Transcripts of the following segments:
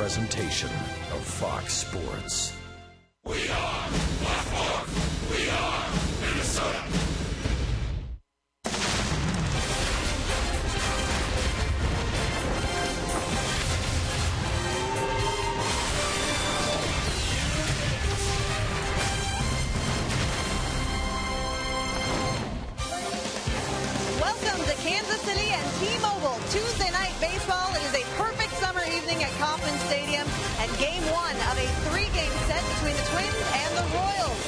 presentation of Fox Sports. We are Baltimore. We are Minnesota. Welcome to Kansas City and T-Mobile Tuesday Night Baseball. It is a perfect summer evening at Kauffman Stadium and game one of a three-game set between the Twins and the Royals.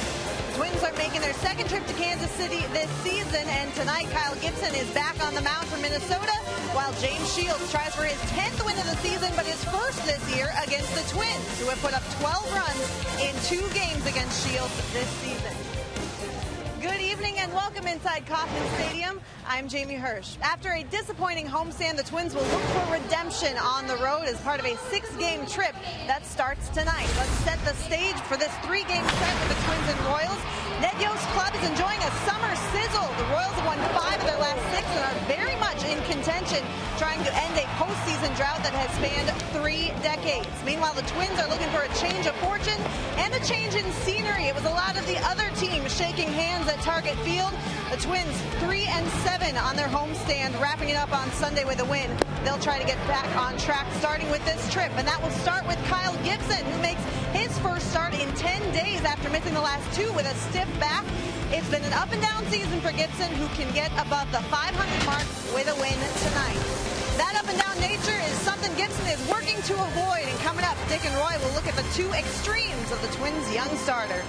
The Twins are making their second trip to Kansas City this season, and tonight Kyle Gibson is back on the mound for Minnesota, while James Shields tries for his 10th win of the season, but his first this year against the Twins, who have put up 12 runs in 2 games against Shields this season. Good evening and welcome inside Kauffman Stadium. I'm Jamie Hirsch. After a disappointing homestand, the Twins will look for redemption on the road as part of a 6-game trip that starts tonight. Let's set the stage for this 3-game set with the Twins and Royals. Ned Yost's club is enjoying a summer sizzle. The Royals have won 5 of their last 6 and are very much in contention, trying to end a postseason drought that has spanned 3 decades. Meanwhile, the Twins are looking for a change of fortune and a change in scenery. It was a lot of the other teams shaking hands at Target Field. The Twins 3-7 on their homestand, wrapping it up on Sunday with a win. They'll try to get back on track starting with this trip, and that will start with Kyle Gibson, who makes his first start in 10 days after missing the last 2 with a stiff back. It's been an up and down season for Gibson, who can get above the 500 mark with a win tonight. That up and down nature is something Gibson is working to avoid, and coming up, Dick and Roy will look at the 2 extremes of the Twins' young starter.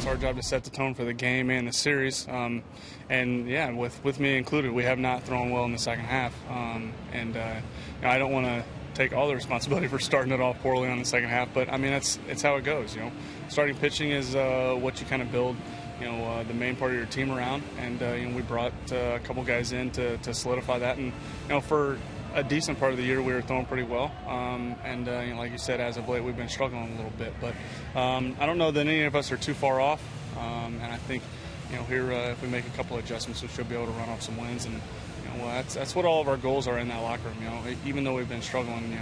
it's our job to set the tone for the game and the series. And yeah, with me included, we have not thrown well in the second half. I don't want to take all the responsibility for starting it off poorly on the second half, but I mean it's how it goes. Starting pitching is what you kind of build the main part of your team around, and we brought a couple guys in to solidify that. And for a decent part of the year, we were throwing pretty well, like you said, as of late, we've been struggling a little bit. But I don't know that any of us are too far off, and I think here if we make a couple adjustments, we should be able to run off some wins. And that's what all of our goals are in that locker room. Even though we've been struggling,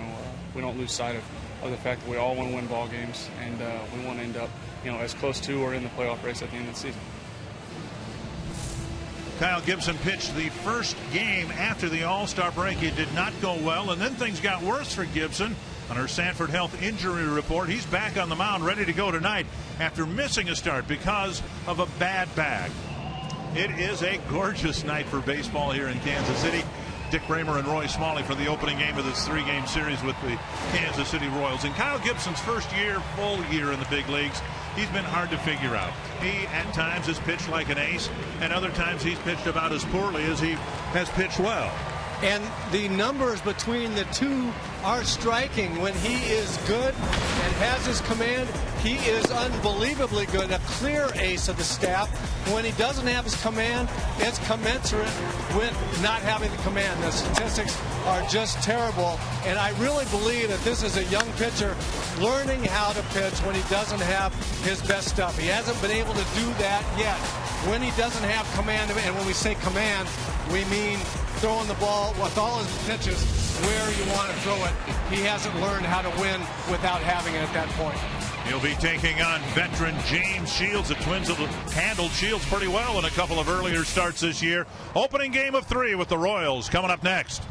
we don't lose sight of the fact that we all want to win ball games, and we want to end up as close to or in the playoff race at the end of the season. Kyle Gibson pitched the first game after the All-Star break. It did not go well, and then things got worse for Gibson. On our Sanford Health injury report, he's back on the mound ready to go tonight after missing a start because of a bad bag. It is a gorgeous night for baseball here in Kansas City. Dick Raymer and Roy Smalley for the opening game of this 3-game series with the Kansas City Royals. In Kyle Gibson's first year, full year in the big leagues, he's been hard to figure out. He, at times, has pitched like an ace, and other times he's pitched about as poorly as he has pitched well. And the numbers between the two are striking. When he is good and has his command, he is unbelievably good, a clear ace of the staff. When he doesn't have his command, it's commensurate with not having the command. The statistics are just terrible, and I really believe that this is a young pitcher learning how to pitch when he doesn't have his best stuff. He hasn't been able to do that yet. When he doesn't have command, and when we say command, we mean throwing the ball with all his pitches where you want to throw it. He hasn't learned how to win without having it at that point. He'll be taking on veteran James Shields. The Twins have handled Shields pretty well in a couple of earlier starts this year. Opening game of 3 with the Royals coming up next.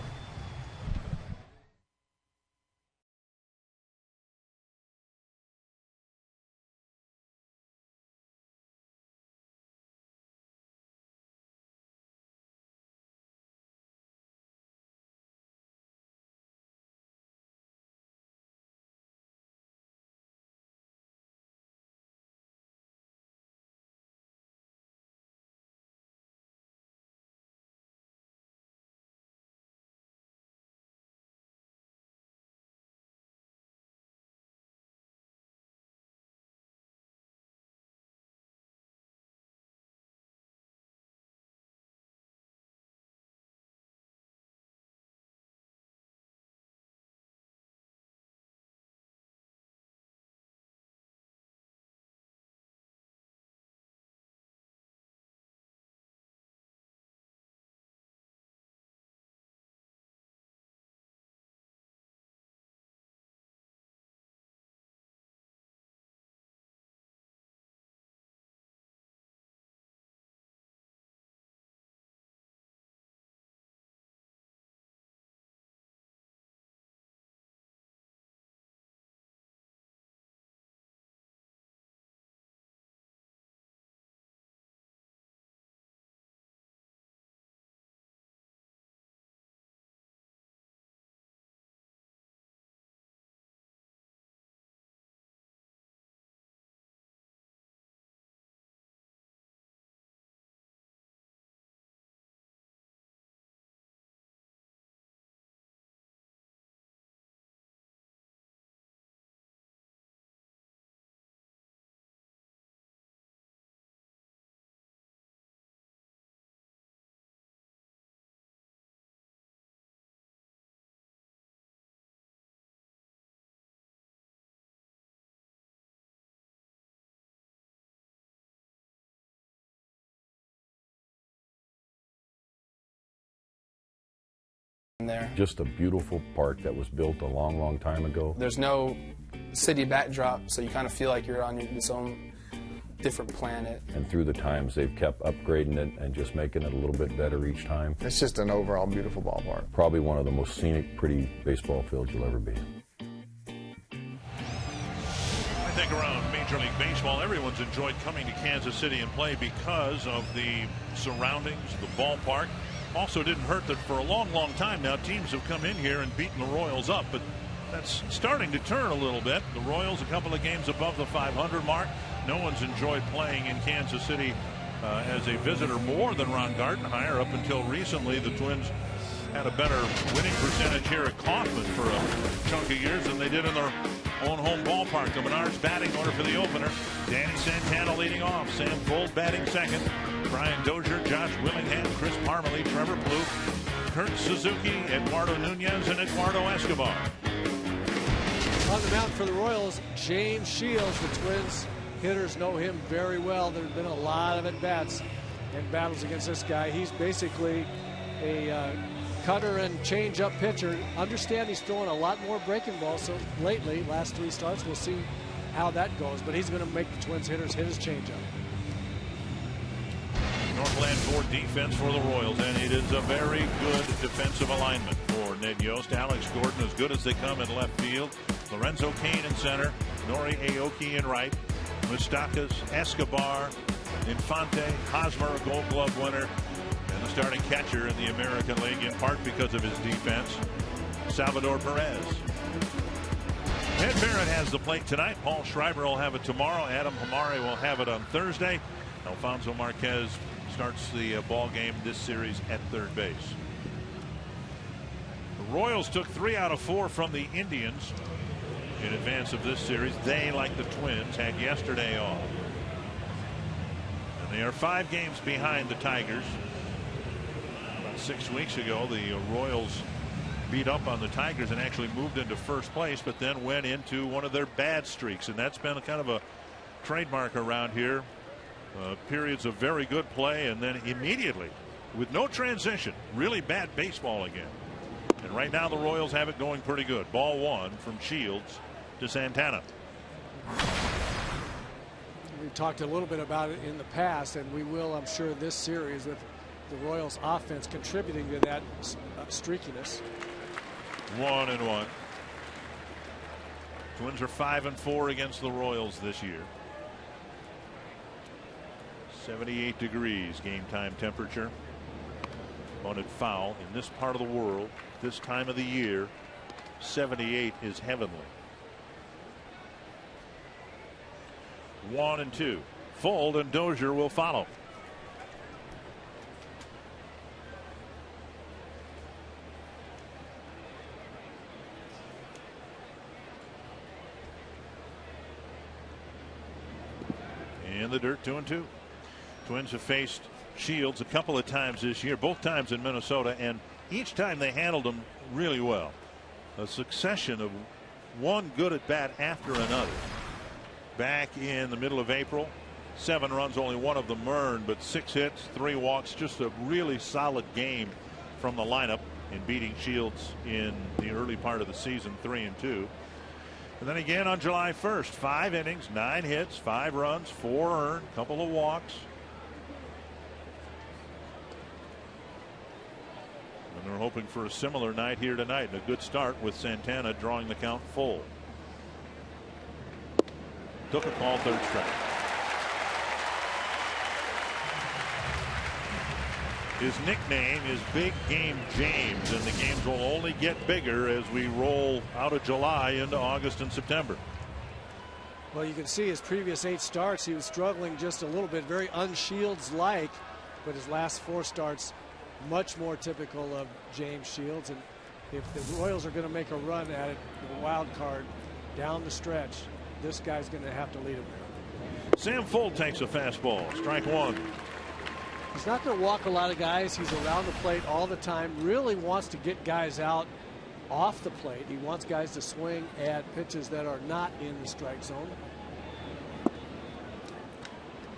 There. Just a beautiful park that was built a long, long time ago. There's no city backdrop, so you kind of feel like you're on its own different planet. And through the times, they've kept upgrading it and just making it a little bit better each time. It's just an overall beautiful ballpark. Probably one of the most scenic, pretty baseball fields you'll ever be. I think around Major League Baseball, everyone's enjoyed coming to Kansas City and play because of the surroundings, the ballpark. Also didn't hurt that for a long, long time now, teams have come in here and beaten the Royals up, but that's starting to turn a little bit. The Royals a couple of games above the 500 mark. No one's enjoyed playing in Kansas City as a visitor more than Ron Gardenhire. Up until recently, the Twins had a better winning percentage here at Kauffman for a chunk of years than they did in their own home ballpark. The Menards batting order for the opener. Danny Santana leading off. Sam Fuld batting second. Brian Dozier, Josh Willingham, Chris Parmalee, Trevor Plouffe, Kurt Suzuki, Eduardo Nunez, and Eduardo Escobar. On the mound for the Royals, James Shields. The Twins hitters know him very well. There have been a lot of at-bats and battles against this guy. He's basically a cutter and change-up pitcher. Understand he's throwing a lot more breaking balls so lately, last 3 starts. We'll see how that goes, but he's going to make the Twins hitters hit his change-up. Northland Ford defense for the Royals, and it is a very good defensive alignment for Ned Yost. Alex Gordon as good as they come in left field. Lorenzo Cain in center. Nori Aoki in right. Moustakas, Escobar, Infante, Hosmer, a Gold Glove winner, and the starting catcher in the American League, in part because of his defense, Salvador Perez. Ed Barrett has the plate tonight. Paul Schreiber will have it tomorrow. Adam Hamari will have it on Thursday. Alfonso Marquez starts the ball game this series at third base. The Royals took 3 out of 4 from the Indians in advance of this series. They, like the Twins, had yesterday off. And they are 5 games behind the Tigers. About 6 weeks ago, the Royals beat up on the Tigers and actually moved into first place, but then went into one of their bad streaks. And that's been kind of a trademark around here. Periods of very good play, and then immediately, with no transition, really bad baseball again. And right now the Royals have it going pretty good. Ball 1 from Shields to Santana. We've talked a little bit about it in the past, and we will, I'm sure, this series with the Royals offense contributing to that streakiness. 1-1. Twins are 5-4 against the Royals this year. 78 degrees game time temperature. Opponent foul in this part of the world, this time of the year. 78 is heavenly. 1-2. Fuld and Dozier will follow. In the dirt, 2-2. Twins have faced Shields a couple of times this year, both times in Minnesota, and each time they handled them really well. A succession of one good at bat after another. Back in the middle of April, 7 runs, only one of them earned, but 6 hits, 3 walks. Just a really solid game from the lineup in beating Shields in the early part of the season, 3-2. And then again on July 1st, 5 innings, 9 hits, 5 runs, 4 earned, couple of walks. And they're hoping for a similar night here tonight, and a good start with Santana drawing the count full. Took a call, 3rd strike. His nickname is Big Game James, and the games will only get bigger as we roll out of July into August and September. Well, you can see his previous 8 starts, he was struggling just a little bit, very un-Shields-like, but his last 4 starts, much more typical of James Shields. And if the Royals are going to make a run at it, the wild card down the stretch, this guy's going to have to lead them there. Sam Fuld takes a fastball, strike 1. He's not going to walk a lot of guys. He's around the plate all the time. Really wants to get guys out off the plate. He wants guys to swing at pitches that are not in the strike zone.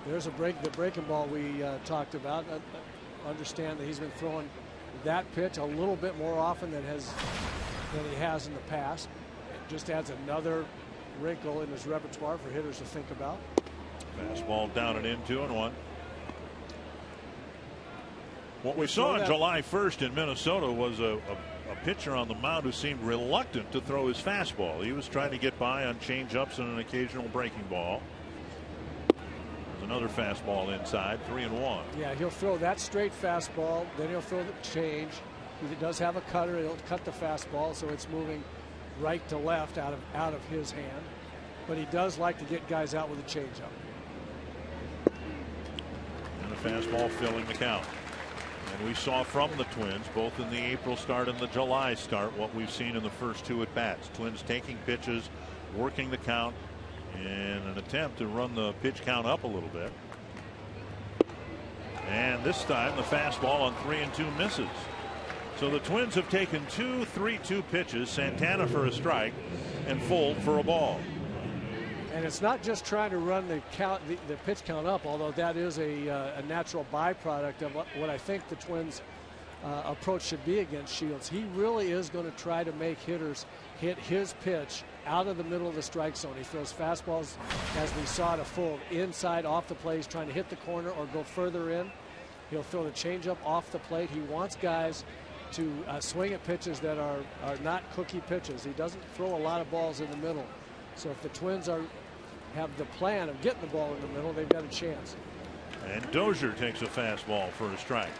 There's the breaking ball we talked about. Understand that he's been throwing that pitch a little bit more often than he has in the past. It just adds another wrinkle in his repertoire for hitters to think about. Fastball down and in, 2-1. What we saw on July 1st in Minnesota was a pitcher on the mound who seemed reluctant to throw his fastball. He was trying to get by on changeups and an occasional breaking ball. Another fastball inside, 3-1. Yeah, he'll throw that straight fastball, then he'll throw the change. He does have a cutter, he'll cut the fastball, so it's moving right to left out of his hand, but he does like to get guys out with a changeup. And a fastball filling the count. And we saw from the Twins, both in the April start and the July start, what we've seen in the first 2 at bats. Twins taking pitches, working the count in an attempt to run the pitch count up a little bit. And this time the fastball on 3-2 misses. So the Twins have taken 2 3-2 pitches, Santana for a strike and Fold for a ball. And it's not just trying to run the pitch count up, although that is a natural byproduct of what I think the Twins' approach should be against Shields. He really is going to try to make hitters hit his pitch out of the middle of the strike zone. He throws fastballs, as we saw, to Fold inside off the plate. He's trying to hit the corner or go further in. He'll throw the changeup off the plate. He wants guys to swing at pitches that are not cookie pitches. He doesn't throw a lot of balls in the middle. So if the Twins have the plan of getting the ball in the middle, they've got a chance. And Dozier takes a fastball for a strike.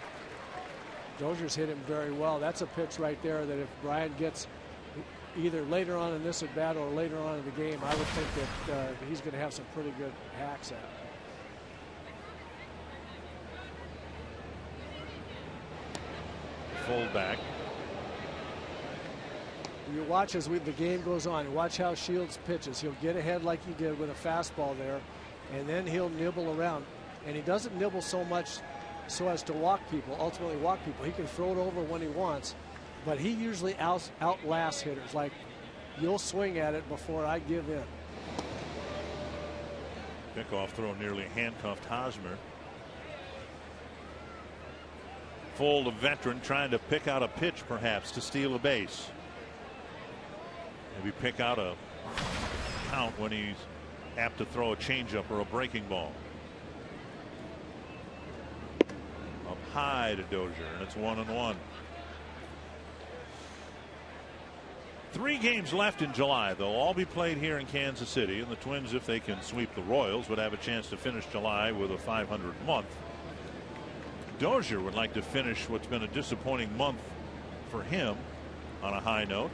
Dozier's hit him very well. That's a pitch right there that if Brian gets either later on in this at bat or later on in the game, I would think that he's going to have some pretty good hacks at it. Fold back. You watch as the game goes on. Watch how Shields pitches. He'll get ahead like he did with a fastball there, and then he'll nibble around. And he doesn't nibble so much so as to ultimately walk people. He can throw it over when he wants, but he usually outlasts hitters. Like, you'll swing at it before I give in. Pickoff throw nearly handcuffed Hosmer. Fold, a veteran, trying to pick out a pitch perhaps to steal a base. Maybe pick out a count when he's apt to throw a changeup or a breaking ball. Up high to Dozier, and it's 1-1. 3 games left in July. They'll all be played here in Kansas City, and the Twins, if they can sweep the Royals, would have a chance to finish July with a 500 month. Dozier would like to finish what's been a disappointing month for him on a high note.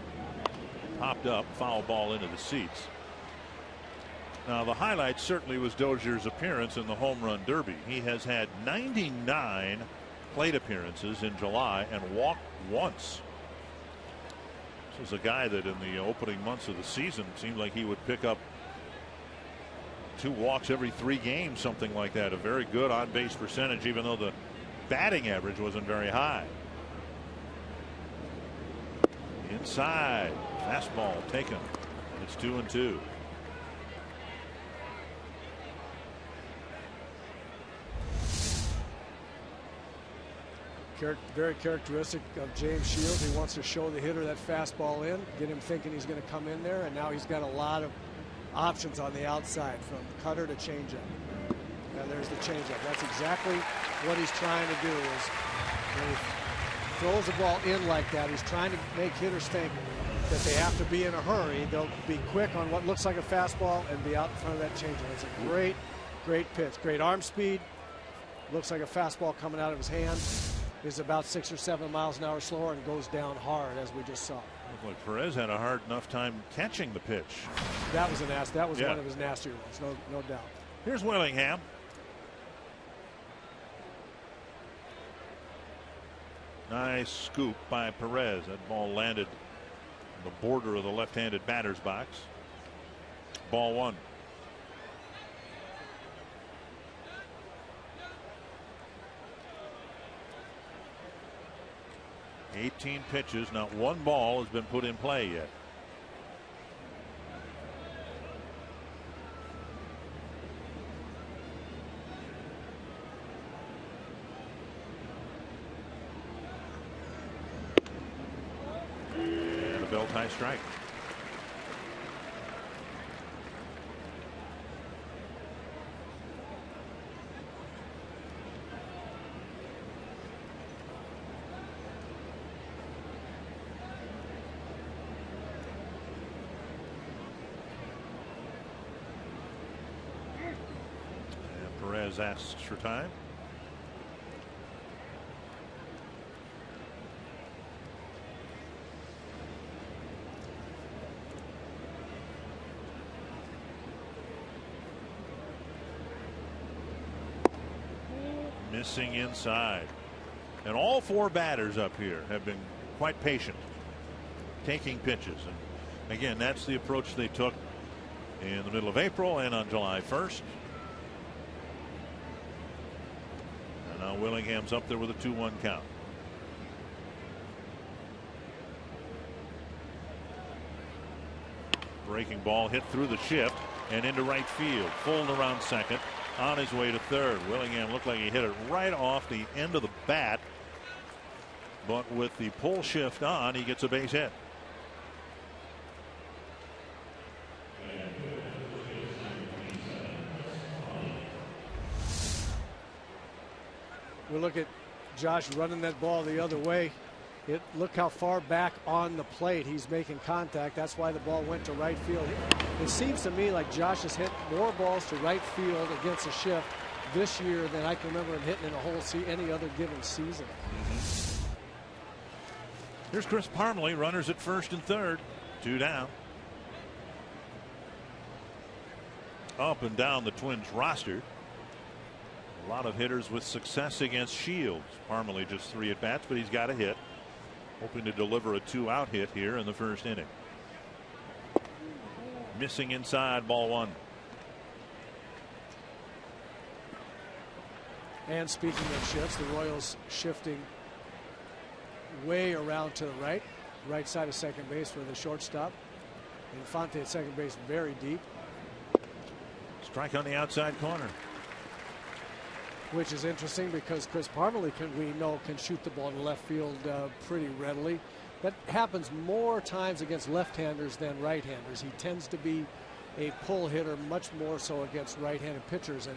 Popped up, foul ball into the seats. Now the highlight certainly was Dozier's appearance in the home run derby. He has had 99 plate appearances in July and walked once. This was a guy that in the opening months of the season seemed like he would pick up 2 walks every 3 games, something like that. A very good on base percentage, even though the batting average wasn't very high. Inside, fastball taken. It's 2-2. Very characteristic of James Shields. He wants to show the hitter that fastball in, get him thinking he's going to come in there, and now he's got a lot of options on the outside, from cutter to changeup. And there's the changeup. That's exactly what he's trying to do. Is when he throws the ball in like that, he's trying to make hitters think that they have to be in a hurry. They'll be quick on what looks like a fastball and be out in front of that changeup. It's a great pitch. Great arm speed. Looks like a fastball coming out of his hand. Is about 6 or 7 miles an hour slower and goes down hard, as we just saw. Looked like Perez had a hard enough time catching the pitch. That was one of his nastier ones, no doubt. Here's Willingham. Nice scoop by Perez. That ball landed on the border of the left-handed batter's box. Ball 1. $18 pitches, not one ball has been put in play yet. And a belt-high strike. Perez asks for time. Missing inside. And all 4 batters up here have been quite patient, taking pitches. And again, that's the approach they took in the middle of April and on July 1st. And now Willingham's up there with a 2-1 count. Breaking ball hit through the shift and into right field. Full around second. On his way to third. Willingham looked like he hit it right off the end of the bat. But with the pull shift on, he gets a base hit. We look at Josh running that ball the other way. Look how far back on the plate he's making contact. That's why the ball went to right field. It seems to me like Josh has hit more balls to right field against a shift this year than I can remember him hitting in a whole any other given season. Here's Chris Parmelee, runners at first and third, 2 down. Up and down the Twins roster. A lot of hitters with success against Shields. Parmelee just 3 at bats, but he's got a hit. Hoping to deliver a 2-out hit here in the first inning. Missing inside, ball 1. And speaking of shifts, the Royals shifting way around to the right side of second base for the shortstop. Infante at second base, very deep. Strike on the outside corner. Which is interesting because Chris Parmelee we know can shoot the ball to left field pretty readily. That happens more times against left-handers than right-handers. He tends to be a pull hitter much more so against right-handed pitchers, and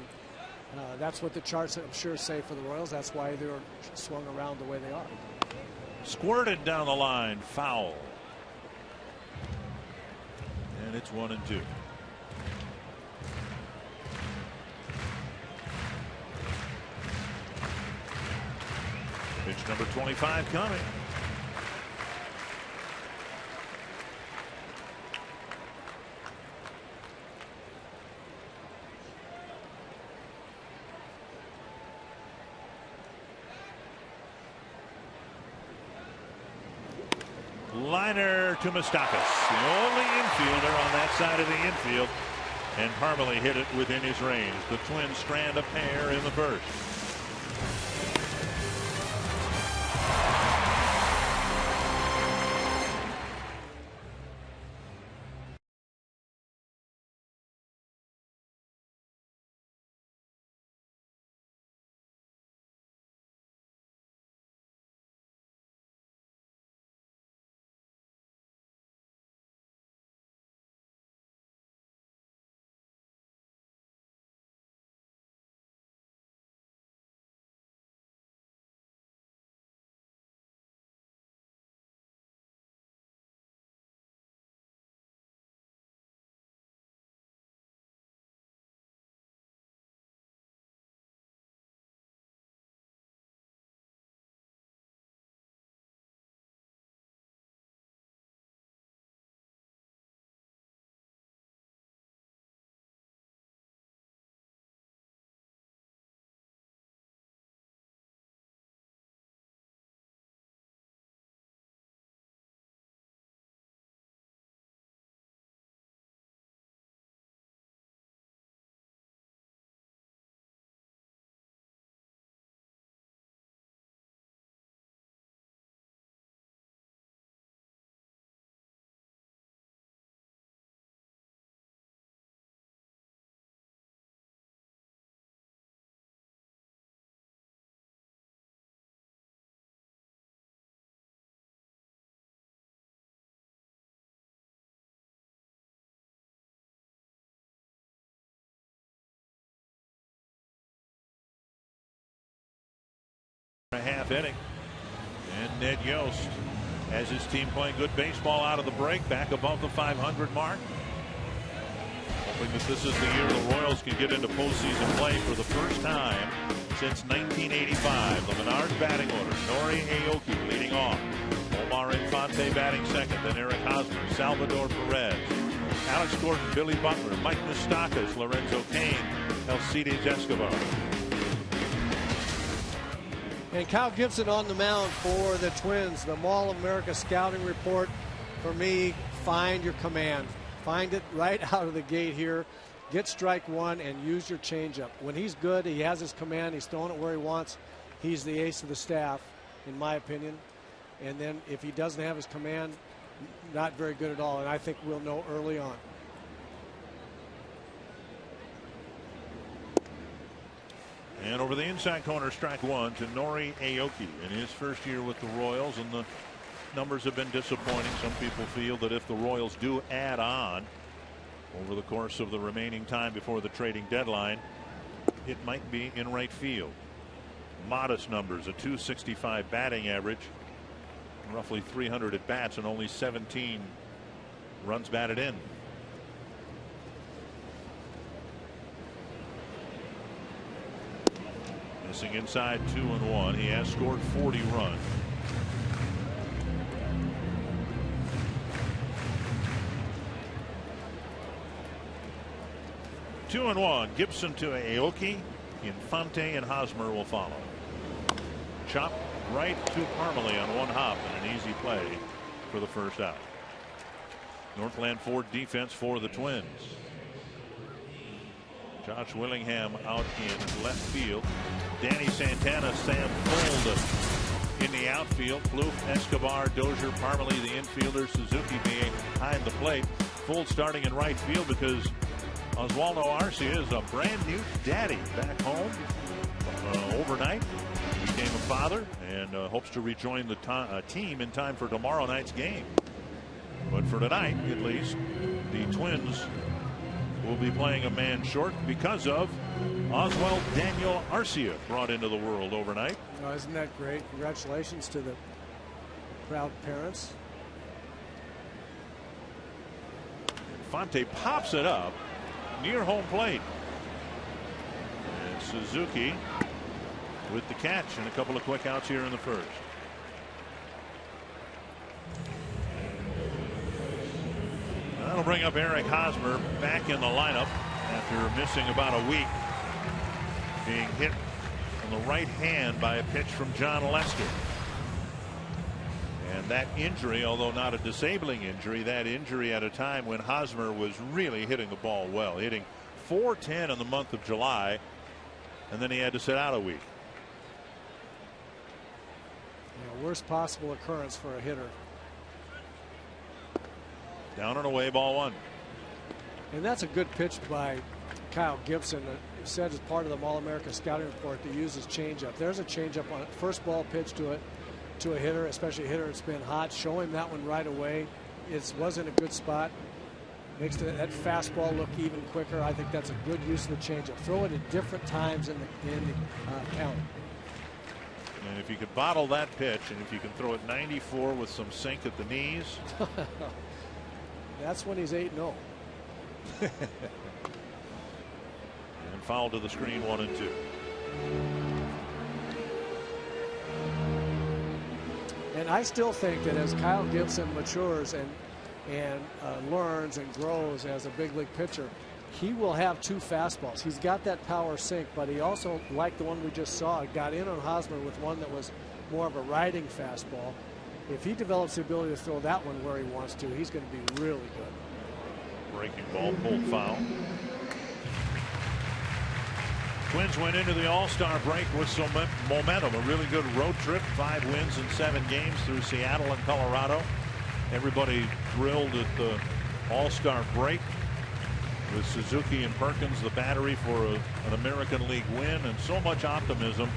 that's what the charts I'm sure say for the Royals. That's why they're swung around the way they are. Squirted down the line, foul. And it's 1-2. Pitch number 25 coming. Liner to Moustakas, the only infielder on that side of the infield, and Parmelee hit it within his range. The Twins strand a pair in the first. A half inning, and Ned Yost has his team playing good baseball out of the break, back above the 500 mark. Hoping that this is the year the Royals can get into postseason play for the first time since 1985. The Menards batting order: Nori Aoki leading off, Omar Infante batting second, then Eric Hosmer, Salvador Perez, Alex Gordon, Billy Butler, Mike Moustakas, Lorenzo Cain, Alcides Escobar. And Kyle Gibson on the mound for the Twins. The Mall of America scouting report for me, find your command. Find it right out of the gate here. Get strike one and use your changeup. When he's good, he has his command. He's throwing it where he wants. He's the ace of the staff, in my opinion. And then if he doesn't have his command, not very good at all. And I think we'll know early on. And over the inside corner, strike one to Nori Aoki in his first year with the Royals, and the numbers have been disappointing. Some people feel that if the Royals do add on over the course of the remaining time before the trading deadline, it might be in right field. Modest numbers, a .265 batting average, roughly 300 at bats, and only 17 runs batted in. Missing inside 2-1. He has scored 40 runs. Two and one. Gibson to Aoki. Infante and Hosmer will follow. Chop right to Parmalee on one hop and an easy play for the first out. Northland Ford defense for the Twins. Josh Willingham out in left field. Danny Santana, Sam Fuld in the outfield. Plouffe, Escobar, Dozier, Parmalee, the infielder. Suzuki behind the plate. Fuld starting in right field because Oswaldo Arcia is a brand new daddy back home overnight. He became a father and hopes to rejoin the team in time for tomorrow night's game. But for tonight, at least, the Twins will be playing a man short because of Oswald Daniel Arcia, brought into the world overnight. Oh, isn't that great? Congratulations to the proud parents. Infante pops it up near home plate. And Suzuki with the catch and a couple of quick outs here in the first. That'll bring up Eric Hosmer back in the lineup after missing about a week, being hit on the right hand by a pitch from John Lester. And that injury, although not a disabling injury, that injury at a time when Hosmer was really hitting the ball well, hitting .410 in the month of July, and then he had to sit out a week. Yeah, worst possible occurrence for a hitter. Down and away, ball one. And that's a good pitch by Kyle Gibson. It said as part of the All-America scouting report to use his changeup. There's a changeup on it. First ball pitch to a hitter, especially a hitter that's been hot. Show him that one right away. It wasn't a good spot. Makes that fastball look even quicker. I think that's a good use of the changeup. Throw it at different times in the count. And if you could bottle that pitch, and if you can throw it 94 with some sink at the knees. That's when he's 8-0. And foul to the screen, 1-2. And I still think that as Kyle Gibson matures and learns and grows as a big league pitcher, he will have two fastballs. He's got that power sink, but he also, like the one we just saw, got in on Hosmer with one that was more of a riding fastball. If he develops the ability to throw that one where he wants to, he's going to be really good. Breaking ball, pulled foul. Twins went into the All-Star break with some momentum. A really good road trip. 5 wins in 7 games through Seattle and Colorado. Everybody thrilled at the All-Star break with Suzuki and Perkins, the battery for an American League win, and so much optimism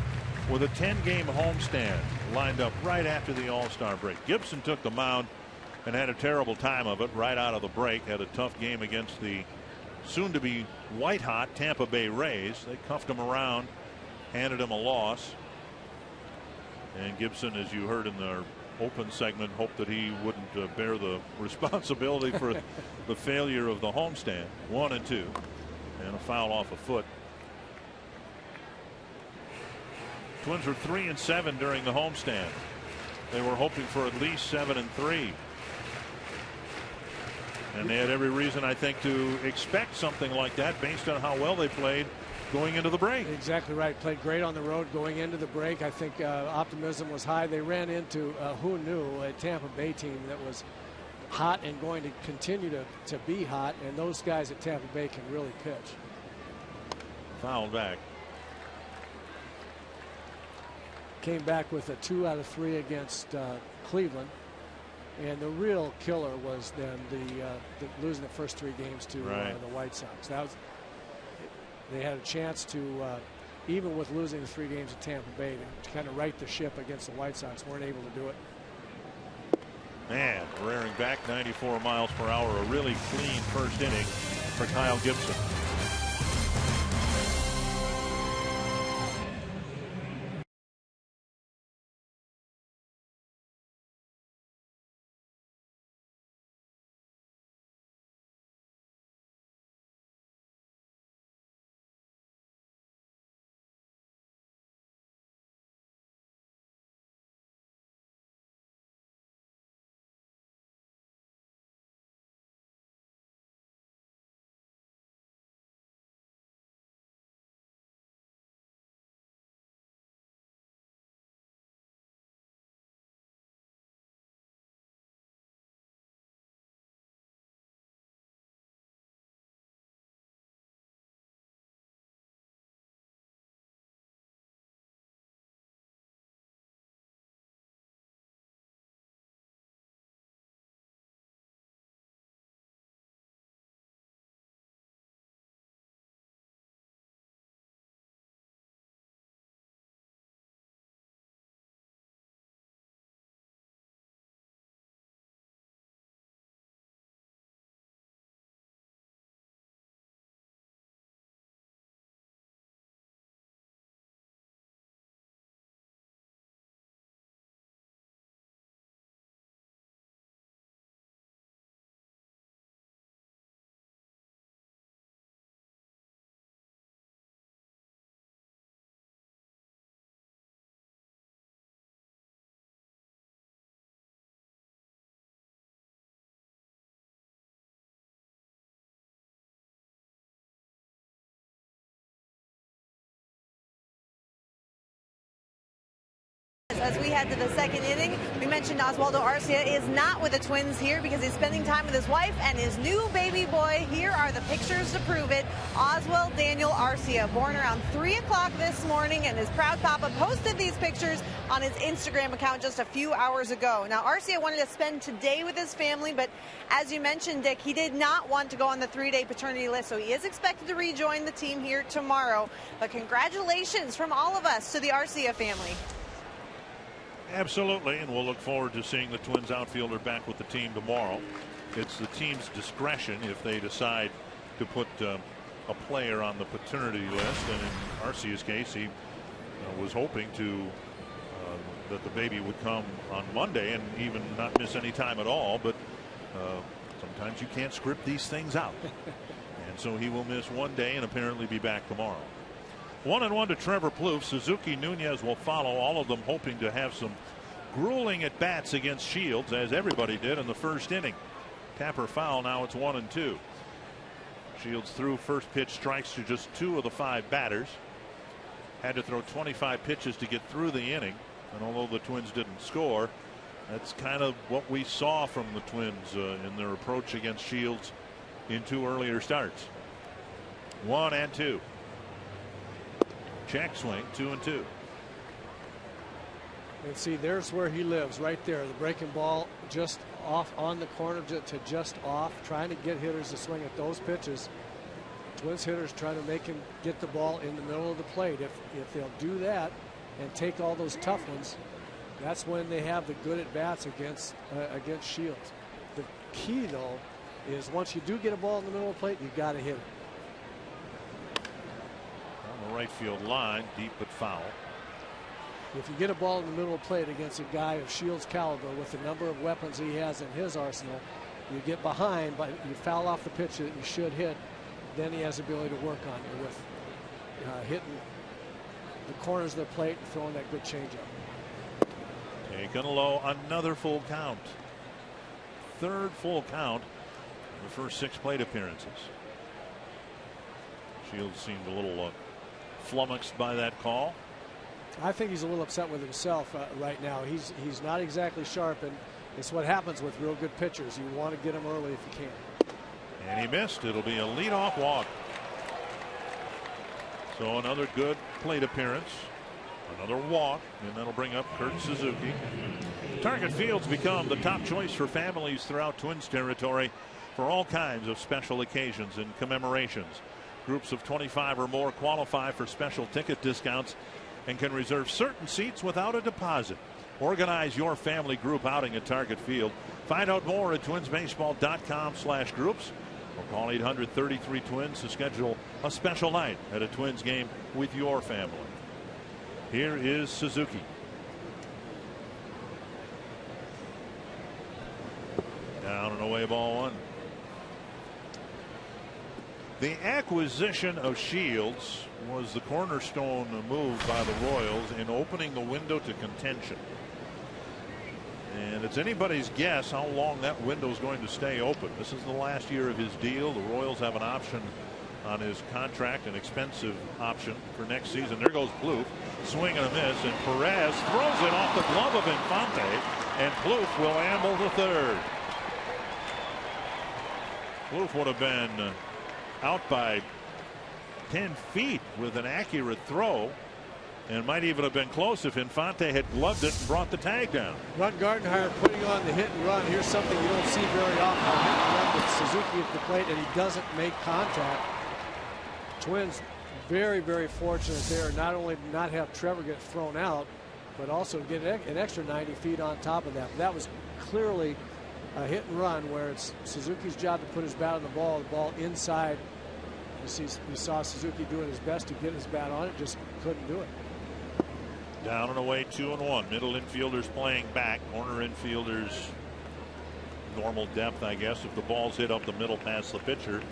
with a 10-game homestand lined up right after the All-Star break. Gibson took the mound and had a terrible time of it right out of the break. Had a tough game against the soon-to-be white-hot Tampa Bay Rays. They cuffed him around, handed him a loss. And Gibson, as you heard in the open segment, hoped that he wouldn't bear the responsibility for the failure of the homestand. 1-2, and a foul off a foot. Twins were 3-7 during the homestand. They were hoping for at least 7-3. And they had every reason, I think, to expect something like that based on how well they played going into the break. Exactly right. Played great on the road going into the break. I think optimism was high. They ran into, who knew, a Tampa Bay team that was hot and going to continue to be hot, and those guys at Tampa Bay can really pitch. Fouled back. Came back with a 2 out of 3 against Cleveland, and the real killer was then the losing the first 3 games to the White Sox. They had a chance to, even with losing the 3 games at Tampa Bay, to kind of right the ship against the White Sox. Weren't able to do it. Man, rearing back 94 miles per hour. A really clean first inning for Kyle Gibson. As we head to the second inning, we mentioned Oswaldo Arcia is not with the Twins here because he's spending time with his wife and his new baby boy. Here are the pictures to prove it. Oswald Daniel Arcia, born around 3 o'clock this morning, and his proud papa posted these pictures on his Instagram account just a few hours ago. Now, Arcia wanted to spend today with his family, but as you mentioned, Dick, he did not want to go on the 3-day paternity list, so he is expected to rejoin the team here tomorrow. But congratulations from all of us to the Arcia family. Absolutely, and we'll look forward to seeing the Twins outfielder back with the team tomorrow. It's the team's discretion if they decide to put a player on the paternity list, and in Arcia's case, he was hoping to that the baby would come on Monday and even not miss any time at all, but sometimes you can't script these things out. And so he will miss 1 day and apparently be back tomorrow. 1-1 to Trevor Plouffe. Suzuki Nunez will follow, all of them hoping to have some grueling at bats against Shields, as everybody did in the first inning. Tapper foul, now it's 1-2. Shields threw first pitch strikes to just 2 of the 5 batters. Had to throw 25 pitches to get through the inning, and although the Twins didn't score, that's kind of what we saw from the Twins in their approach against Shields in 2 earlier starts. 1-2. Check swing, 2-2. And see, there's where he lives, right there. The breaking ball just off on the corner to just off, trying to get hitters to swing at those pitches. Twins hitters trying to make him get the ball in the middle of the plate. If they'll do that and take all those tough ones, that's when they have the good at bats against Shields. The key, though, is once you do get a ball in the middle of the plate, you got to hit it. On the right field line, deep but foul. If you get a ball in the middle of the plate against a guy of Shields' caliber with the number of weapons he has in his arsenal, you get behind, but you foul off the pitch that you should hit, then he has the ability to work on you with hitting the corners of the plate and throwing that good changeup. Taken low, another full count. 3rd full count in the first 6 plate appearances. Shields seemed a little flummoxed by that call. I think he's a little upset with himself right now. He's not exactly sharp, and it's what happens with real good pitchers. You want to get him early if you can. And he missed. It'll be a leadoff walk. So another good plate appearance, another walk, and that'll bring up Kurt Suzuki. Target Field's become the top choice for families throughout Twins territory for all kinds of special occasions and commemorations. Groups of 25 or more qualify for special ticket discounts and can reserve certain seats without a deposit. Organize your family group outing at Target Field. Find out more at twinsbaseball.com/groups or call 800-33-TWINS to schedule a special night at a Twins game with your family. Here is Suzuki. Down and away, ball one. The acquisition of Shields was the cornerstone move by the Royals in opening the window to contention. And it's anybody's guess how long that window is going to stay open. This is the last year of his deal. The Royals have an option on his contract, an expensive option for next season. There goes Plouffe, swing and a miss, and Perez throws it off the glove of Infante, and Plouffe will amble to third. Plouffe would have been out by 10 feet with an accurate throw, and might even have been close if Infante had gloved it and brought the tag down. Ron Gardenhire putting on the hit and run. Here's something you don't see very often. A hit and run with Suzuki at the plate, and he doesn't make contact. Twins very, very fortunate there, not only not have Trevor get thrown out, but also get an extra 90 feet on top of that. But that was clearly a hit and run where it's Suzuki's job to put his bat on the ball inside. You saw Suzuki doing his best to get his bat on it, just couldn't do it. Down and away, 2-1. Middle infielders playing back. Corner infielders normal depth, I guess. If the ball's hit up the middle past the pitcher,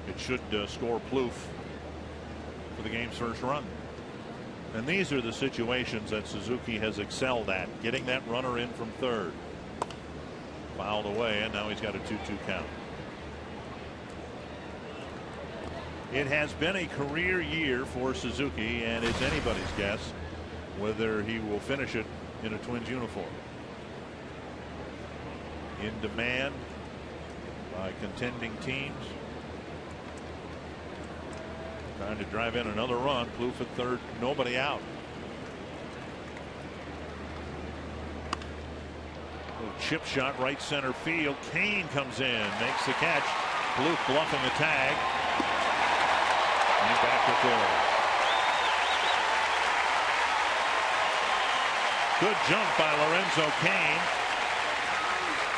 it should score Plouffe for the game's first run. And these are the situations that Suzuki has excelled at, getting that runner in from third. Fouled away, and now he's got a 2-2 count. It has been a career year for Suzuki, and it's anybody's guess whether he will finish it in a Twins uniform. In demand by contending teams. Trying to drive in another run. Plouffe at third, nobody out. Little chip shot right center field. Kane comes in, makes the catch. Plouffe bluffing the tag. And back to third. Good jump by Lorenzo Kane.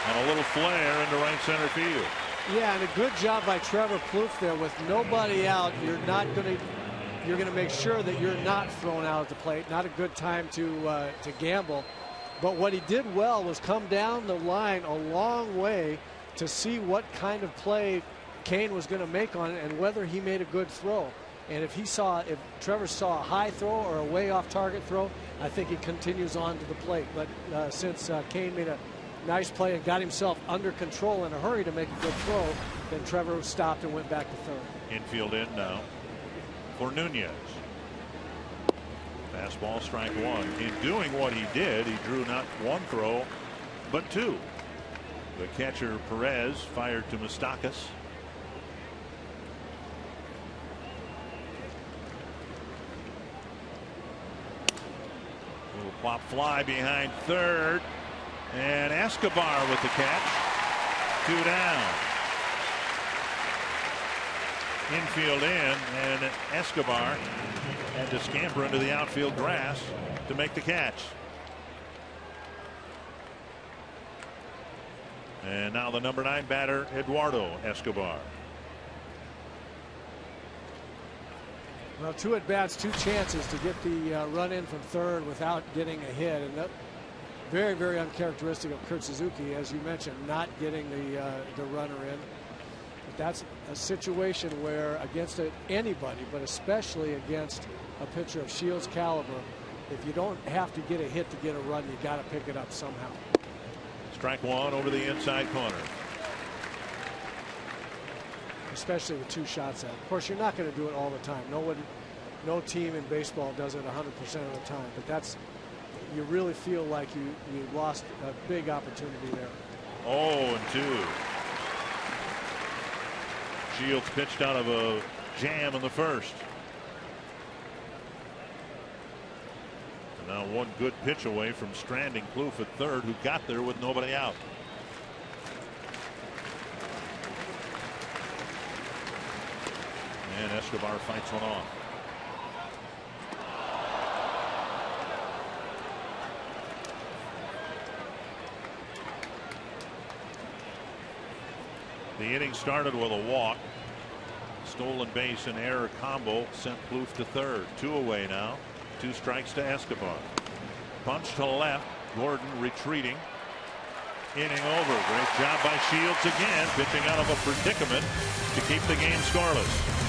And a little flare into right center field. Yeah, and a good job by Trevor Plouffe there. With nobody out, you're gonna make sure that you're not thrown out at the plate. Not a good time to gamble. But what he did well was come down the line a long way to see what kind of play Kane was going to make on it and whether he made a good throw. And if Trevor saw a high throw or a way off target throw, I think he continues on to the plate. But since Kane made a nice play and got himself under control in a hurry to make a good throw, then Trevor stopped and went back to third. Infield in now for Nunez. Fastball, strike one. In doing what he did, he drew not one throw, but two. The catcher Perez fired to Moustakas. Little pop fly behind third, and Escobar with the catch. 2 down. Infield in, and Escobar had to scamper into the outfield grass to make the catch. And now the number 9 batter, Eduardo Escobar. Well, 2 at bats, 2 chances to get the run in from third without getting a hit, and that very, very uncharacteristic of Kurt Suzuki, as you mentioned, not getting the runner in. But that's a situation where against anybody, but especially against a pitcher of Shields' caliber, if you don't have to get a hit to get a run, you got to pick it up somehow. Strike one over the inside corner. Especially with 2 shots at it. Of course, you're not going to do it all the time. No team in baseball does it 100% of the time, but that's, you really feel like you lost a big opportunity there. 0-2. Shields pitched out of a jam in the first. And now one good pitch away from stranding Plouffe at third, who got there with nobody out. And Escobar fights one off. The inning started with a walk. Stolen base and error combo sent Plouffe to third. 2 away now. 2 strikes to Escobar. Punch to left. Gordon retreating. Inning over. Great job by Shields again, pitching out of a predicament to keep the game scoreless.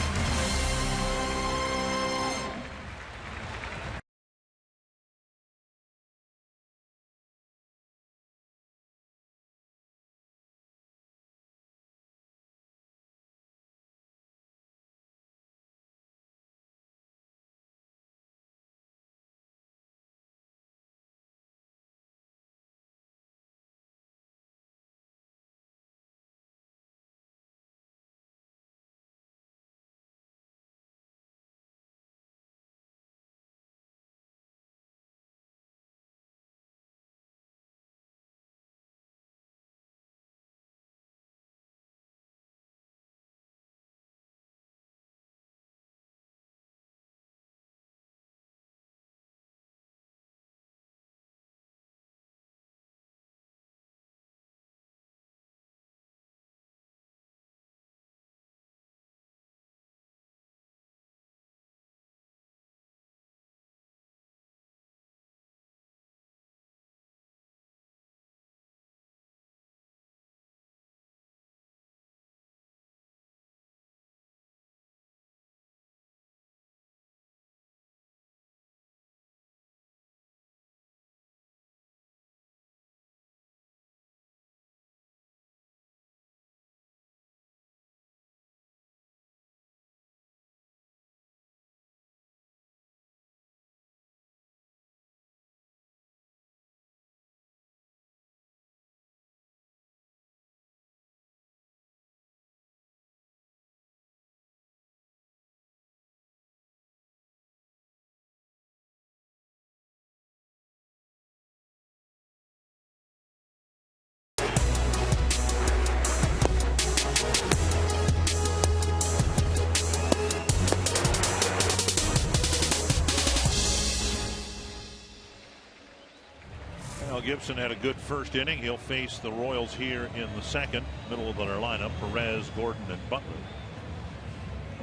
Gibson had a good first inning. He'll face the Royals here in the second. Middle of their lineup: Perez, Gordon, and Butler.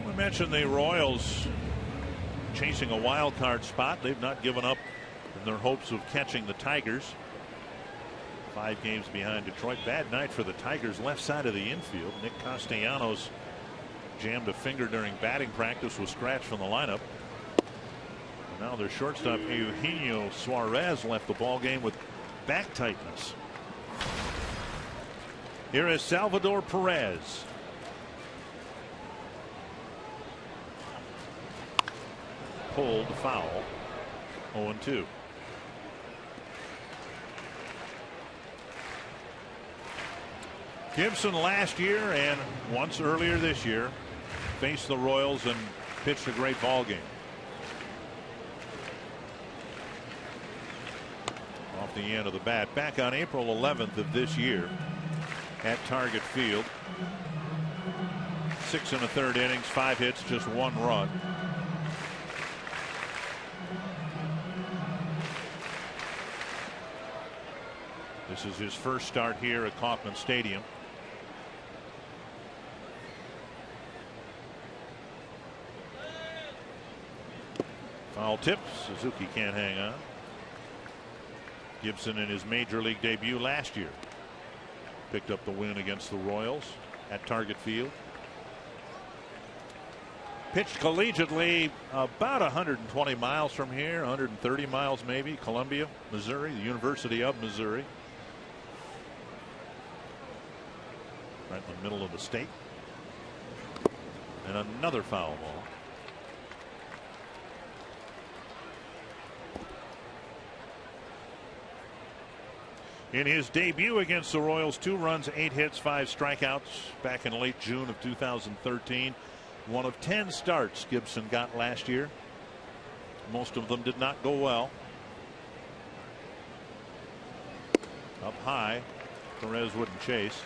We mentioned the Royals chasing a wild card spot. They've not given up in their hopes of catching the Tigers. 5 games behind Detroit. Bad night for the Tigers left side of the infield. Nick Castellanos jammed a finger during batting practice, was scratched from the lineup. Now their shortstop Eugenio Suarez left the ball game with back tightness. Here is Salvador Perez. Pulled foul. 0-2. Gibson last year and once earlier this year faced the Royals and pitched a great ball game. Off the end of the bat, back on April 11th of this year at Target Field. 6 1/3 innings, 5 hits, just 1 run. This is his first start here at Kauffman Stadium. Foul tip. Suzuki can't hang on. Gibson in his major league debut last year picked up the win against the Royals at Target Field. Pitched collegiately about 120 miles from here, 130 miles maybe. Columbia, Missouri, the University of Missouri. Right in the middle of the state. And another foul ball. In his debut against the Royals, 2 runs, 8 hits, 5 strikeouts back in late June of 2013. One of 10 starts Gibson got last year. Most of them did not go well. Up high, Perez wouldn't chase.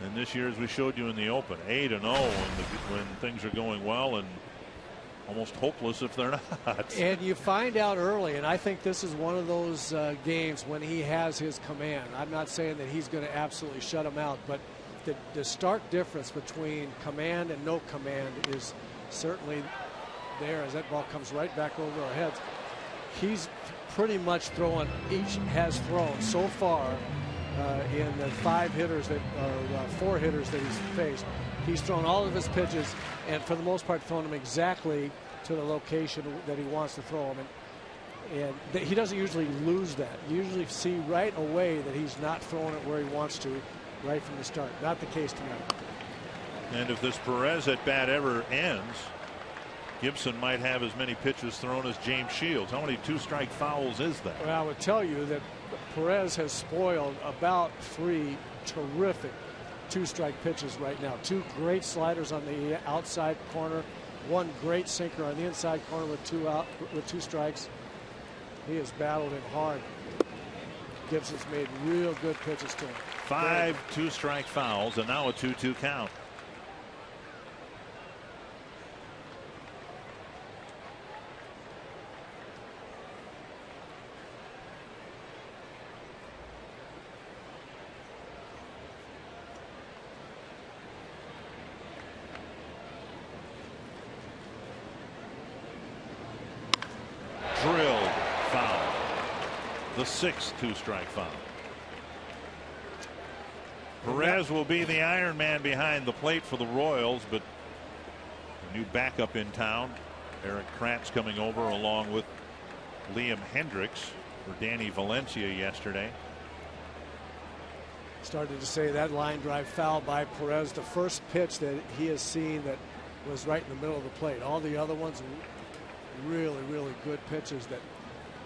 And this year, as we showed you in the open, 8-0 when things are going well, and almost hopeless if they're not. And you find out early, and I think this is one of those games when he has his command. I'm not saying that he's going to absolutely shut him out, but the stark difference between command and no command is certainly there as that ball comes right back over our heads. He's pretty much has thrown so far in the 4 hitters that he's faced. He's thrown all of his pitches, and for the most part thrown them exactly to the location that he wants to throw them. And he doesn't usually lose that. You usually see right away that he's not throwing it where he wants to right from the start. Not the case tonight. And if this Perez at bat ever ends, Gibson might have as many pitches thrown as James Shields. How many 2-strike fouls is that? Well, I would tell you that Perez has spoiled about 3 terrific 2-strike pitches right now. 2 great sliders on the outside corner, 1 great sinker on the inside corner with 2 strikes. He has battled him hard. Gibson's made real good pitches to him. 5 2-strike fouls, and now a 2-2 count. Drilled foul. The 6th 2-strike foul. Perez will be the Iron Man behind the plate for the Royals, but a new backup in town. Eric Kratz coming over along with Liam Hendricks for Danny Valencia yesterday. Started to say that line drive foul by Perez, the first pitch that he has seen that was right in the middle of the plate. All the other ones really good pitches that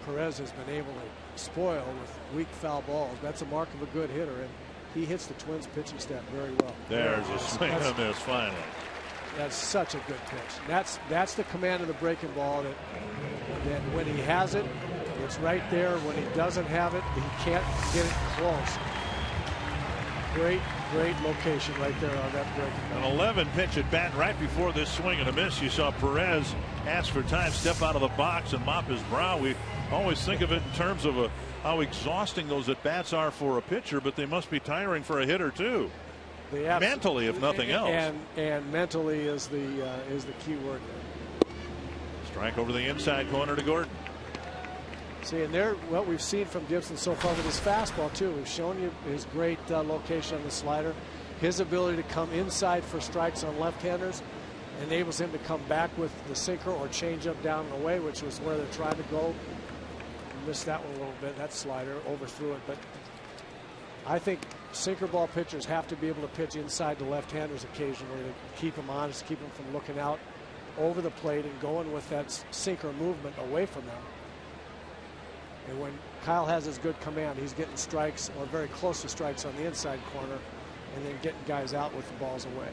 Perez has been able to spoil with weak foul balls. That's a mark of a good hitter, and he hits the Twins pitching staff very well. There's a swing on this finally. That's such a good pitch. That's the command of the breaking ball that when he has it, it's right there. When he doesn't have it, he can't get it close. Great location right there on that breaking ball. An 11 pitch at bat right before this swing and a miss. You saw Perez ask for time, step out of the box and mop his brow. We always think of it in terms of how exhausting those at bats are for a pitcher, but they must be tiring for a hitter too. Mentally, if nothing else. And mentally is the key word there. Strike over the inside corner to Gordon. See, and there, what we've seen from Gibson so far with his fastball too. We've shown you his great location on the slider. His ability to come inside for strikes on left-handers enables him to come back with the sinker or change up down and away, which was where they're trying to go. Missed that one a little bit. That slider overthrew it, but I think sinker ball pitchers have to be able to pitch inside to left-handers occasionally to keep them honest, keep them from looking out over the plate and going with that sinker movement away from them. And when Kyle has his good command, he's getting strikes or very close to strikes on the inside corner and then getting guys out with the balls away.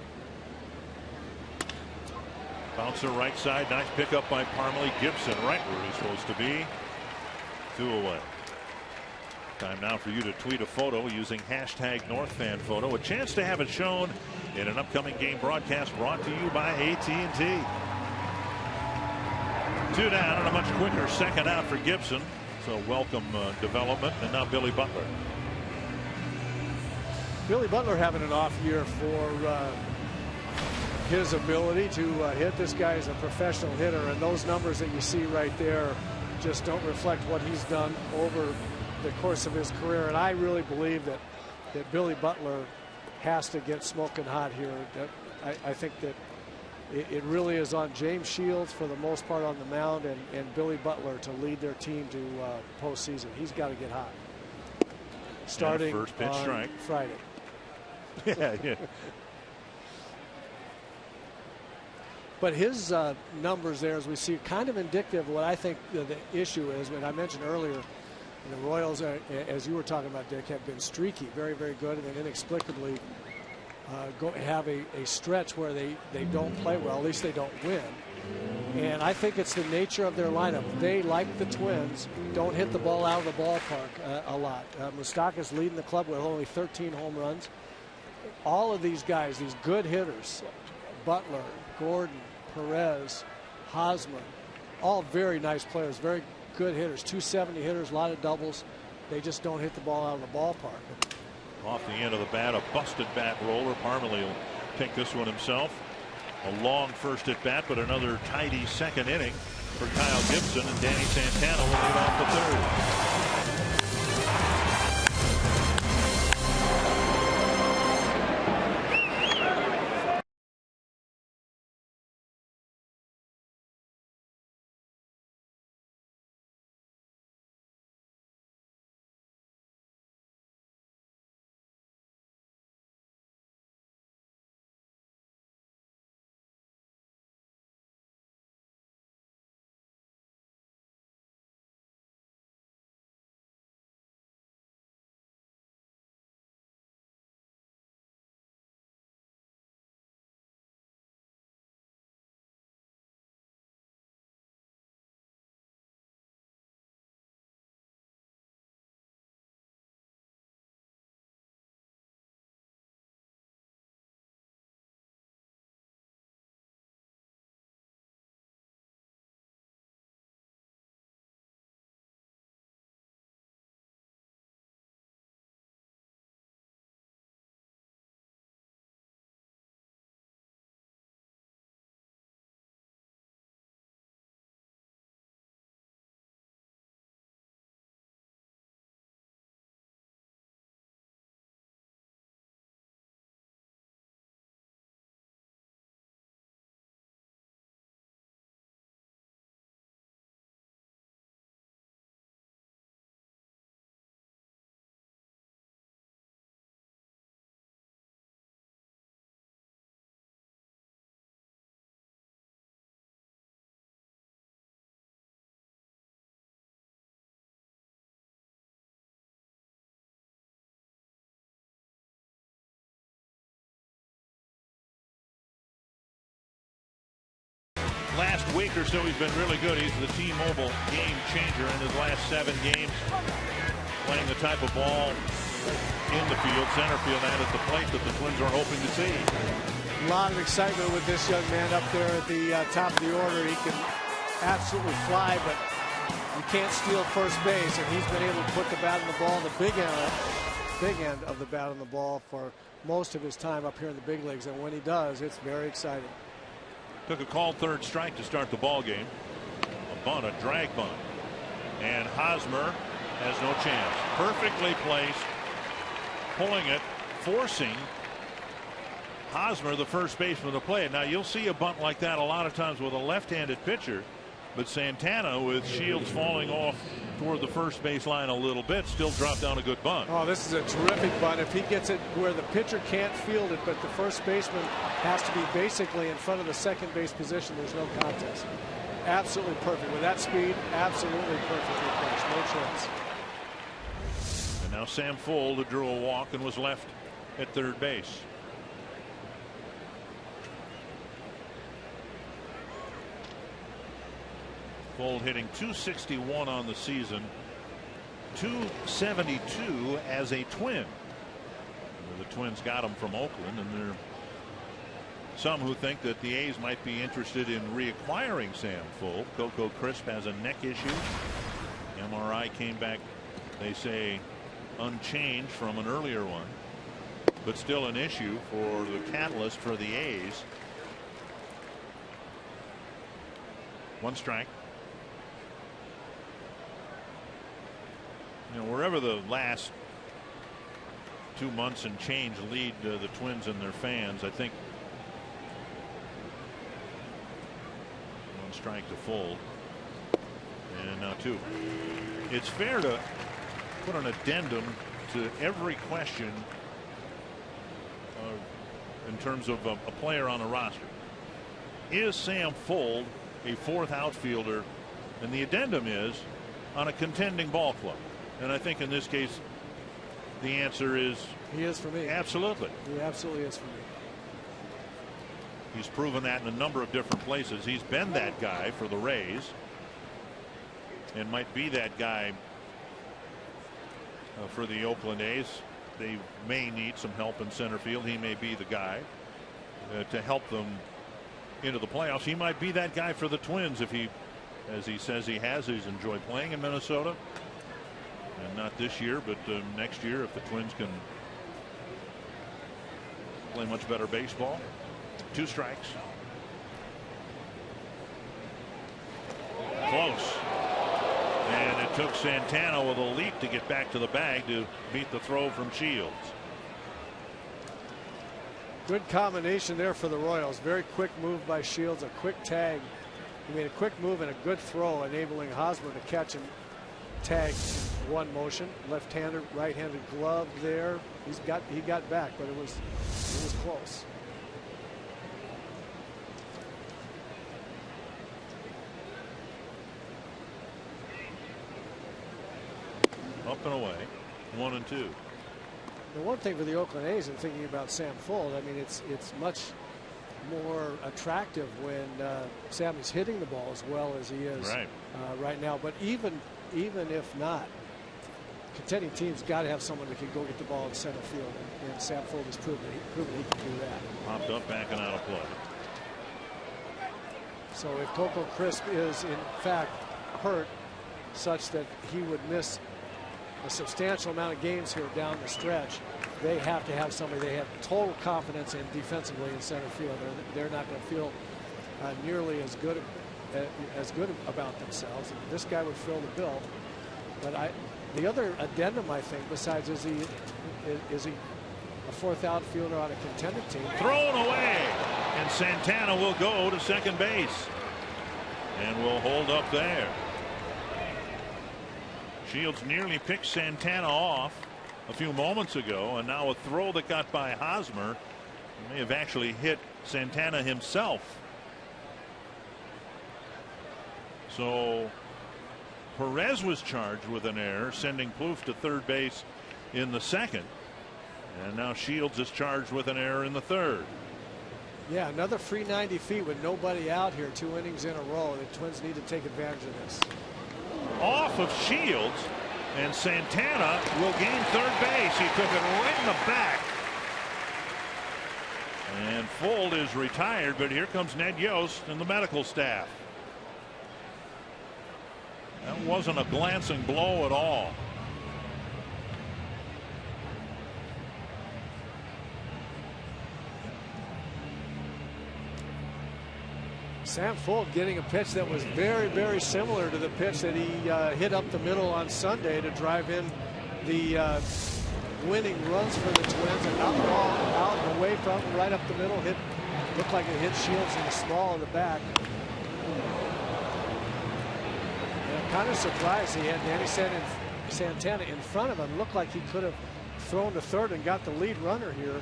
Bouncer right side. Nice pickup by Parmalee. Gibson right where he's supposed to be. 2 away. Time now for you to tweet a photo using #NorthFanPhoto. A chance to have it shown in an upcoming game broadcast brought to you by AT&T. 2 down and a much quicker second out for Gibson. So welcome development. And now Billy Butler. Billy Butler having an off year for his ability to hit. This guy is a professional hitter, and those numbers that you see right there just don't reflect what he's done over the course of his career. And I really believe that Billy Butler has to get smoking hot here. I think that it really is on James Shields for the most part on the mound and Billy Butler to lead their team to postseason. He's got to get hot. Starting first pitch on strike Friday. Yeah. But his numbers there, as we see, kind of indicative of what I think the issue is. When I mentioned earlier, And the Royals, as you were talking about, Dick, have been streaky, very, very good, and then inexplicably have a stretch where they don't play well. At least they don't win. And I think it's the nature of their lineup. They, like the Twins, don't hit the ball out of the ballpark a lot. Moustakas leading the club with only 13 home runs. All of these guys, these good hitters, Butler, Gordon, Perez, Hosmer, all very nice players, very good hitters, 270 hitters, a lot of doubles. They just don't hit the ball out of the ballpark. Off the end of the bat, a busted bat roller. Parmalee will take this one himself. A long first at bat, but another tidy second inning for Kyle Gibson, and Danny Santana will lead off the third. Last week or so, he's been really good. He's the T-Mobile game changer in his last 7 games. Playing the type of ball in the field, center field, and at the plate that the Twins are hoping to see. A lot of excitement with this young man up there at the top of the order. He can absolutely fly, but you can't steal first base, and he's been able to put the bat on the ball, the big end of the bat on the ball for most of his time up here in the big leagues. And when he does, it's very exciting. Took a called third strike to start the ball game. A bunt, a drag bunt. And Hosmer has no chance. Perfectly placed. Pulling it, forcing Hosmer, the first baseman, to play it. Now you'll see a bunt like that a lot of times with a left-handed pitcher. But Santana, with Shields falling off toward the first base line a little bit, still dropped down a good bunt. Oh, this is a terrific bunt. If he gets it where the pitcher can't field it, but the first baseman has to be basically in front of the second base position, there's no contest. Absolutely perfect. With that speed, absolutely perfectly placed. No chance. And now Sam Fuld drew a walk and was left at third base. Fuld hitting .261 on the season, .272 as a Twin. The Twins got him from Oakland, and there are some who think that the A's might be interested in reacquiring Sam Fuld. Coco Crisp has a neck issue. MRI came back, they say, unchanged from an earlier one, but still an issue for the catalyst for the A's. 1 strike. You know, wherever the last 2 months and change lead the Twins and their fans, I think 1 strike to Fuld, and now 2. It's fair to put an addendum to every question in terms of a player on the roster. Is Sam Fuld a 4th outfielder? And the addendum is on a contending ball club. And I think in this case, the answer is he is for me. Absolutely. He absolutely is for me. He's proven that in a number of different places. He's been that guy for the Rays and might be that guy for the Oakland A's. They may need some help in center field. He may be the guy to help them into the playoffs. He might be that guy for the Twins if he, as he says he has, he's enjoyed playing in Minnesota. And not this year, but next year if the Twins can play much better baseball. 2 strikes. Close. And it took Santana with a leap to get back to the bag to beat the throw from Shields. Good combination there for the Royals. Very quick move by Shields, a quick tag. He made a quick move and a good throw, enabling Hosmer to catch and tag one motion. Left-handed, right-handed glove there. He got back, but it was close. Up and away, 1-2. The one thing for the Oakland A's, and thinking about Sam Fuld, I mean, it's much more attractive when Sam is hitting the ball as well as he is right now. But even if not, contending teams got to have someone that can go get the ball in center field, and Sam Fuld has proven he can do that. Popped up, backing out of play. So if Coco Crisp is in fact hurt such that he would miss a substantial amount of games here down the stretch, they have to have somebody they have total confidence in defensively in center field. They're not going to feel nearly as good about themselves. And this guy would fill the bill. But the other addendum, I think, besides is he a fourth outfielder on a contending team? Thrown away, and Santana will go to second base and will hold up there. Shields nearly picked Santana off a few moments ago, and now a throw that got by Hosmer may have actually hit Santana himself. So Perez was charged with an error, sending Plouffe to third base in the second, and now Shields is charged with an error in the third. Yeah, another free 90 feet with nobody out here, 2 innings in a row. The Twins need to take advantage of this. Off of Shields, and Santana will gain third base. He took it right in the back. And Fuld is retired, but here comes Ned Yost and the medical staff. That wasn't a glancing blow at all. Sam Fuld getting a pitch that was very, very similar to the pitch that he hit up the middle on Sunday to drive in the winning runs for the Twins, and out and away from him, right up the middle. Looked like it hit Shields in the small of the back. And I'm kind of surprised he had Danny Santana in front of him. Looked like he could have thrown to third and got the lead runner here,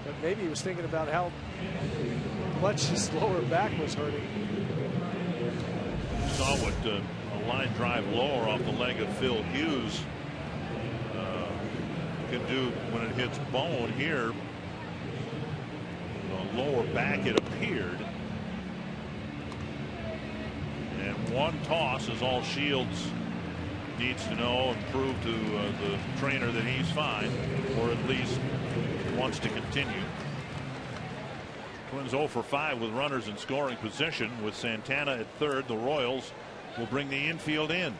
but maybe he was thinking about how much his lower back was hurting. Saw what a line drive lower off the leg of Phil Hughes can do when it hits bone here. The lower back, it appeared. And one toss is all Shields needs to know and prove to the trainer that he's fine, or at least wants to continue. Twins 0 for 5 with runners in scoring position. With Santana at third, the Royals will bring the infield in.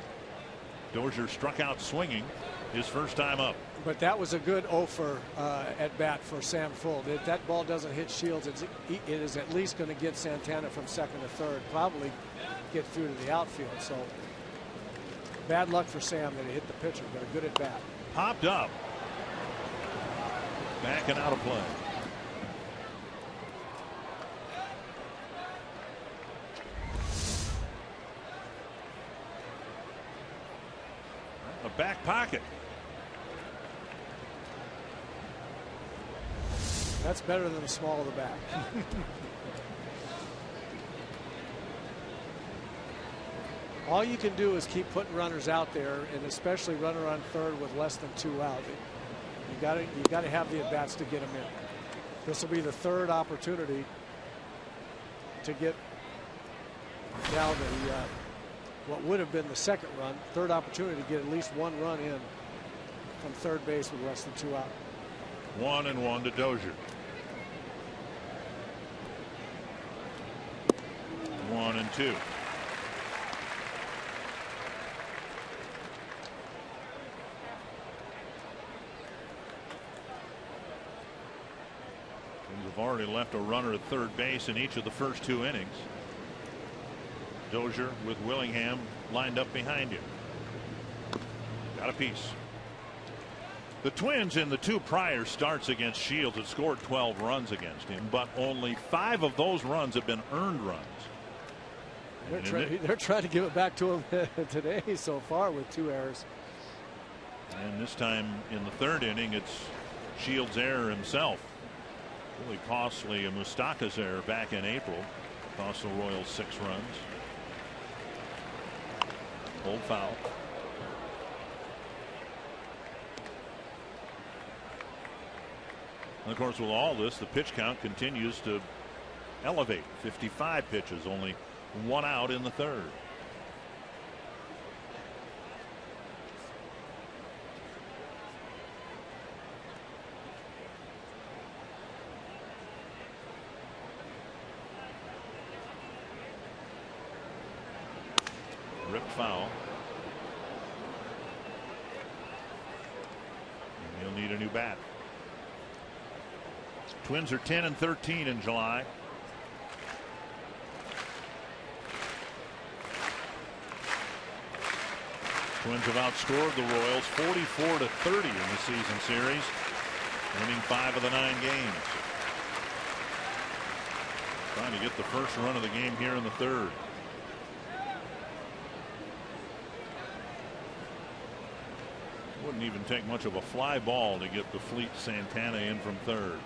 Dozier struck out swinging his first time up. But that was a good 0 for at bat for Sam Fuld. If that ball doesn't hit Shields, it is at least going to get Santana from second to third, probably get through to the outfield. So bad luck for Sam that he hit the pitcher, but a good at bat. Popped up. Back and out of play. A back pocket. That's better than the small of the back. All you can do is keep putting runners out there, and especially runner on third with less than 2 out. You got to have the at bats to get them in. This will be the third opportunity to get now what would have been the second run. Third opportunity to get at least 1 run in from third base with less than 2 out. 1-1 to Dozier. 1-2. Have already left a runner at third base in each of the first 2 innings. Dozier with Willingham lined up behind him. Got a piece. The Twins in the 2 prior starts against Shields had scored 12 runs against him, but only 5 of those runs have been earned runs. They're trying to give it back to him today so far with 2 errors. And this time in the 3rd inning, it's Shields' error himself. Really costly a Moustakas error back in April. Cost the Royals 6 runs. Old foul. And of course, with all this, the pitch count continues to elevate. 55 pitches, only 1 out in the 3rd. Ripped foul. And he'll need a new bat. Twins are 10-13 in July. Twins have outscored the Royals 44-30 in the season series, winning 5 of the 9 games. Trying to get the first run of the game here in the 3rd. Wouldn't even take much of a fly ball to get the Fleet Santana in from 3rd.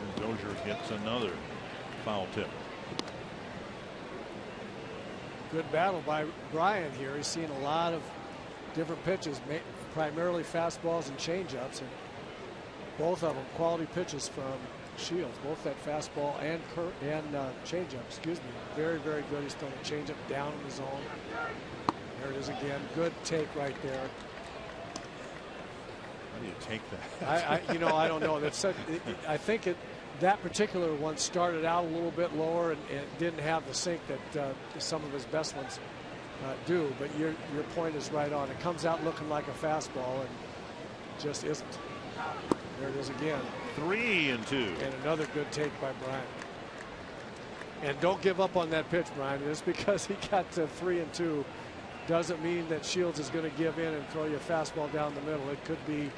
And Dozier gets another foul tip. Good battle by Brian here. He's seen a lot of different pitches, primarily fastballs and changeups, and both of them quality pitches from Shields, both that fastball and changeup. Excuse me. Very, very good. He's throwing a changeup down in the zone. There it is again. Good take right there. How do you take that? I don't know. That's I think that particular one started out a little bit lower and didn't have the sink that some of his best ones do. But your point is right on. It comes out looking like a fastball and just isn't. There it is again. 3-2. And another good take by Brian. And don't give up on that pitch, Brian. Just because he got to 3-2 doesn't mean that Shields is going to give in and throw you a fastball down the middle. It could be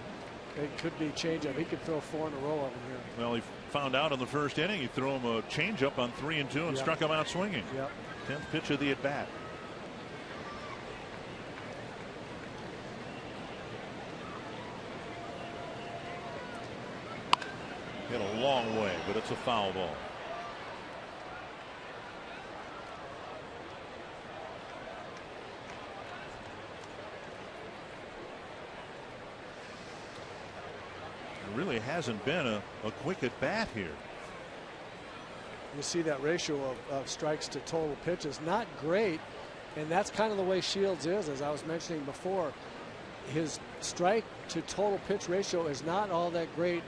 changeup. He could throw 4 in a row of them here. Well, he found out in the 1st inning. He threw him a changeup on 3-2 and struck him out swinging. Yep. 10th pitch of the at bat. Hit a long way, but it's a foul ball. There really hasn't been a quick at bat here. You see that ratio of strikes to total pitches, not great, and that's kind of the way Shields is, as I was mentioning before. His strike to total pitch ratio is not all that great,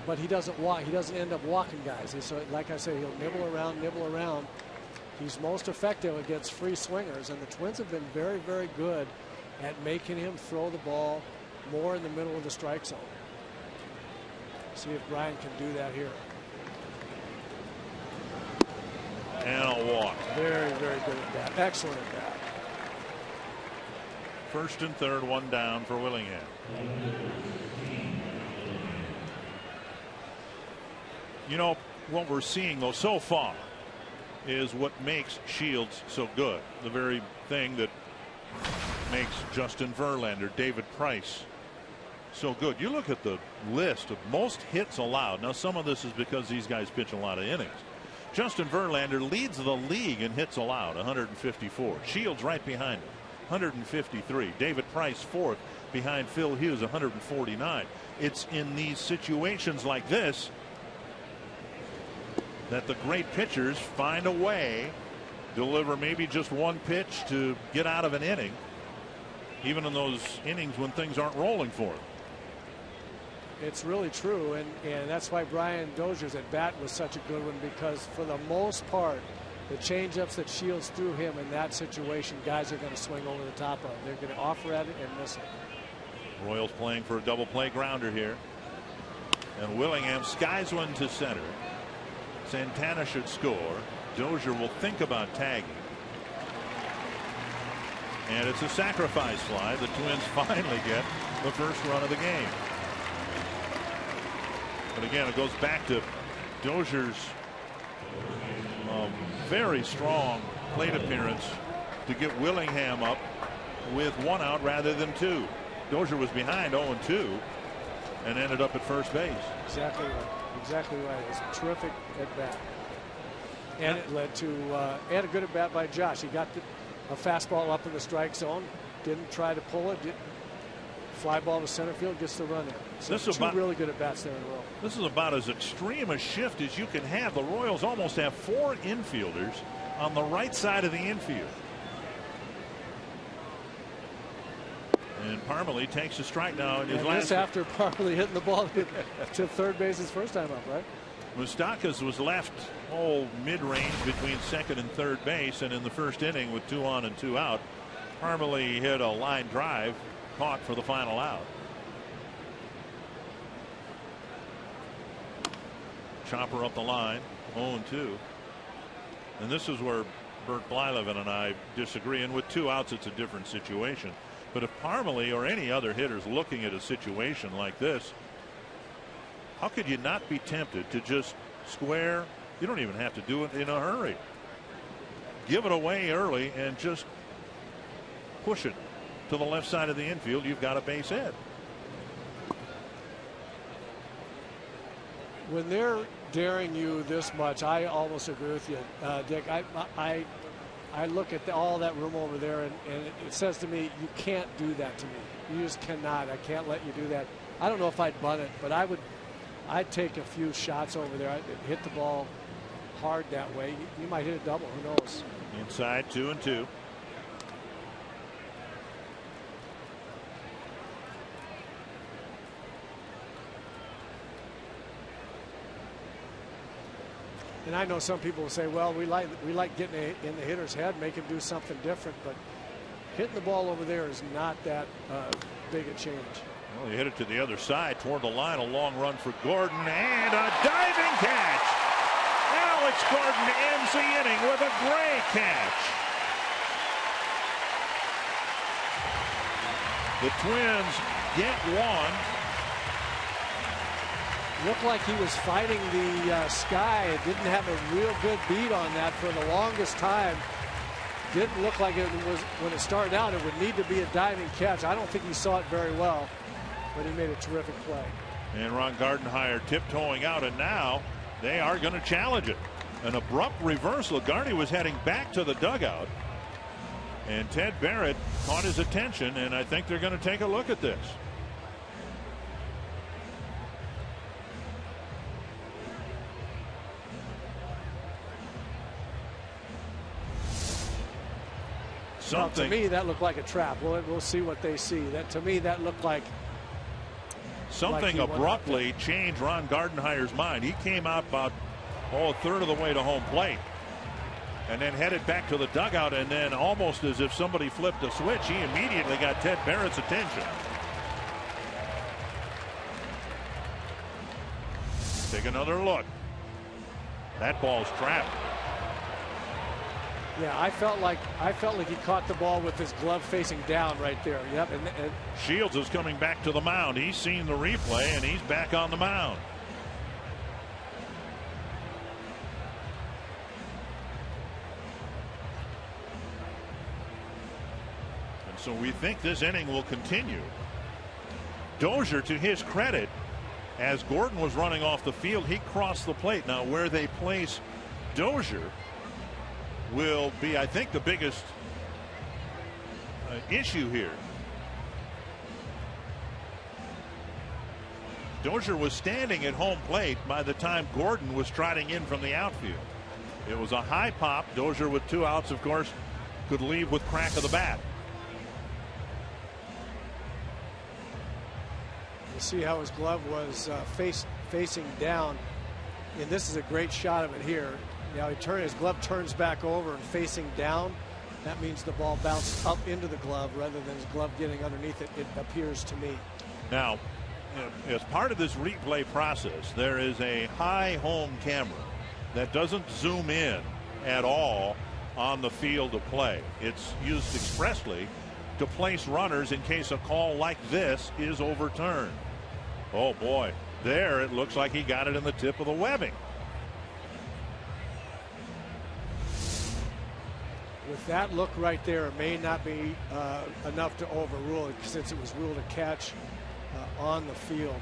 but he doesn't walk. He doesn't end up walking guys. So, like I say, he'll nibble around. He's most effective against free swingers, and the Twins have been very, very good at making him throw the ball more in the middle of the strike zone. See if Brian can do that here. And a walk. Very, very good at that. Excellent at that. 1st and 3rd, 1 down for Willingham. You know, what we're seeing, though, so far is what makes Shields so good. The very thing that makes Justin Verlander, David Price so good. You look at the list of most hits allowed. Now, some of this is because these guys pitch a lot of innings. Justin Verlander leads the league in hits allowed, 154. Shields right behind him, 153. David Price fourth behind Phil Hughes, 149. It's in these situations like this that the great pitchers find a way, deliver maybe just one pitch to get out of an inning, even in those innings when things aren't rolling for them. It's really true, and that's why Brian Dozier's at bat was such a good one, because for the most part, the changeups that Shields threw him in that situation, guys are going to swing over the top of. They're going to offer at it and miss it. Royals playing for a double play grounder here, and Willingham skies one to center. Santana should score. Dozier will think about tagging, and it's a sacrifice fly. The Twins finally get the first run of the game. But again, it goes back to Dozier's very strong plate appearance to get Willingham up with one out rather than two. Dozier was behind 0-2 and ended up at first base. Exactly right. Exactly right. It was a terrific at bat, and it led to and a good at bat by Josh. He got a fastball up in the strike zone, didn't try to pull it. Fly ball to center field, gets the run in. So this is two really good at bats there in a row. This is about as extreme a shift as you can have. The Royals almost have 4 infielders on the right side of the infield. And Parmelee takes a strike now in his last. After Parmelee hitting the ball to third base his first time up, right? Moustakas was left mid-range between second and third base, and in the first inning with 2 on and 2 out, Parmelee hit a line drive, caught for the final out. Chopper up the line, 0-2. And this is where Bert Blyleven and I disagree. And with 2 outs, it's a different situation. But if Parmelee or any other hitter's looking at a situation like this, how could you not be tempted to just square? You don't even have to do it in a hurry. Give it away early and just push it to the left side of the infield. You've got a base hit. When they're daring you this much, I almost agree with you, Dick. I look at all that room over there, and it says to me, you can't do that to me. You just cannot. I can't let you do that. I don't know if I'd bunt it, but I'd take a few shots over there. I'd hit the ball hard that way. You might hit a double. Who knows? Inside, 2-2. And I know some people will say, well, we like getting in the hitter's head, make him do something different, but hitting the ball over there is not that big a change. Well, he hit it to the other side toward the line. A long run for Gordon and a diving catch. Alex Gordon ends the inning with a great catch. The Twins get one. Looked like he was fighting the sky. Didn't have a real good beat on that for the longest time. Didn't look like it was, when it started out, it would need to be a diving catch. I don't think he saw it very well, but he made a terrific play. And Ron Gardenhire tiptoeing out, and now they are going to challenge it. An abrupt reversal. Gardy was heading back to the dugout, and Ted Barrett caught his attention, and I think they're going to take a look at this. Well, to me, that looked like a trap. We'll see what they see. That, to me, that looked like something abruptly changed Ron Gardenhire's mind. He came out about a third of the way to home plate and then headed back to the dugout, and then almost as if somebody flipped a switch, he immediately got Ted Barrett's attention. Take another look. That ball's trapped. Yeah, I felt like he caught the ball with his glove facing down right there. Yep. And Shields is coming back to the mound. He's seen the replay, and he's back on the mound. And so we think this inning will continue. Dozier, to his credit, as Gordon was running off the field, he crossed the plate. Now, where they place Dozier will be, I think, the biggest issue here. Dozier was standing at home plate by the time Gordon was trotting in from the outfield. It was a high pop. Dozier, with 2 outs, of course, could leave with crack of the bat. You see how his glove was facing down, and this is a great shot of it here. Now his glove turns back over and facing down. That means the ball bounced up into the glove rather than his glove getting underneath it, it appears to me. Now, as part of this replay process, there is a high home camera that doesn't zoom in at all on the field of play. It's used expressly to place runners in case a call like this is overturned. Oh boy, there it looks like he got it in the tip of the webbing. With that look right there, it may not be enough to overrule it since it was ruled a catch on the field.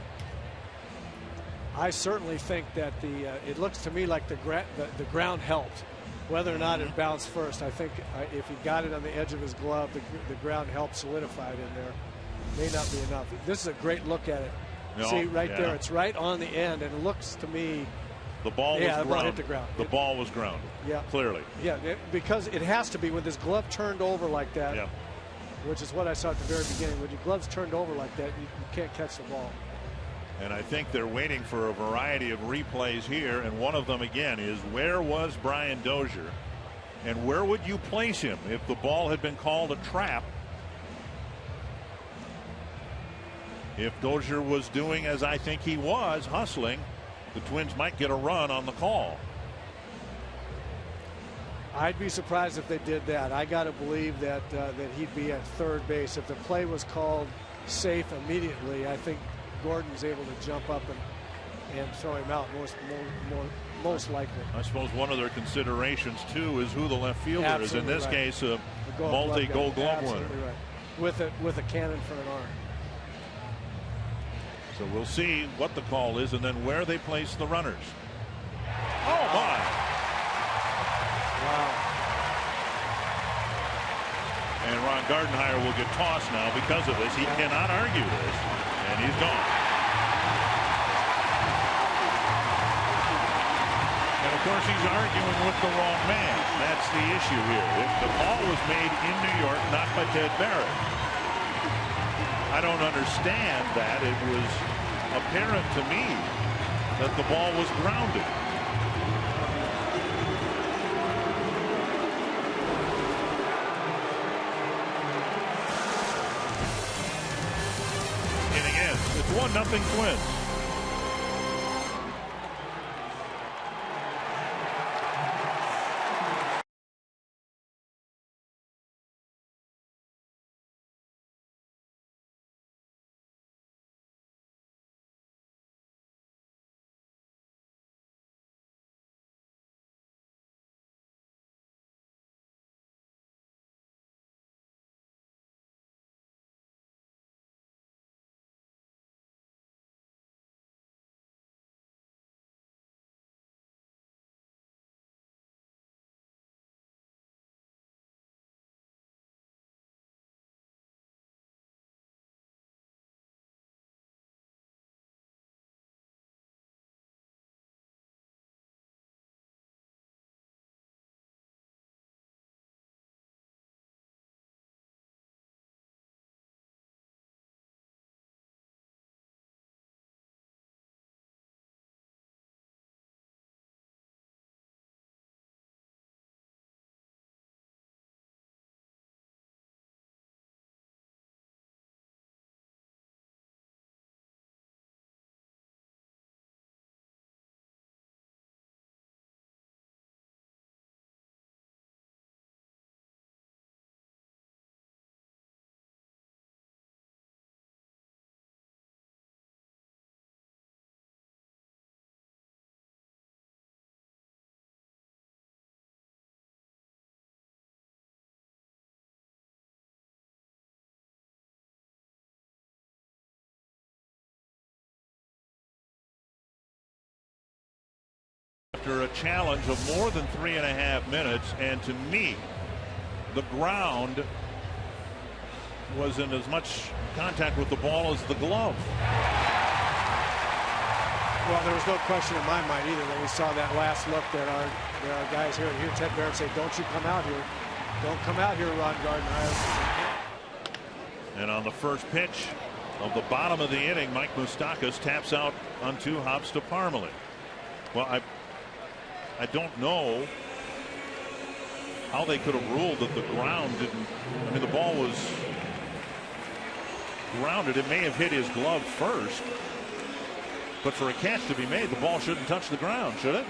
I certainly think that it looks to me like the ground helped. Whether or not it bounced first, I think if he got it on the edge of his glove, the ground helped solidify it in there. May not be enough. This is a great look at it. No, see right there, it's right on the end, and it looks to me the ball was grounded. Hit the ground. The ball was grounded. Yeah, clearly. Yeah, because it has to be with his glove turned over like that. Yeah. Which is what I saw at the very beginning. When your glove's turned over like that, you can't catch the ball. And I think they're waiting for a variety of replays here, and one of them again is, where was Brian Dozier, and where would you place him if the ball had been called a trap? If Dozier was doing as I think he was, hustling, the Twins might get a run on the call. I'd be surprised if they did that. I got to believe that he'd be at third base. If the play was called safe immediately, I think Gordon's able to jump up and throw him out most likely. I suppose one of their considerations too is who the left fielder Absolutely is. In this right. case, a multi-Gold Glove winner. Right. With a cannon for an arm. So we'll see what the call is and then where they place the runners. Oh my! Wow. And Ron Gardenhire will get tossed now because of this. He cannot argue this, and he's gone. And of course, he's arguing with the wrong man. That's the issue here. If the call was made in New York, not by Ted Barrett. I don't understand that. It was apparent to me that the ball was grounded. And again, it's 1-0 Twins. after a challenge of more than 3.5 minutes, and to me, the ground was in as much contact with the ball as the glove. Well, there was no question in my mind either when we saw that last look that there are guys here. And here Ted Barrett say, "Don't you come out here. Don't come out here, Ron Gardner." And on the first pitch of the bottom of the inning, Mike Moustakas taps out on 2 hops to Parmelee. Well, I don't know how they could have ruled that the ground didn't. I mean, the ball was grounded. It may have hit his glove first, but for a catch to be made, the ball shouldn't touch the ground, should it?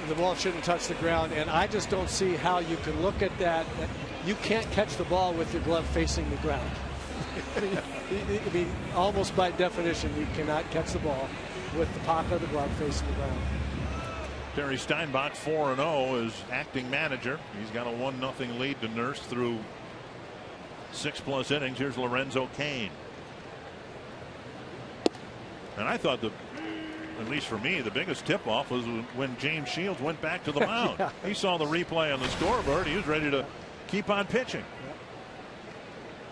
The ball shouldn't touch the ground, and I just don't see how you can look at that. You can't catch the ball with your glove facing the ground. I mean, almost by definition, you cannot catch the ball with the pocket of the glove facing the ground. Terry Steinbach, 4-0, is acting manager. He's got a 1-0 lead to nurse through 6+ innings. Here's Lorenzo Cain. And I thought, at least for me, the biggest tip-off was when James Shields went back to the mound. Yeah. He saw the replay on the scoreboard. He was ready to keep on pitching. Yep.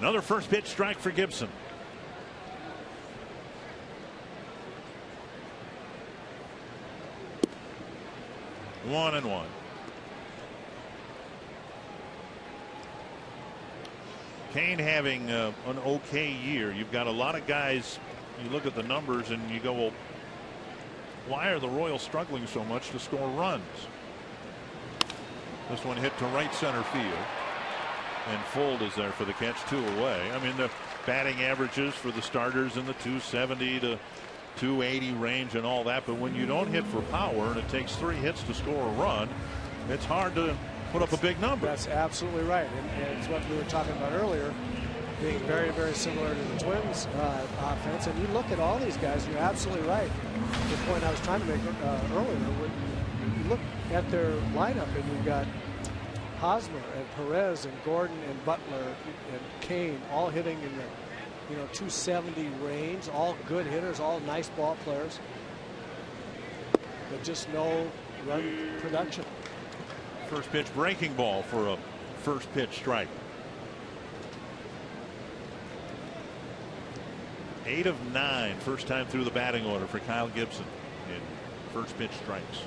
Another first pitch strike for Gibson. One and one. Cain having an okay year. You've got a lot of guys. You look at the numbers and you go, well, why are the Royals struggling so much to score runs? This one hit to right center field, and Fuld is there for the catch, 2 away. I mean, the batting averages for the starters in the 270 to 280 range and all that, but when you don't hit for power and it takes 3 hits to score a run, it's hard to put up a big number. That's absolutely right, and it's what we were talking about earlier, being very, very similar to the Twins offense. And you look at all these guys, you're absolutely right. The point I was trying to make earlier, when you look at their lineup and you've got Hosmer and Perez and Gordon and Butler and Cain all hitting in the 270 range, all good hitters, all nice ball players, but just no run production. First pitch breaking ball for a first pitch strike. 8 of 9 first time through the batting order for Kyle Gibson in first pitch strikes.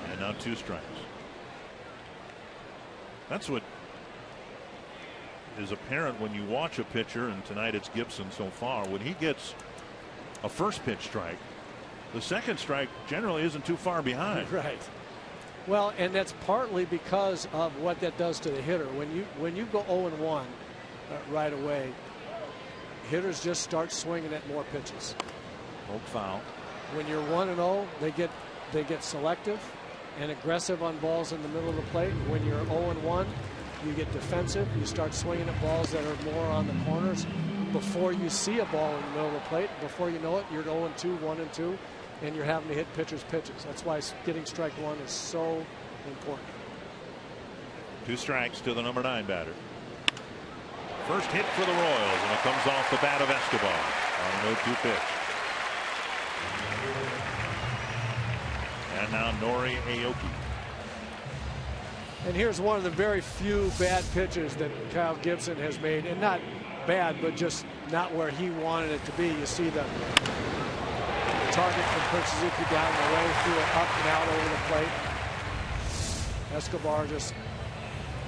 And now 2 strikes. That's what is apparent when you watch a pitcher, and tonight it's Gibson so far. When he gets a first pitch strike, the second strike generally isn't too far behind. Right. Well, and that's partly because of what that does to the hitter. When you go 0-1 right away, hitters just start swinging at more pitches. Oak foul. When you're 1-0, they get selective and aggressive on balls in the middle of the plate. When you're 0-1, you get defensive. You start swinging at balls that are more on the corners before you see a ball in the middle of the plate. Before you know it, you're 0-2, 1-2, and you're having to hit pitchers' pitches. That's why getting strike 1 is so important. 2 strikes to the number 9 batter. First hit for the Royals, and it comes off the bat of Escobar on an 0-2 pitch. And now Nori Aoki. And here's one of the very few bad pitches that Kyle Gibson has made, and not bad, but just not where he wanted it to be. You see the target from Suzuki down the way, threw it up and out over the plate. Escobar just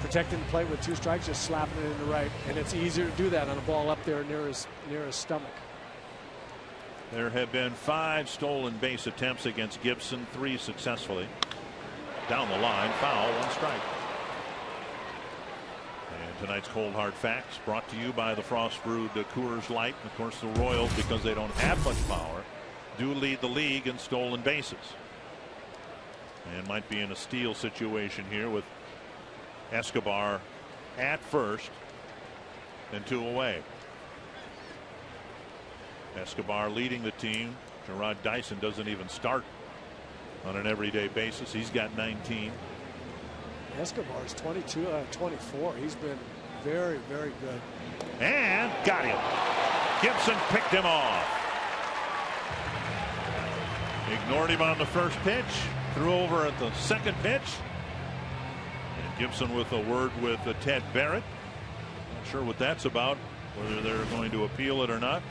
protecting the plate with 2 strikes, just slapping it in the right, and it's easier to do that on a ball up there near his stomach. There have been 5 stolen base attempts against Gibson, 3 successfully. Down the line, foul, 1 strike. And tonight's Cold Hard Facts brought to you by the Frost Brewed Coors Light. Of course, the Royals, because they don't have much power, do lead the league in stolen bases. And might be in a steal situation here with Escobar at first and 2 away. Escobar leading the team. Gerard Dyson doesn't even start on an everyday basis. He's got 19. Escobar's 22 out of 24. He's been very, very good. And got him. Gibson picked him off. Ignored him on the first pitch. Threw over at the second pitch. And Gibson with a word with Ted Barrett. Not sure what that's about, whether they're going to appeal it or not.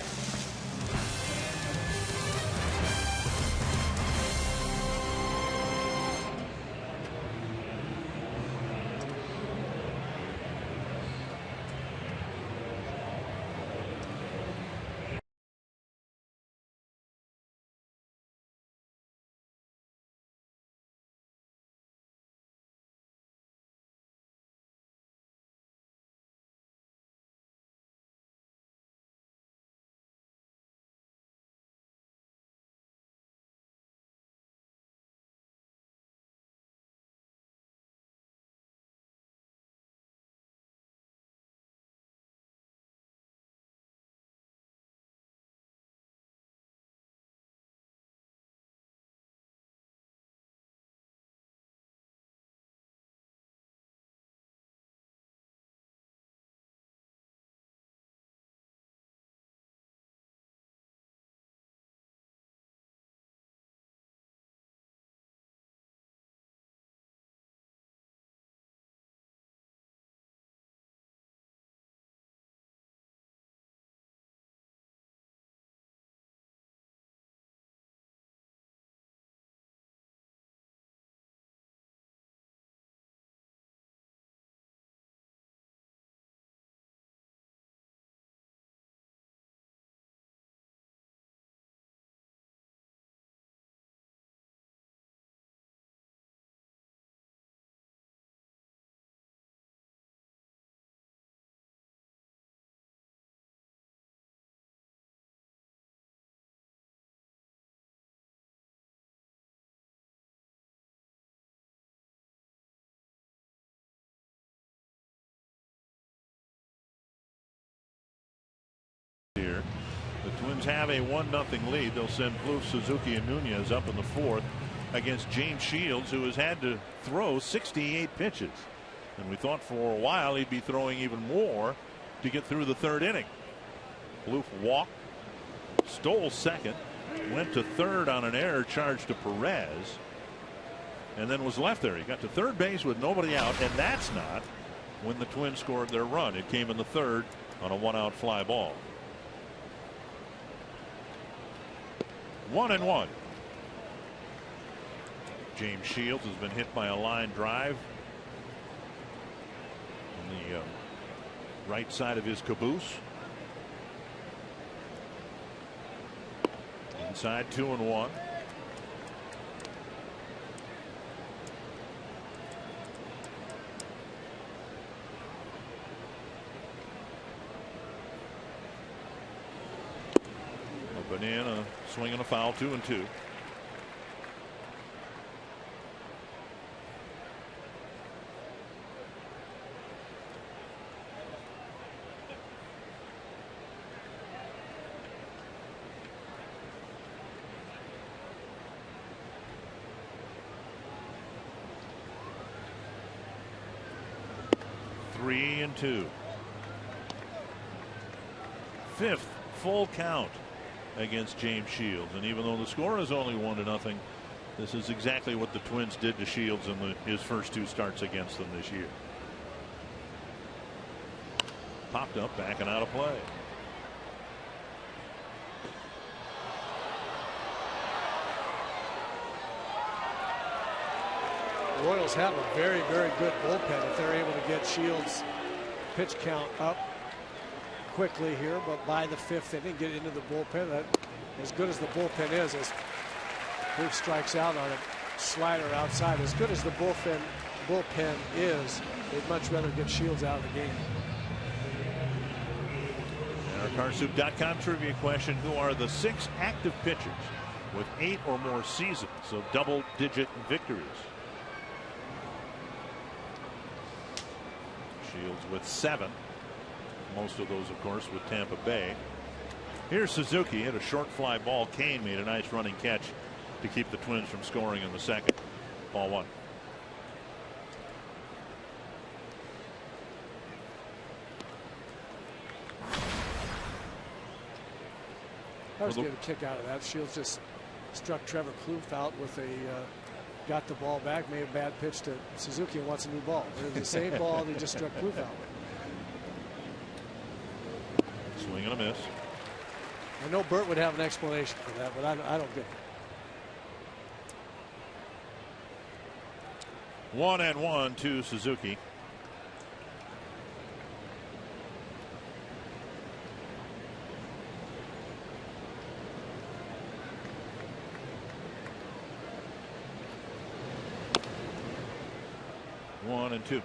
Here, the Twins have a 1-0 lead. They'll send Plouffe, Suzuki, and Nunez up in the fourth against James Shields, who has had to throw 68 pitches. And we thought for a while he'd be throwing even more to get through the third inning. Plouffe walked, stole second, went to third on an error charge to Perez, and then was left there. He got to third base with nobody out, and that's not when the Twins scored their run. It came in the third on a 1-out fly ball. 1-1. James Shields has been hit by a line drive on the right side of his caboose. Inside 2-1. Banana swinging a foul, 2-2. Three and two. Fifth full count against James Shields, and even though the score is only 1-0, this is exactly what the Twins did to Shields in his first two starts against them this year. Popped up, back and out of play. The Royals have a very, very good bullpen if they're able to get Shields' pitch count up quickly here, but by the fifth inning, get into the bullpen. That, as good as the bullpen is, as Plouffe strikes out on a slider outside, as good as the bullpen is, they'd much rather get Shields out of the game. And our CarSoup.com trivia question: who are the 6 active pitchers with 8 or more seasons of double-digit victories? Shields with 7. Most of those, of course, with Tampa Bay. Here's Suzuki, hit a short fly ball. Kane made a nice running catch to keep the Twins from scoring in the second. Ball 1. I was getting a kick out of that. Shields just struck Trevor Plouffe out with a got the ball back, made a bad pitch to Suzuki and wants a new ball. It was the same ball that he just struck Plouffe out with. Swing and a miss. I know Bert would have an explanation for that, but I don't get it. 1-1 to Suzuki. One and two.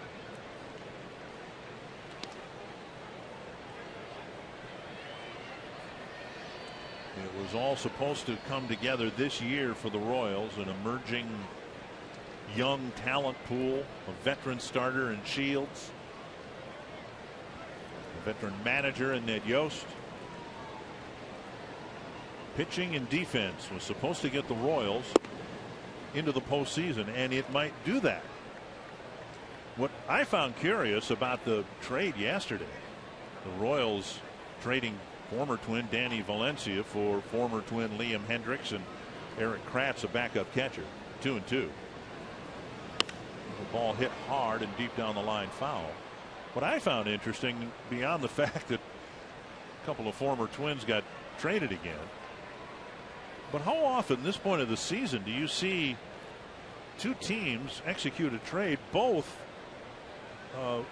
It was all supposed to come together this year for the Royals, an emerging young talent pool, a veteran starter in Shields, a veteran manager in Ned Yost. Pitching and defense was supposed to get the Royals into the postseason, and it might do that. What I found curious about the trade yesterday, the Royals trading former Twin Danny Valencia for former Twin Liam Hendricks and Eric Kratz, a backup catcher. 2-2. The ball hit hard and deep down the line, foul. What I found interesting, beyond the fact that a couple of former Twins got traded again, but how often at this point of the season do you see two teams execute a trade, both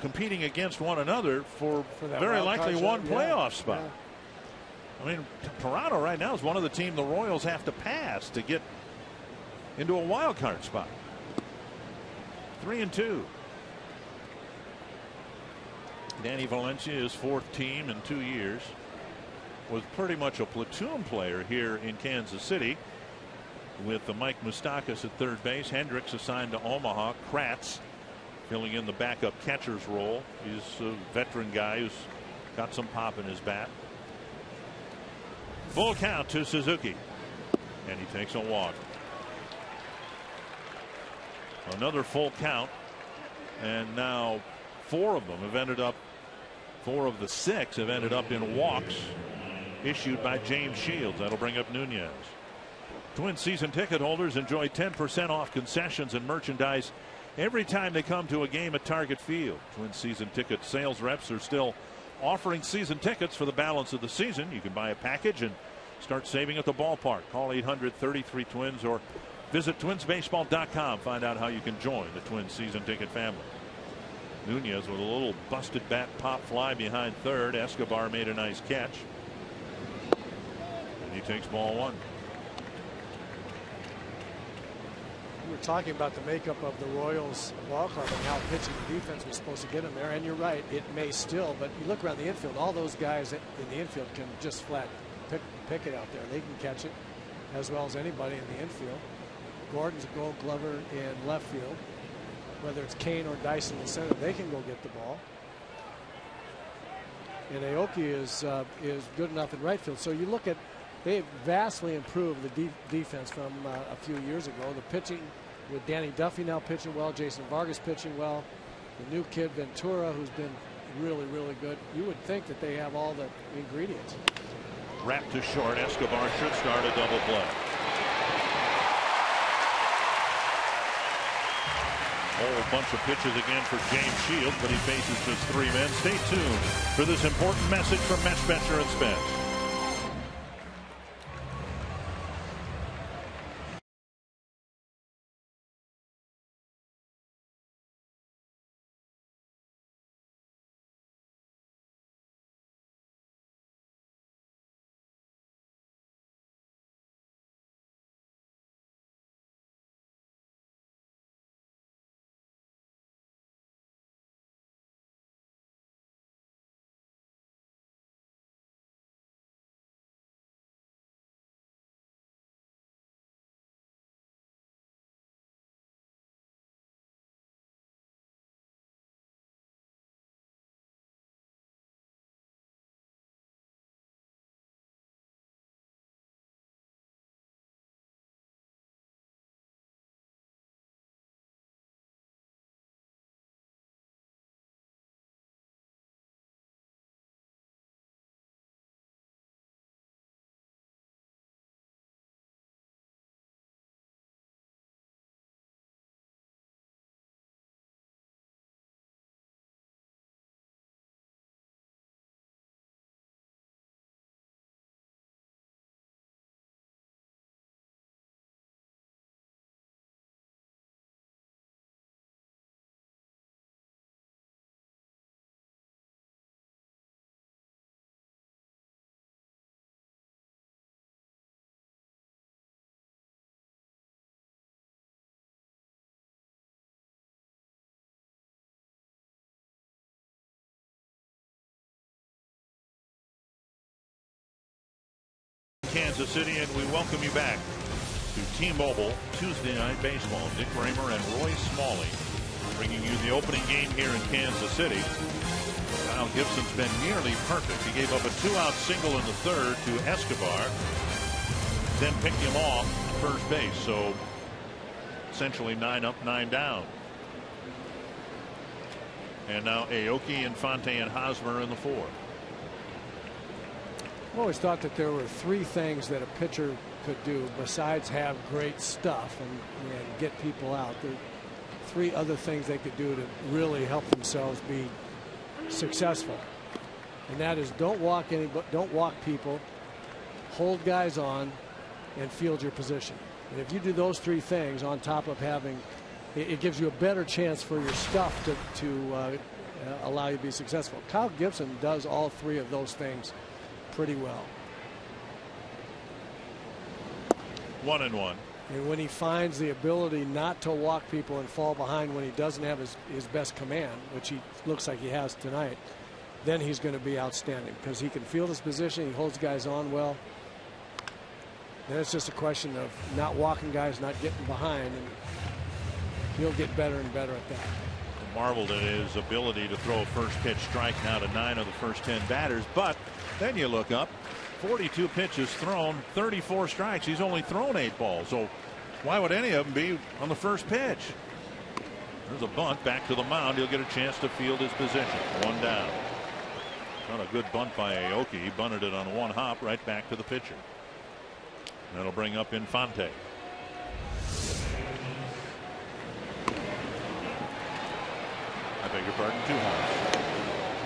competing against one another for very likely one playoff spot? Yeah. I mean, Toronto right now is one of the teams the Royals have to pass to get into a wild card spot. 3-2. Danny Valencia, his fourth team in 2 years, was pretty much a platoon player here in Kansas City, with the Mike Moustakas at third base, Hendricks assigned to Omaha, Kratz filling in the backup catcher's role. He's a veteran guy who's got some pop in his bat. Full count to Suzuki, and he takes a walk. Another full count, and now four of the six have ended up in walks issued by James Shields. That'll bring up Nunez. Twin season ticket holders enjoy 10% off concessions and merchandise every time they come to a game at Target Field. Twin season ticket sales reps are still offering season tickets for the balance of the season. You can buy a package and start saving at the ballpark. Call 800-33-TWINS or visit twinsbaseball.com. Find out how you can join the Twin season ticket family. Nunez with a little busted bat pop fly behind third. Escobar made a nice catch, and he takes ball one. We were talking about the makeup of the Royals ball club and how pitching and defense was supposed to get them there, and you're right, it may still, but you look around the infield, all those guys in the infield can just flat pick it out there. They can catch it as well as anybody in the infield. Gordon's a Gold Glover in left field. Whether it's Kane or Dyson in center, they can go get the ball. And Aoki is good enough in right field. So you look at, they've vastly improved the defense from a few years ago. The pitching with Danny Duffy now pitching well, Jason Vargas pitching well, the new kid Ventura, who's been really, really good. You would think that they have all the ingredients. Wrapped to short. Escobar should start a double play. Whole bunch of pitches again for James Shields, but he faces just three men. Stay tuned for this important message from Metz, Betcher and Spence. Kansas City, and we welcome you back to T-Mobile Tuesday Night Baseball. Dick Raymer and Roy Smalley bringing you the opening game here in Kansas City. Kyle Gibson's been nearly perfect. He gave up a 2-out single in the third to Escobar, then picked him off at first base. So essentially 9 up, 9 down. And now Aoki, Infante, and Hosmer in the fourth. I always thought that there were 3 things that a pitcher could do besides have great stuff and get people out. There are 3 other things they could do to really help themselves be successful, and that is don't walk people, hold guys on, and field your position. And if you do those 3 things on top of having, it gives you a better chance for your stuff to allow you to be successful. Kyle Gibson does all 3 of those things pretty well. 1-1. And when he finds the ability not to walk people and fall behind when he doesn't have his best command, which he looks like he has tonight, then he's going to be outstanding because he can field his position, he holds guys on well. Then it's just a question of not walking guys, not getting behind, and he'll get better and better at that. Marveled at his ability to throw a first pitch strike now to 9 of the first 10 batters, but then you look up, 42 pitches thrown, 34 strikes. He's only thrown 8 balls. So why would any of them be on the first pitch? There's a bunt back to the mound. He'll get a chance to field his position. 1 down. Not a good bunt by Aoki. He bunted it on 1 hop right back to the pitcher. That'll bring up Infante. I beg your pardon, 2 hops.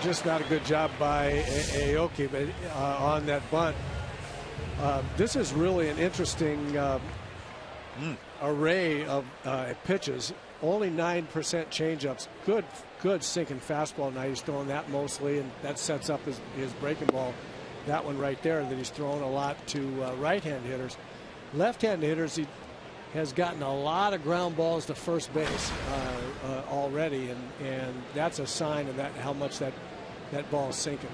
Just not a good job by Aoki, but on that bunt. This is really an interesting array of pitches. Only 9% changeups. Good sinking fastball. Now he's throwing that mostly, and that sets up his breaking ball. That one right there that he's thrown a lot to right-hand hitters. Left-hand hitters, he has gotten a lot of ground balls to first base already, and that's a sign of that, how much that ball is sinking.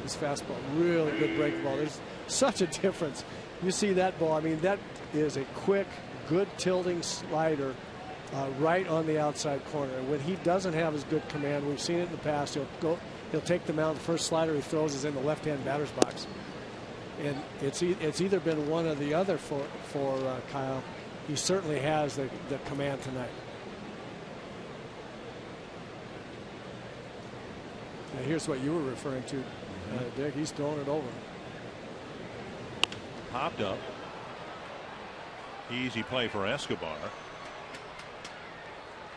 His fastball, really good breaking ball. There's such a difference. You see that ball, I mean, that is a quick, good tilting slider right on the outside corner. And when he doesn't have his good command, we've seen it in the past, he'll take the mound. The first slider he throws is in the left-hand batter's box. And it's either been one or the other for Kyle. He certainly has the command tonight. Now here's what you were referring to, Dick. He's throwing it over. Popped up. Easy play for Escobar.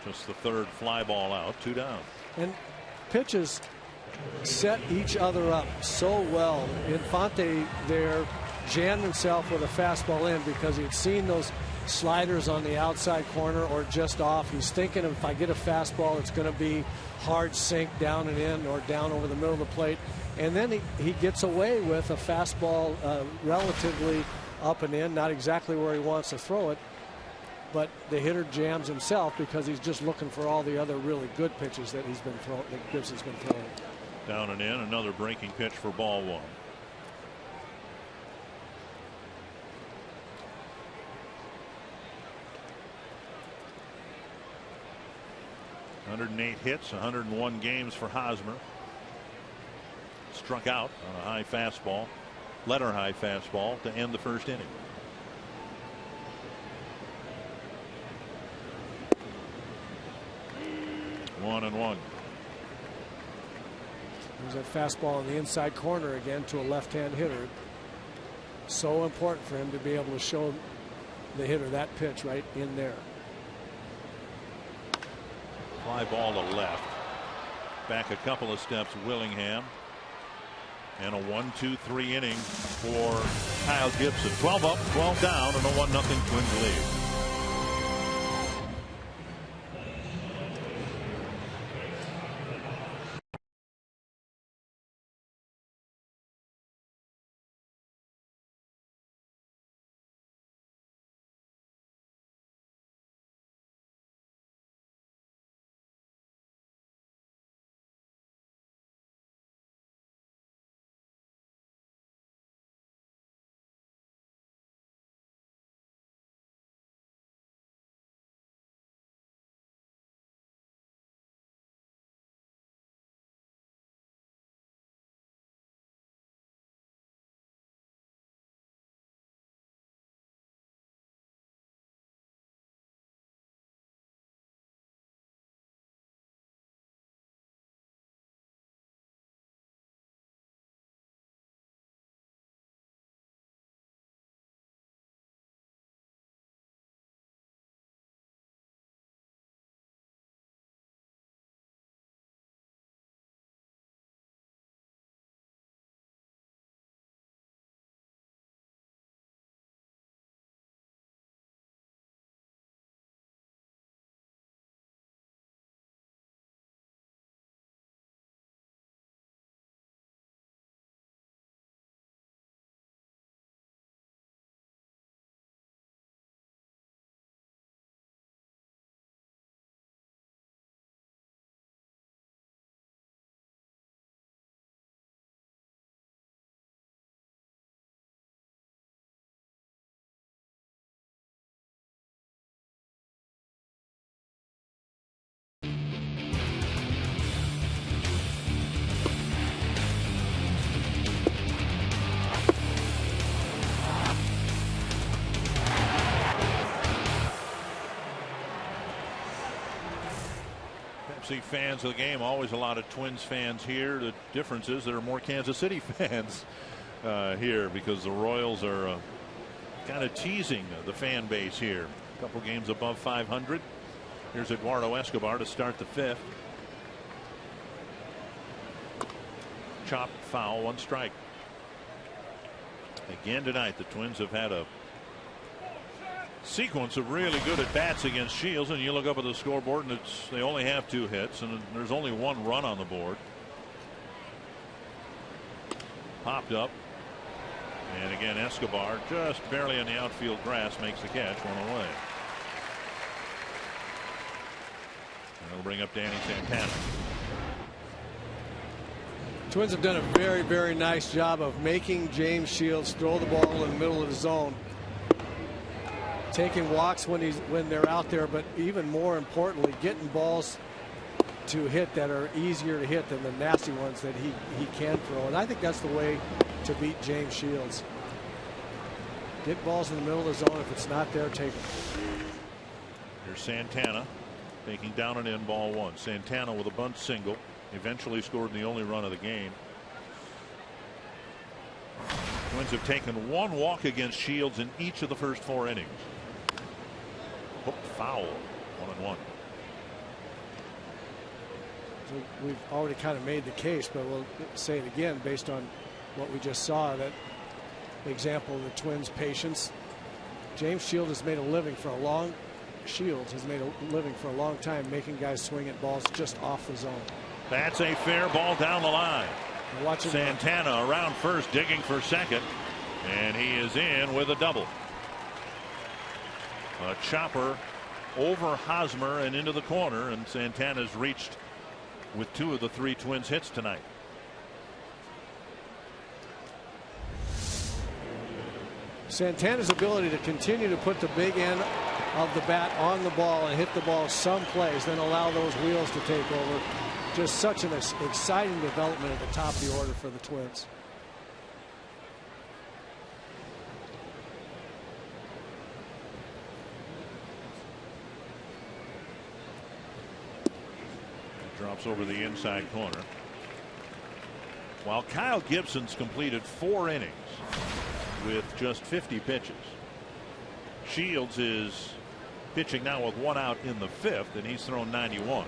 Just the 3rd fly ball out, 2 down. And pitches set each other up so well. Infante there jammed himself with a fastball in because he'd seen those sliders on the outside corner or just off. He's thinking, if I get a fastball, it's going to be hard sink down and in or down over the middle of the plate. And then he gets away with a fastball relatively up and in, not exactly where he wants to throw it, but the hitter jams himself because he's just looking for all the other really good pitches that Gibson's been throwing. Down and in, another breaking pitch for ball 1. ...108 hits, 101 games for Hosmer. Struck out on a high fastball, letter high fastball to end the first inning. One and one. There's that fastball on the inside corner again to a left-hand hitter. So important for him to be able to show the hitter that pitch right in there. Fly ball to left. Back a couple of steps, Willingham. And a 1-2-3 inning for Kyle Gibson. 12 up, 12 down, and a 1-0 Twins lead. Pepsi fans of the game, always a lot of Twins fans here. The difference is there are more Kansas City fans here because the Royals are kind of teasing the fan base here. A couple games above 500. Here's Eduardo Escobar to start the 5th. Chop, foul, 1 strike. Again tonight, the Twins have had a sequence of really good at bats against Shields, and you look up at the scoreboard and they only have 2 hits and there's only 1 run on the board. Popped up, and again Escobar just barely on the outfield grass makes the catch, 1 away. And it'll bring up Danny Santana. Twins have done a very, very nice job of making James Shields throw the ball in the middle of the zone, taking walks when they're out there, but even more importantly, getting balls to hit that are easier to hit than the nasty ones that he can throw. And I think that's the way to beat James Shields. Get balls in the middle of the zone. If it's not there, take it. Here's Santana taking down an in, ball 1. Santana with a bunt single. Eventually scored the only run of the game. Twins have taken 1 walk against Shields in each of the first 4 innings. Hooked foul, 1-1. So we've already kind of made the case, but we'll say it again based on what we just saw. That example of the Twins' patience. James Shields has made a living for a long. Shields has made a living for a long time making guys swing at balls just off the zone. That's a fair ball down the line. Santana around first, digging for second, and he is in with a double. A chopper over Hosmer and into the corner, and Santana's reached with 2 of the 3 Twins hits tonight. Santana's ability to continue to put the big end of the bat on the ball and hit the ball some plays, then allow those wheels to take over. Just such an exciting development at the top of the order for the Twins. Drops over the inside corner. While Kyle Gibson's completed 4 innings with just 50 pitches. Shields is pitching now with 1 out in the 5th, and he's thrown 91.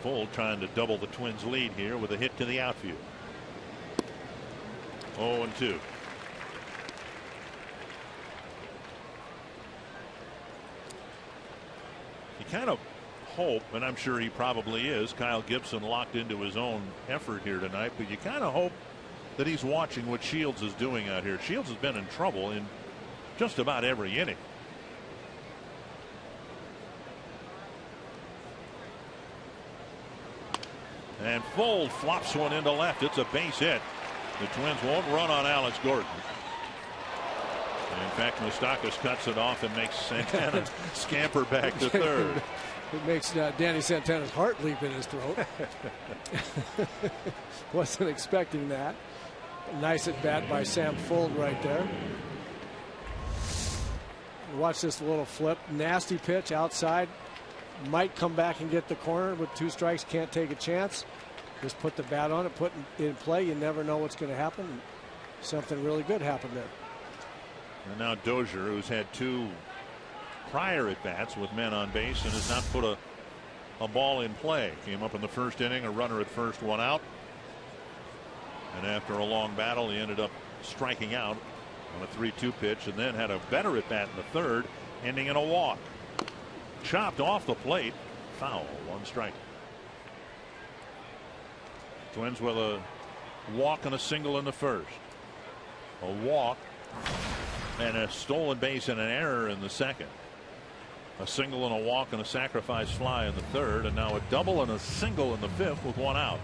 Full trying to double the Twins' lead here with a hit to the outfield. 0-2. You kind of hope, and I'm sure he probably is, Kyle Gibson locked into his own effort here tonight, but you kind of hope that he's watching what Shields is doing out here. Shields has been in trouble in just about every inning. And Fold flops one into left. It's a base hit. The Twins won't run on Alex Gordon. And in fact, Moustakas cuts it off and makes Santana scamper back to third. It makes Danny Santana's heart leap in his throat. Wasn't expecting that. Nice at bat by Sam Fuld right there. Watch this little flip. Nasty pitch outside. Might come back and get the corner with 2 strikes. Can't take a chance. Just put the bat on it, put it in play. You never know what's going to happen. Something really good happened there. And now Dozier, who's had 2 prior at bats with men on base and has not put a ball in play. Came up in the 1st inning, a runner at first, 1 out. And after a long battle, he ended up striking out on a 3-2 pitch, and then had a better at bat in the 3rd, ending in a walk. Chopped off the plate, foul, 1 strike. Twins with a walk and a single in the 1st. A walk and a stolen base and an error in the 2nd. A single and a walk and a sacrifice fly in the 3rd, and now a double and a single in the 5th with 1 out.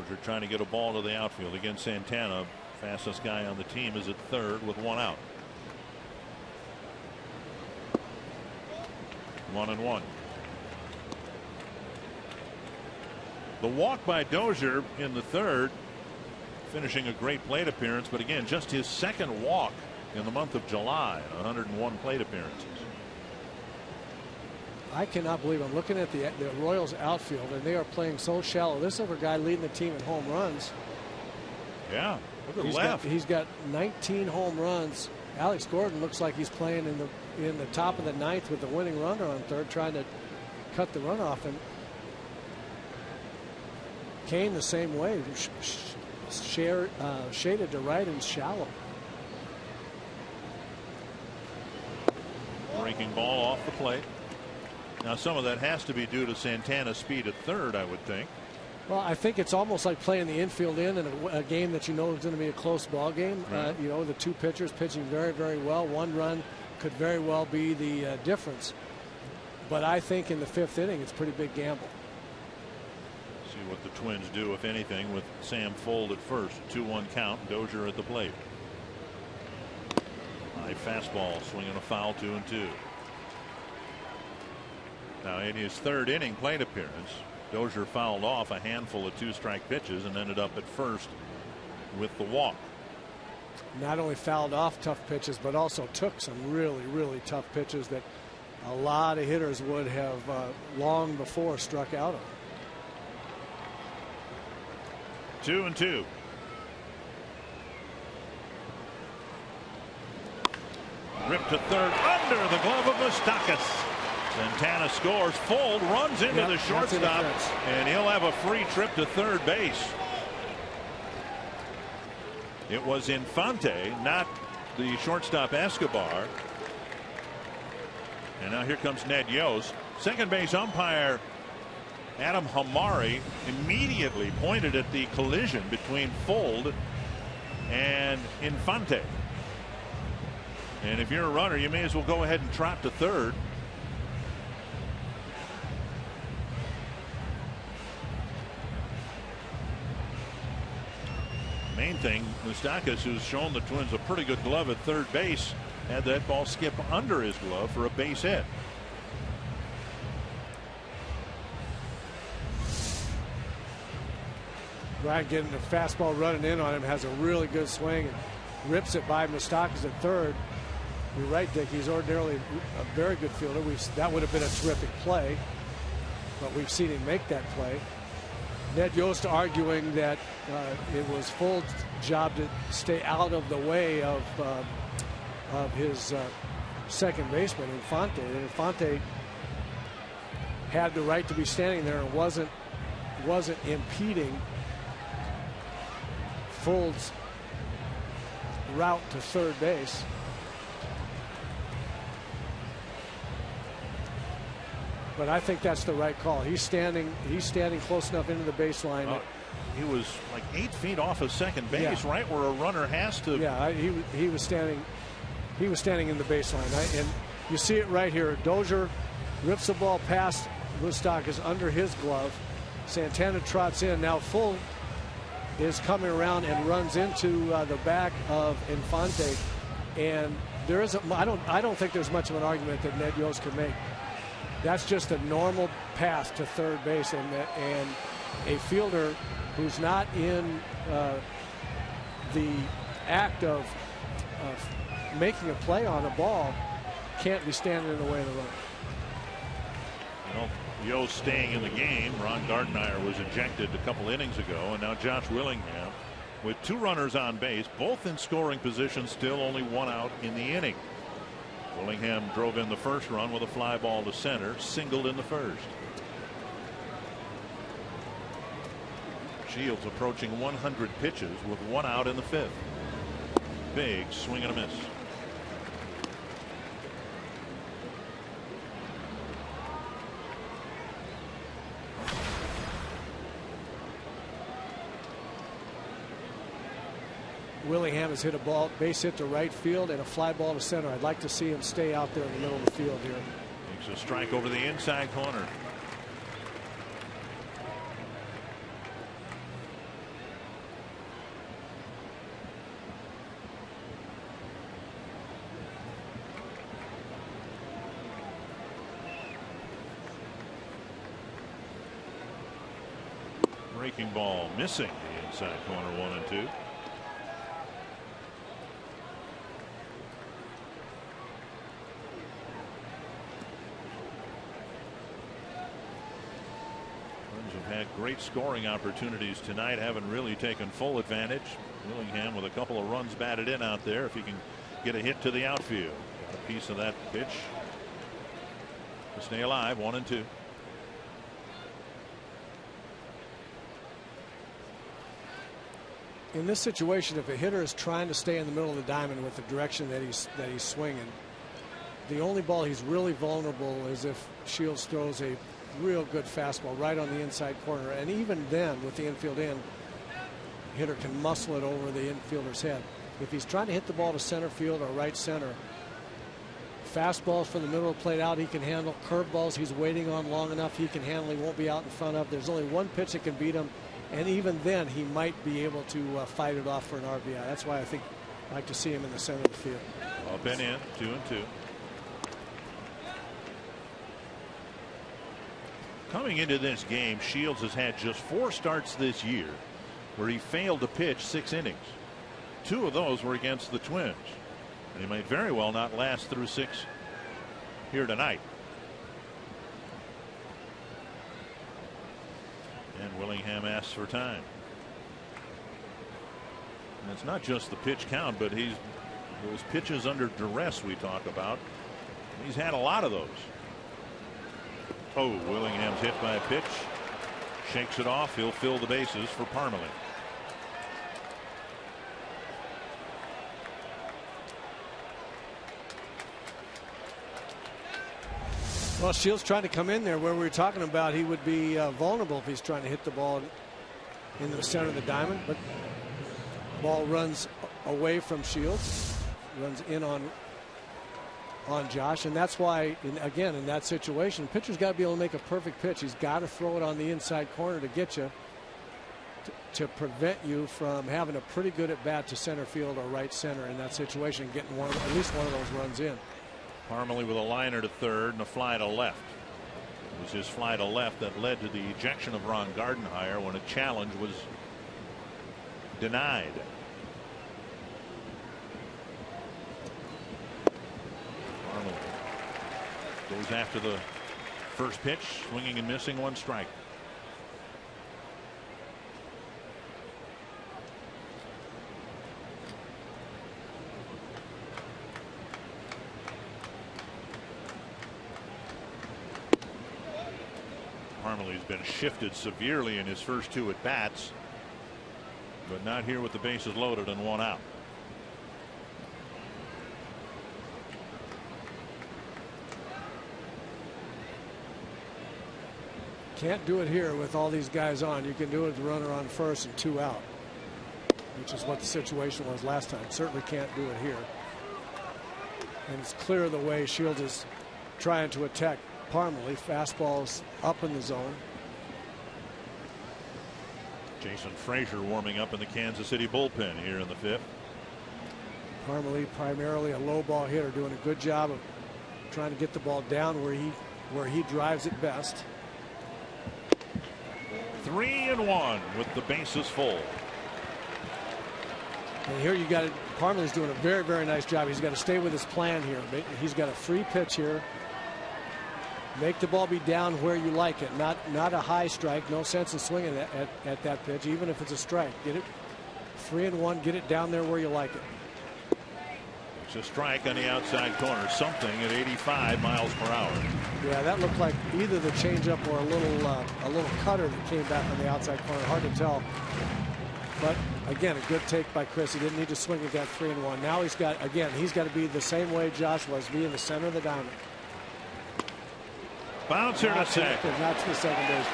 Dozier trying to get a ball to the outfield against Santana. Fastest guy on the team is at third with 1 out. 1-1. The walk by Dozier in the third, finishing a great plate appearance, but again, just his second walk in the month of July, 101 plate appearances. I cannot believe I'm looking at the Royals outfield, and they are playing so shallow. This is a guy leading the team in home runs. Yeah, look at left. He's got 19 home runs. Alex Gordon looks like he's playing in the top of the ninth with the winning runner on third, trying to cut the runoff. And Kane the same way, shaded to right and shallow. Breaking ball off the plate. Now some of that has to be due to Santana's speed at third, I would think. Well, I think it's almost like playing the infield in a game that you know is going to be a close ball game. Right. You know, the two pitchers pitching very, very well. One run could very well be the difference. But I think in the fifth inning, it's a pretty big gamble. See what the Twins do, if anything, with Sam Fuld at first. 2-1 count. Dozier at the plate. High fastball, swinging a foul, 2-2. Now in his third inning plate appearance, Dozier fouled off a handful of 2-strike pitches and ended up at first with the walk. Not only fouled off tough pitches, but also took some really, really tough pitches that a lot of hitters would have long before struck out on. 2-2. Ripped to third under the glove of Moustakas. Santana scores. Fuld runs into the shortstop, and he'll have a free trip to third base. It was Infante, not the shortstop Escobar. And now here comes Ned Yost. Second base umpire Adam Hamari immediately pointed at the collision between Fuld and Infante. And if you're a runner, you may as well go ahead and trot to third. Main thing, Moustakas, who's shown the Twins a pretty good glove at third base, had that ball skip under his glove for a base hit. Ryan getting the fastball running in on him, has a really good swing and rips it by Moustakas at third. You're right, Dick. He's ordinarily a very good fielder. That would have been a terrific play, but we've seen him make that play. Ned Yost arguing that it was Fuld's job to stay out of the way of his second baseman, Infante. And Infante had the right to be standing there and wasn't impeding Fuld's route to third base. But I think that's the right call. He's standing close enough into the baseline. He was like 8 feet off of second base, right where a runner has to. Yeah, he was standing in the baseline. And you see it right here. Dozier rips the ball past Moustakas under his glove. Santana trots in. Now Fuld is coming around and runs into the back of Infante. And there is I don't think there's much of an argument that Ned Yost can make. That's just a normal path to third base, and a fielder who's not in the act of making a play on a ball can't be standing in the way of the runner. Well, Yost staying in the game. Ron Gardenhire was ejected a couple innings ago, and now Josh Willingham with 2 runners on base, both in scoring position, still only 1 out in the inning. Willingham drove in the first run with a fly ball to center, singled in the first. Shields approaching 100 pitches with 1 out in the 5th. Big swing and a miss. Willingham has hit a base hit to right field and a fly ball to center. I'd like to see him stay out there in the middle of the field here. Makes a strike over the inside corner. Breaking ball missing the inside corner, 1-2. Have had great scoring opportunities tonight, haven't really taken full advantage. Willingham with a couple of runs batted in out there. If he can get a hit to the outfield, got a piece of that pitch to stay alive. 1-2. In this situation, if a hitter is trying to stay in the middle of the diamond with the direction that he's swinging, the only ball he's really vulnerable is if Shields throws a real good fastball right on the inside corner, and even then, with the infield in, hitter can muscle it over the infielder's head. If he's trying to hit the ball to center field or right center, fastballs from the middle of the plate out he can handle. Curveballs he's waiting on long enough he can handle. He won't be out in front of. There's only one pitch that can beat him, and even then he might be able to fight it off for an RBI. That's why I think I like to see him in the center of the field. Up and in, 2-2. Coming into this game, Shields has had just 4 starts this year where he failed to pitch 6 innings. 2 of those were against the Twins, and he might very well not last through 6 here tonight. And Willingham asks for time. And it's not just the pitch count, but those pitches under duress we talk about. He's had a lot of those. Oh, Willingham's hit by a pitch. Shakes it off. He'll fill the bases for Parmalee. Well, Shields trying to come in there where we were talking about he would be vulnerable if he's trying to hit the ball into the center of the diamond, but ball runs away from Shields, runs in on Josh, and that's why, again, in that situation, pitcher's got to be able to make a perfect pitch. He's got to throw it on the inside corner to get you, to prevent you from having a pretty good at bat to center field or right center in that situation, getting at least one of those runs in. Parmalee with a liner to third and a fly to left. It was his fly to left that led to the ejection of Ron Gardenhire when a challenge was denied. Goes after the first pitch, swinging and missing, 1 strike. Parmalee's been shifted severely in his first 2 at bats, but not here with the bases loaded and 1 out. Can't do it here with all these guys on. You can do it with the runner on first and 2 out, which is what the situation was last time. Certainly can't do it here. And it's clear the way Shields is trying to attack Parmalee. Fastballs up in the zone. Jason Frazier warming up in the Kansas City bullpen here in the 5th. Parmalee primarily a low ball hitter, doing a good job of trying to get the ball down where he drives it best. 3-1 with the bases full. And here you got it. Parmalee's doing a very, very nice job. He's got to stay with his plan here. He's got a free pitch here. Make the ball be down where you like it, not a high strike. No sense in swinging at that pitch, even if it's a strike. Get it 3-1. Get it down there where you like it. It's a strike on the outside corner, something at 85 miles per hour. Yeah, that looked like either the changeup or a little cutter that came back on the outside corner. Hard to tell. But again, a good take by Chris. He didn't need to swing at that 3-1. Now he's got to be the same way Josh was, be in the center of the diamond. Bouncer to second. Not to the second base.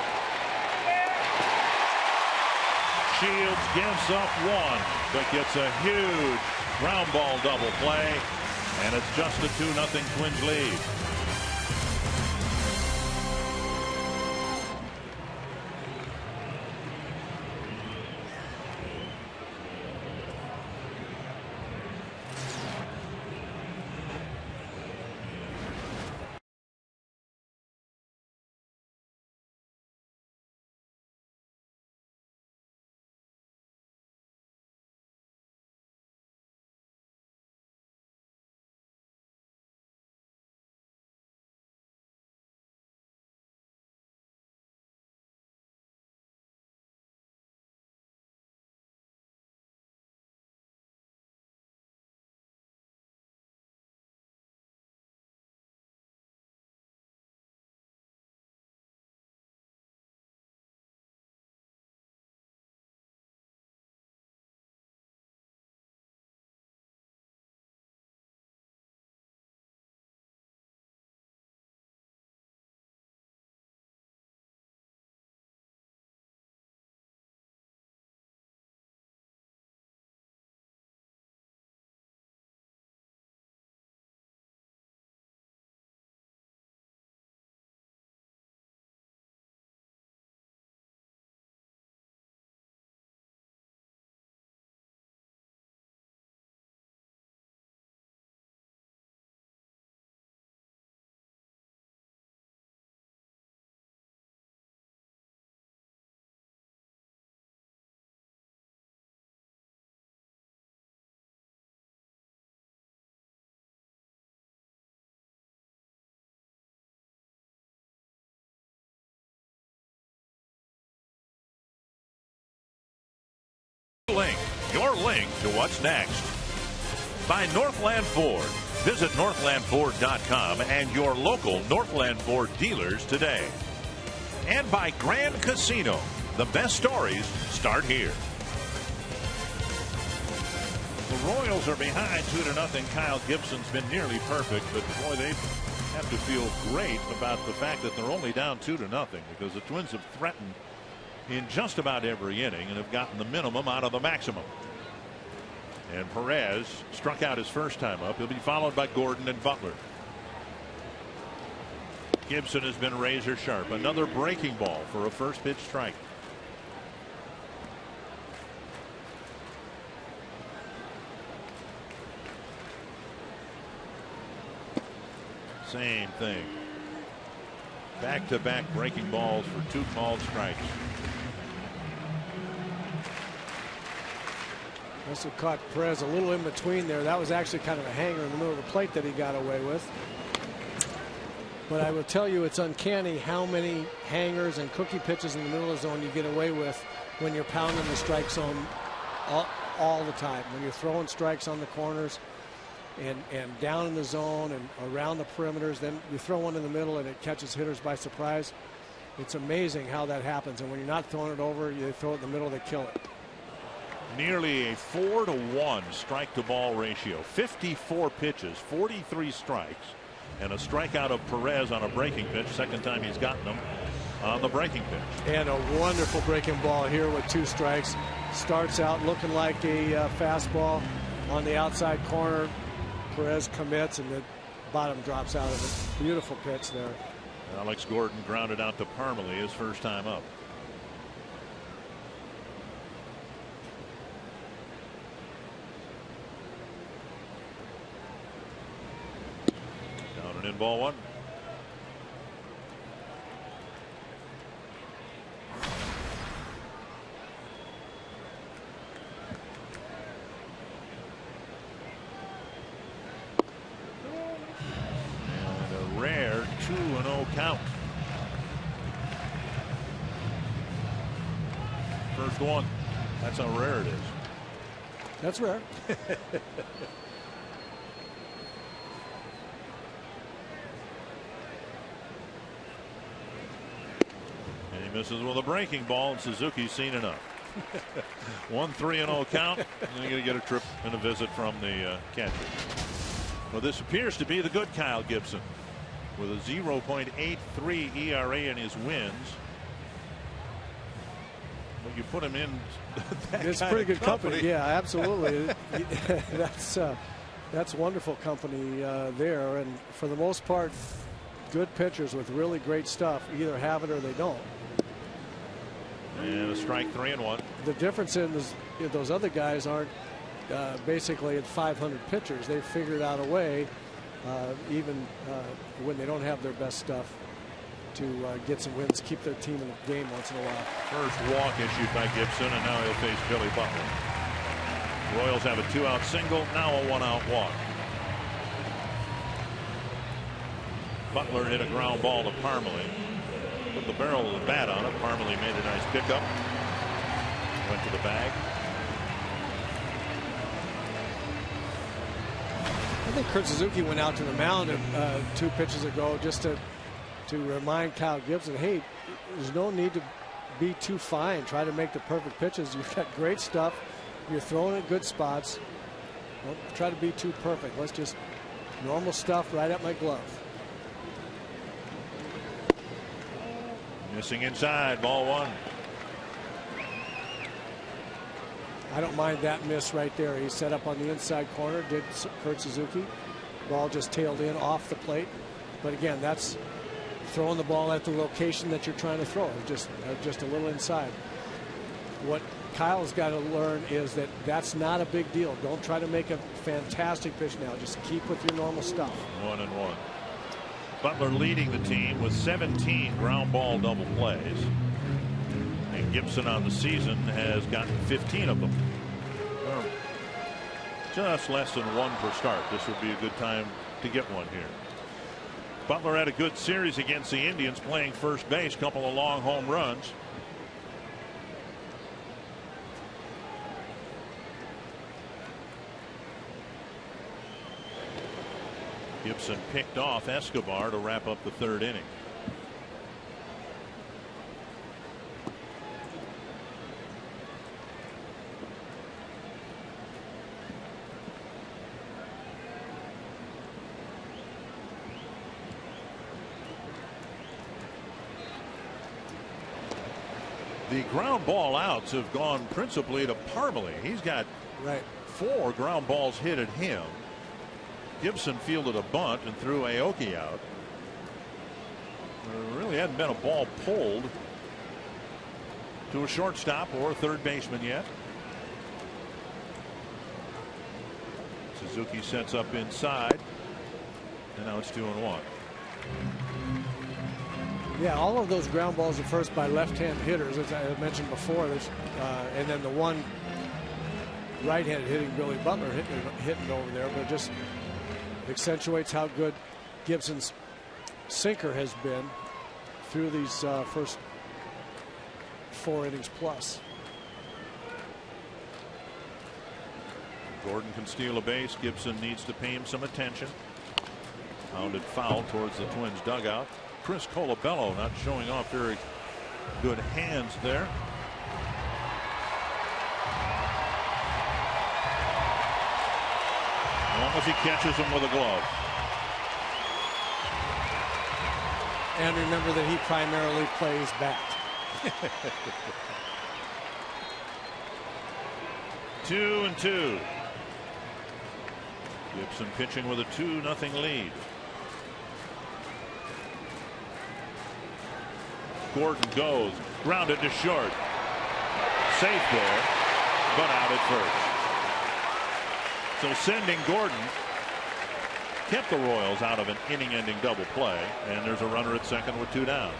Shields gives up 1, but gets a huge ground ball double play, and it's just a 2-0 Twins lead. your link to what's next. By Northland Ford. Visit northlandford.com and your local Northland Ford dealers today. And by Grand Casino. The best stories start here. The Royals are behind 2-0. Kyle Gibson's been nearly perfect, but boy, they have to feel great about the fact that they're only down 2-0 because the Twins have threatened in just about every inning and have gotten the minimum out of the maximum. And Perez struck out his first time up. He'll be followed by Gordon and Butler. Gibson has been razor sharp. Another breaking ball for a first pitch strike. Same thing. Back-to-back breaking balls for 2 called strikes. Must have caught Perez a little in between there. That was actually kind of a hanger in the middle of the plate that he got away with. But I will tell you, it's uncanny how many hangers and cookie pitches in the middle of the zone you get away with when you're pounding the strike zone all the time. When you're throwing strikes on the corners and down in the zone and around the perimeters, then you throw one in the middle and it catches hitters by surprise. It's amazing how that happens. And when you're not throwing it over, you throw it in the middle, they kill it. Nearly a 4-to-1 strike to ball ratio. 54 pitches, 43 strikes, and a strikeout of Perez on a breaking pitch. Second time he's gotten them on the breaking pitch. And a wonderful breaking ball here with 2 strikes. Starts out looking like a fastball on the outside corner. Perez commits and the bottom drops out of it. Beautiful pitch there. Alex Gordon grounded out to Parmalee his first time up. Down and in, ball 1. Rare 2-0 count. First one. That's how rare it is. That's rare. And he misses with a breaking ball, and Suzuki's seen enough. 1-3-0 count. And you're going to get a trip and a visit from the catcher. Well, this appears to be the good Kyle Gibson, with a 0.83 ERA in his wins. But you put him in it's pretty good company. Yeah, absolutely. That's wonderful company there, and for the most part, good pitchers with really great stuff either have it or they don't. And a strike, 3-1. The difference is those other guys aren't basically at 500 pitchers. They've figured out a way, even when they don't have their best stuff, to get some wins, keep their team in the game once in a while. First walk issued by Gibson, and now he'll face Billy Butler. Royals have a 2-out single, now a 1-out walk. Butler hit a ground ball to Parmalee. Put the barrel of the bat on it. Parmalee made a nice pickup. Went to the bag. I think Kurt Suzuki went out to the mound 2 pitches ago just to remind Kyle Gibson, hey, there's no need to be too fine. Try to make the perfect pitches. You've got great stuff. You're throwing in good spots. Don't try to be too perfect. Let's just normal stuff right at my glove. Missing inside, ball 1. I don't mind that miss right there. He set up on the inside corner, did Kurt Suzuki. Ball just tailed in off the plate. But again, that's throwing the ball at the location that you're trying to throw, just a little inside. What Kyle's got to learn is that that's not a big deal. Don't try to make a fantastic pitch now. Just keep with your normal stuff. 1-1. Butler leading the team with 17 ground ball double plays. And Gibson on the season has gotten 15 of them. Just less than 1 per start. This would be a good time to get one here. Butler had a good series against the Indians, playing first base, couple of long home runs. Gibson picked off Escobar to wrap up the third inning. The ground ball outs have gone principally to Parmalee. He's got 4 ground balls hit at him. Gibson fielded a bunt and threw Aoki out. There really hadn't been a ball pulled to a shortstop or a third baseman yet. Suzuki sets up inside, and now it's 2-1. Yeah, all of those ground balls at first by left-hand hitters, as I mentioned before. And then the one right-handed hitting Billy Butler hitting over there, but it just accentuates how good Gibson's sinker has been through these first 4 innings plus. Gordon can steal a base. Gibson needs to pay him some attention. Pounded foul towards the Twins dugout. Chris Colabello not showing off very good hands there. As long as he catches him with a glove. And remember that he primarily plays bat. 2-2. Gibson pitching with a 2-0 lead. Gordon goes, grounded to short. Safe there, but out at first. So sending Gordon kept the Royals out of an inning-ending double play, and there's a runner at second with 2 down.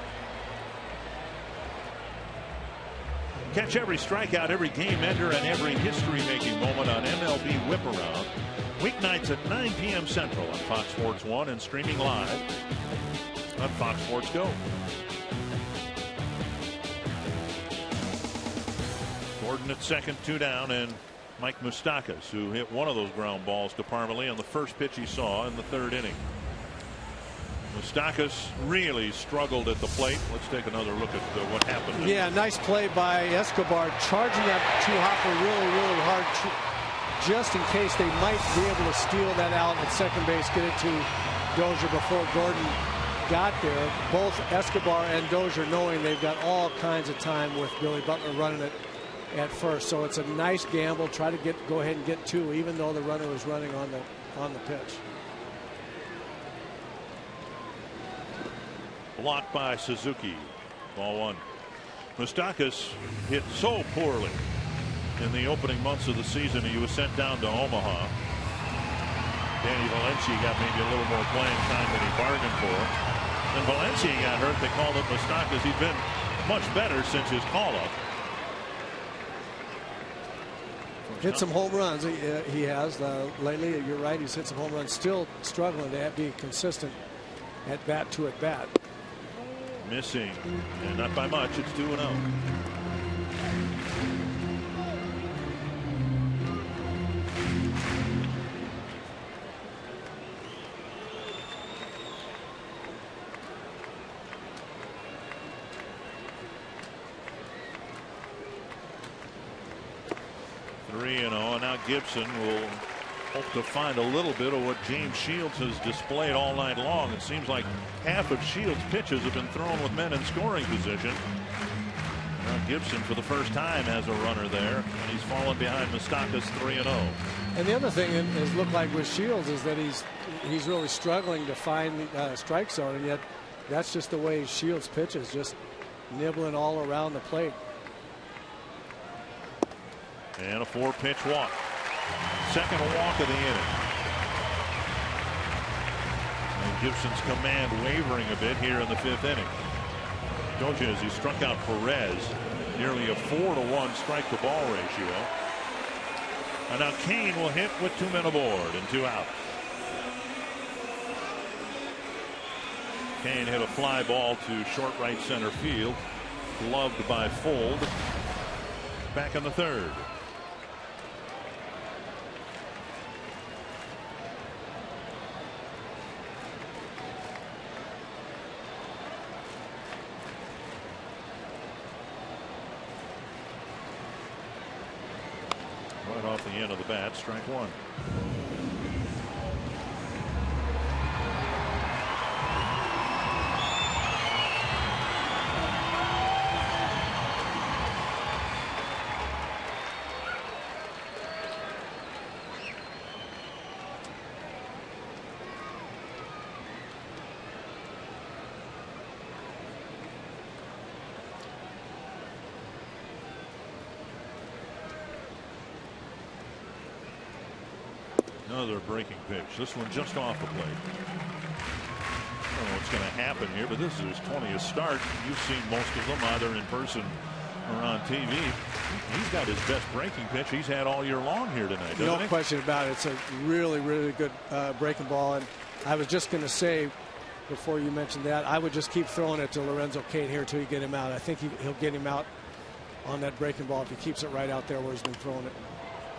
Catch every strikeout, every game ender, and every history-making moment on MLB Whip Around. Weeknights at 9 p.m. Central on Fox Sports 1 and streaming live on Fox Sports Go. Gordon at second, 2 down, and Mike Moustakas, who hit one of those ground balls to Parmalee on the first pitch he saw in the third inning. Moustakas really struggled at the plate. Let's take another look at what happened. Yeah, nice play by Escobar, charging that two-hopper really hard, just in case they might be able to steal that out at second base, get it to Dozier before Gordon got there. Both Escobar and Dozier knowing they've got all kinds of time with Billy Butler running it at first, so it's a nice gamble. Try to go ahead and get 2, even though the runner was running on the pitch. Blocked by Suzuki. Ball 1. Moustakas hit so poorly in the opening months of the season. He was sent down to Omaha. Danny Valencia got maybe a little more playing time than he bargained for. When Valencia got hurt, they called up Moustakas. He's been much better since his call-up. Hit some home runs. He has lately. You're right. He's hit some home runs. Still struggling to be consistent at bat to at bat. Missing, and not by much. It's 2-0. And now Gibson will hope to find a little bit of what James Shields has displayed all night long. It seems like half of Shields' pitches have been thrown with men in scoring position. Now Gibson, for the first time, has a runner there, and he's fallen behind Moustakas 3-0. And the other thing is look like with Shields is that he's really struggling to find the strike zone, and yet that's just the way Shields pitches, just nibbling all around the plate. And a 4-pitch walk. Second walk of the inning. And Gibson's command wavering a bit here in the 5th inning. Don't you, as he struck out Perez, nearly a 4-to-1 strike to ball ratio. And now Kane will hit with 2 men aboard and 2 out. Kane hit a fly ball to short right center field, gloved by Fold. Back in the 3rd. end of the bat. Strike one. Another breaking pitch. This one just off the plate. I don't know what's going to happen here, but this is his 20th start. You've seen most of them either in person or on TV. He's got his best breaking pitch he's had all year long here tonight. No question about it. It's a really, really good breaking ball. And I was just going to say, before you mentioned that, I would just keep throwing it to Lorenzo Cain here until you get him out. I think he'll get him out on that breaking ball if he keeps it right out there where he's been throwing it.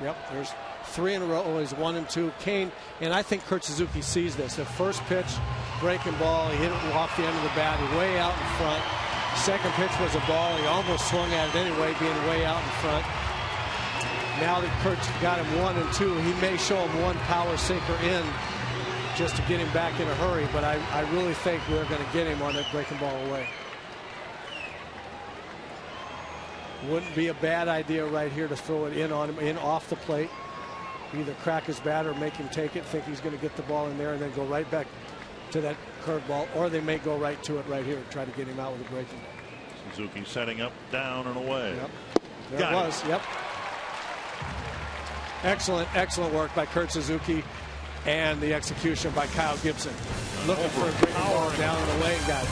Yep, there's 3 in a row. He's 1 and 2. Cain, and I think Kurt Suzuki sees this. The first pitch, breaking ball, he hit it off the end of the bat, way out in front. Second pitch was a ball. He almost swung at it anyway, being way out in front. Now that Kurt's got him 1 and 2, he may show him one power sinker in just to get him back in a hurry, but I really think we're going to get him on that breaking ball away. Wouldn't be a bad idea right here to throw it in on him, in off the plate. Either crack his bat or make him take it, think he's going to get the ball in there and then go right back to that curveball, or they may go right to it right here, try to get him out with a breaking ball. Suzuki setting up, down and away. Yep. There it was. Yep. Excellent work by Kurt Suzuki, and the execution by Kyle Gibson. Looking for a breaking ball down and away and got it.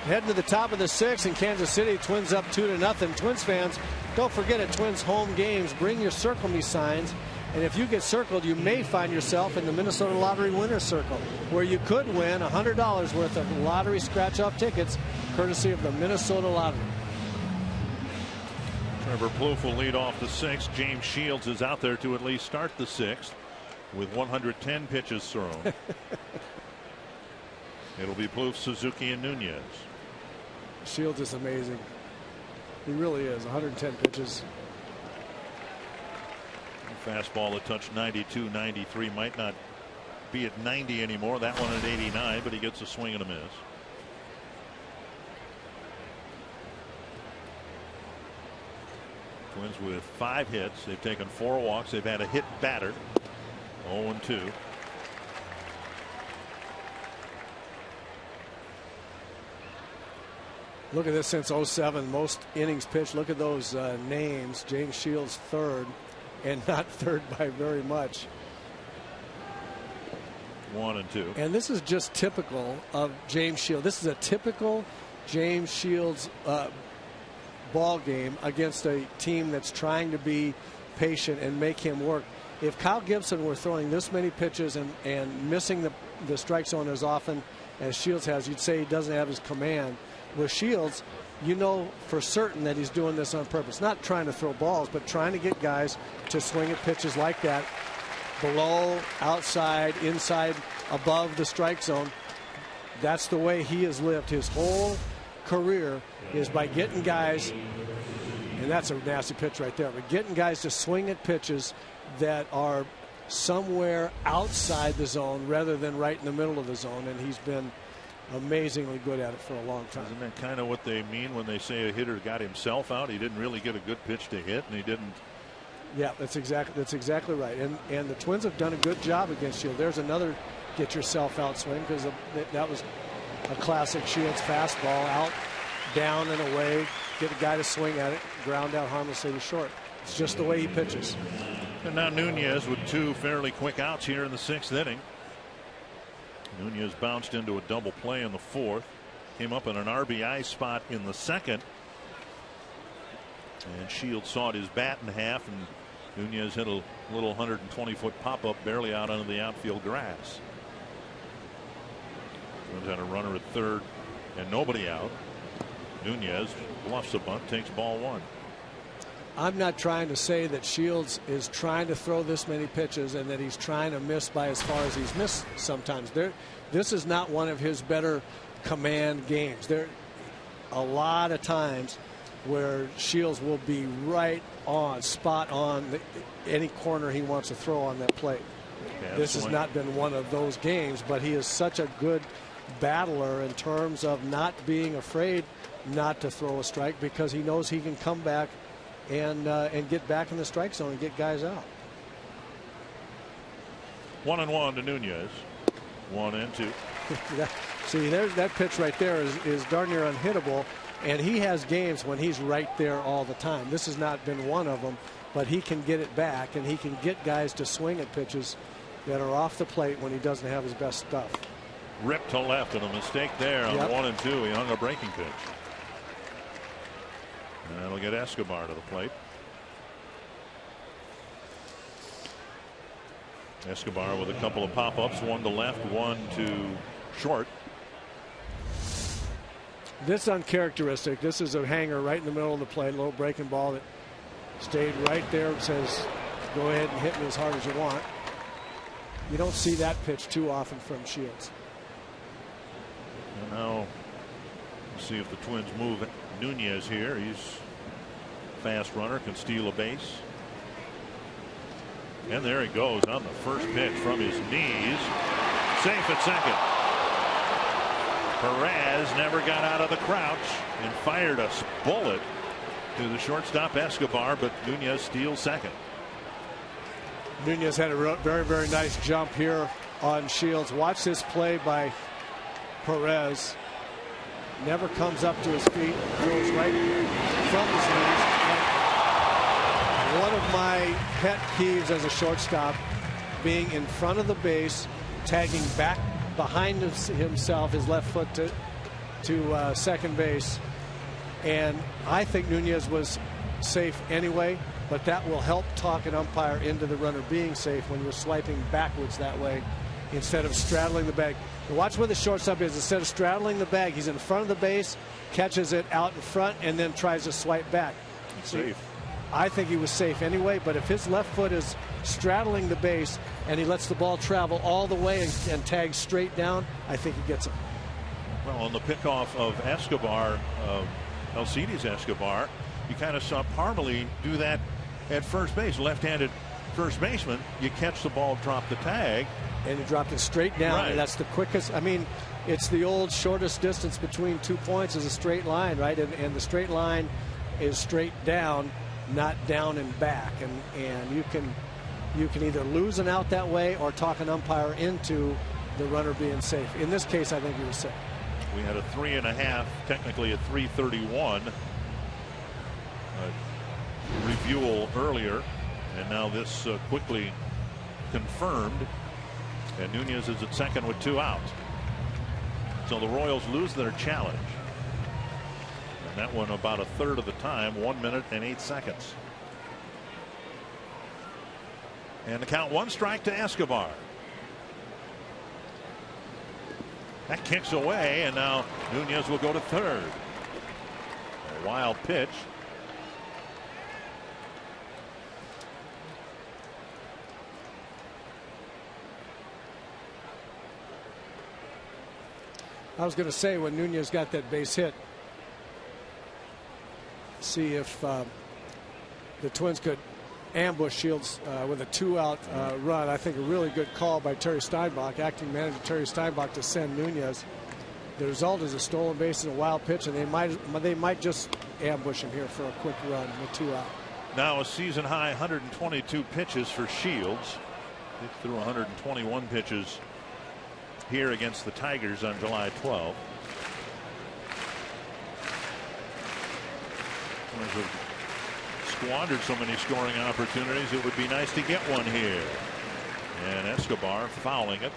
Heading to the top of the 6th in Kansas City. Twins up 2-0. Twins fans, don't forget at Twins home games, bring your Circle Me signs. And if you get circled, you may find yourself in the Minnesota Lottery Winner's Circle, where you could win $100 worth of lottery scratch-off tickets, courtesy of the Minnesota Lottery. Trevor Plouffe will lead off the 6th. James Shields is out there to at least start the 6th with 110 pitches thrown. It'll be Plouffe, Suzuki, and Nunez. Shields is amazing. He really is. 110 pitches. Fastball that touched 92, 93. Might not be at 90 anymore. That one at 89, but he gets a swing and a miss. Twins with 5 hits. They've taken 4 walks. They've had a hit batter. 0-2. Look at this since 07, most innings pitched. Look at those names. James Shields third, and not third by very much. 1-2. And this is just typical of James Shields. This is a typical James Shields ball game against a team that's trying to be patient and make him work. If Kyle Gibson were throwing this many pitches and missing the strike zone as often as Shields has, you'd say he doesn't have his command. With Shields, you know for certain that he's doing this on purpose. Not trying to throw balls, but trying to get guys to swing at pitches like that. Below, outside, inside, above the strike zone. That's the way he has lived his whole career, is by getting guys, and that's a nasty pitch right there, but getting guys to swing at pitches that are somewhere outside the zone rather than right in the middle of the zone, and he's been amazingly good at it for a long time. Isn't that kind of what they mean when they say a hitter got himself out? He didn't really get a good pitch to hit, and he didn't. Yeah, that's exactly right. And the Twins have done a good job against Shields. There's another get yourself out swing, because that was a classic Shields fastball, out, down, and away. Get a guy to swing at it, ground out harmlessly to short. It's just the way he pitches. And now Nunez with 2 fairly quick outs here in the 6th inning. Nunez bounced into a double play in the 4th. Came up in an RBI spot in the 2nd. And Shields sawed his bat in half, and Nunez hit a little 120-foot pop-up barely out onto the outfield grass. Twins had a runner at third and nobody out. Nunez bluffs a bunt, takes ball 1. I'm not trying to say that Shields is trying to throw this many pitches and that he's trying to miss by as far as he's missed sometimes. This is not one of his better command games. There a lot of times where Shields will be right on, spot on any corner he wants to throw on that plate. This has not been one of those games, but he is such a good battler in terms of not being afraid not to throw a strike, because he knows he can come back and get back in the strike zone and get guys out. 1-1 to Nunez. 1-2. See, there's that pitch right there is darn near unhittable, and he has games when he's right there all the time. This has not been one of them, but he can get it back, and he can get guys to swing at pitches that are off the plate when he doesn't have his best stuff. Ripped to left, and a mistake there on 1-2. He hung a breaking pitch. And that'll get Escobar to the plate. Escobar with a couple of pop-ups, 1 to left, 1 to short. This uncharacteristic. This is a hanger right in the middle of the plate, low breaking ball that stayed right there. It says, go ahead and hit me as hard as you want. You don't see that pitch too often from Shields. And now we'll see if the Twins move Nunez here. He's a fast runner, can steal a base. And there he goes on the first pitch from his knees. Safe at second. Perez never got out of the crouch and fired a bullet to the shortstop Escobar, but Nunez steals second. Nunez had a very, very nice jump here on Shields. Watch this play by Perez. Never comes up to his feet, goes right from his knees. One of my pet peeves as a shortstop, being in front of the base, tagging back behind himself, his left foot to second base. And I think Nunez was safe anyway, but that will help talk an umpire into the runner being safe when you're swiping backwards that way instead of straddling the bag. And watch where the shortstop is. Instead of straddling the bag, he's in front of the base, catches it out in front, and then tries to swipe back. Safe. I think he was safe anyway, but if his left foot is straddling the base and he lets the ball travel all the way and tags straight down, I think he gets him. Well, on the pickoff of Escobar, Alcides Escobar, you kind of saw Parmalee do that at first base. Left-handed first baseman, you catch the ball, drop the tag. And he dropped it straight down, right. And that's the quickest. I mean, it's the old shortest distance between 2 points is a straight line, right? And the straight line is straight down, not down and back. And you can either lose an out that way or talk an umpire into the runner being safe. In this case, I think he was safe. We had a 3.5, technically a 3:31 review earlier, and now this quickly confirmed. And Nunez is at second with 2 outs. So the Royals lose their challenge. That one about a third of the time, 1 minute and 8 seconds. And the count, 1 strike to Escobar. That kicks away, and now Nunez will go to third. A wild pitch. I was going to say, when Nunez got that base hit, see if the Twins could ambush Shields with a 2-out run. I think a really good call by Terry Steinbach, acting manager Terry Steinbach, to send Nunez. The result is a stolen base and a wild pitch, and they might just ambush him here for a quick run with 2 out. Now a season high 122 pitches for Shields. He threw 121 pitches here against the Tigers on July 12th. Squandered so many scoring opportunities, it would be nice to get one here. And Escobar fouling it.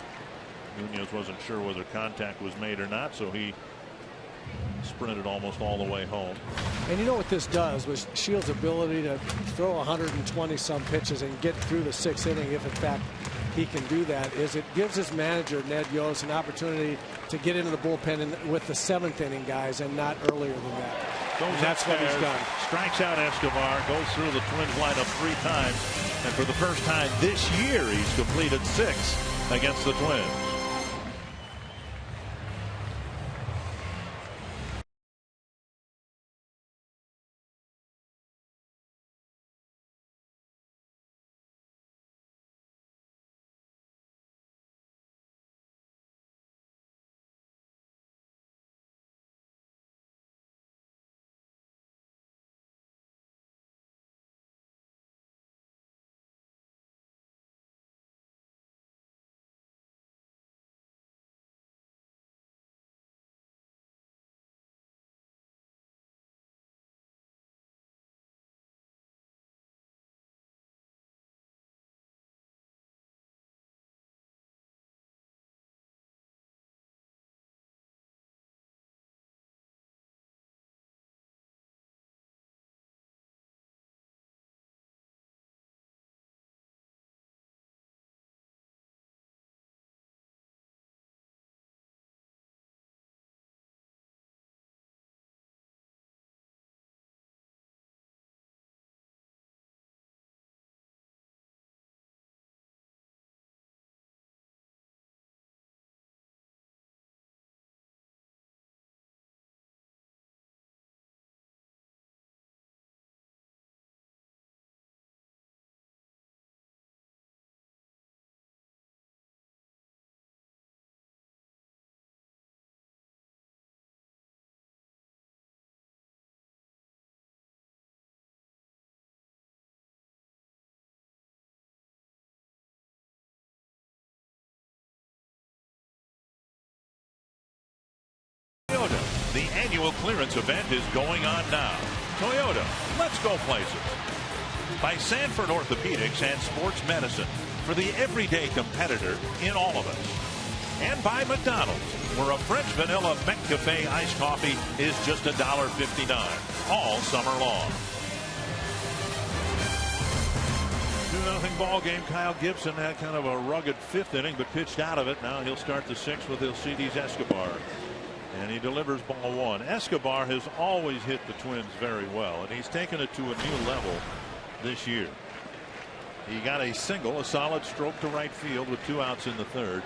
Nunez wasn't sure whether contact was made or not, so he sprinted almost all the way home. And you know what this does with Shields' ability to throw 120 some pitches and get through the 6th inning, if in fact he can do that, is it gives his manager Ned Yost an opportunity to get into the bullpen with the 7th inning guys and not earlier than that. That's what he's done. Strikes out Escobar, goes through the Twins lineup 3 times, and for the first time this year he's completed 6 against the Twins. The annual clearance event is going on now. Toyota, let's go places. By Sanford Orthopedics and Sports Medicine, for the everyday competitor in all of us. And by McDonald's, where a French vanilla McCafe iced coffee is just $1.59 all summer long. 2-0 ball game. Kyle Gibson had kind of a rugged 5th inning, but pitched out of it. Now he'll start the 6th with Alcides Escobar. And he delivers ball 1. Escobar has always hit the Twins very well, and he's taken it to a new level this year. He got a single, a solid stroke to right field with 2 outs in the 3rd.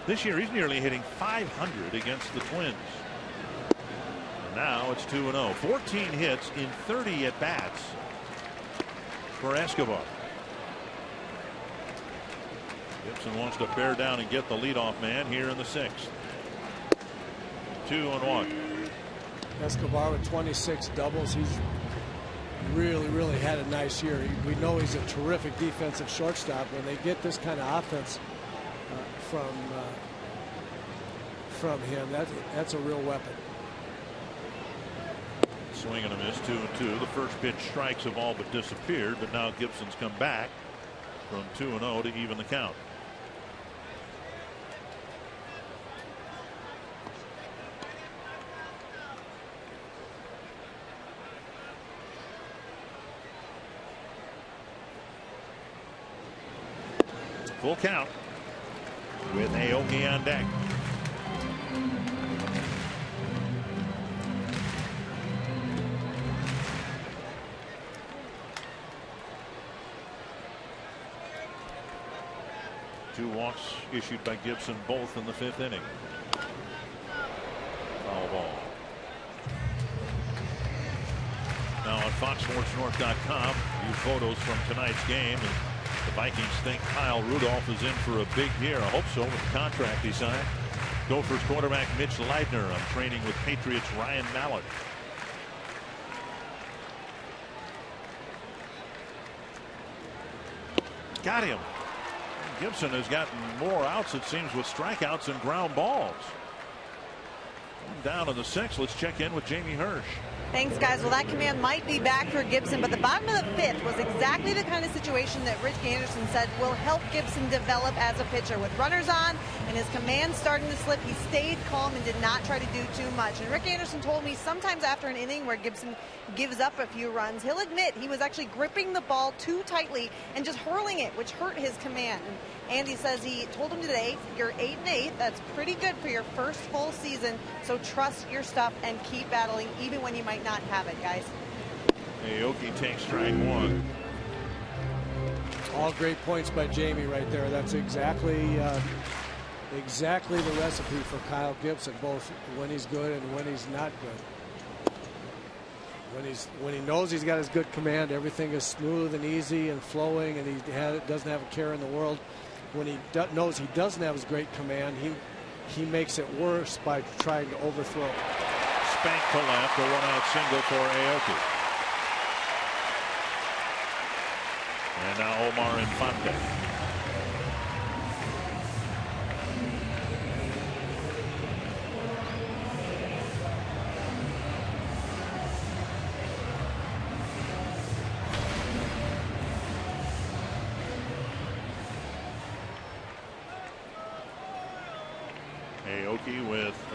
This year he's nearly hitting .500 against the Twins. And now it's 2-0. 14 hits in 30 at bats for Escobar. Gibson wants to bear down and get the leadoff man here in the 6th. 2-1. Escobar with 26 doubles. He's really had a nice year. We know he's a terrific defensive shortstop. When they get this kind of offense from him, that's a real weapon. Swing and a miss, 2-2. The first pitch strikes have all but disappeared, but now Gibson's come back from 2-0 to even the count. Full count with Aoki on deck. Two walks issued by Gibson, both in the 5th inning. Foul ball. Now on FoxSportsNorth.com, view photos from tonight's game. And the Vikings think Kyle Rudolph is in for a big year. I hope so with the contract he signed. Gophers quarterback Mitch Leidner on training with Patriots Ryan Mallett. Got him. Gibson has gotten more outs, it seems, with strikeouts and ground balls. Down in the 6th. Let's check in with Jamie Hirsch. Thanks, guys. Well, that command might be back for Gibson, but the bottom of the 5th was exactly the kind of situation that Rick Anderson said will help Gibson develop as a pitcher. With runners on and his command starting to slip, he stayed calm and did not try to do too much. And Rick Anderson told me sometimes after an inning where Gibson gives up a few runs, he'll admit he was actually gripping the ball too tightly and just hurling it, which hurt his command. And Andy says he told him today, you're 8-8. That's pretty good for your first full season. So trust your stuff and keep battling even when you might not have it, guys. Aoki takes strike 1. All great points by Jamie right there. That's exactly the recipe for Kyle Gibson, both when he's good and when he's not good. When he knows he's got his good command, everything is smooth and easy and flowing, and he doesn't have a care in the world. When he knows he doesn't have his great command, he makes it worse by trying to overthrow. Spank to left, a 1-out single for Aoki. And now Omar Infante.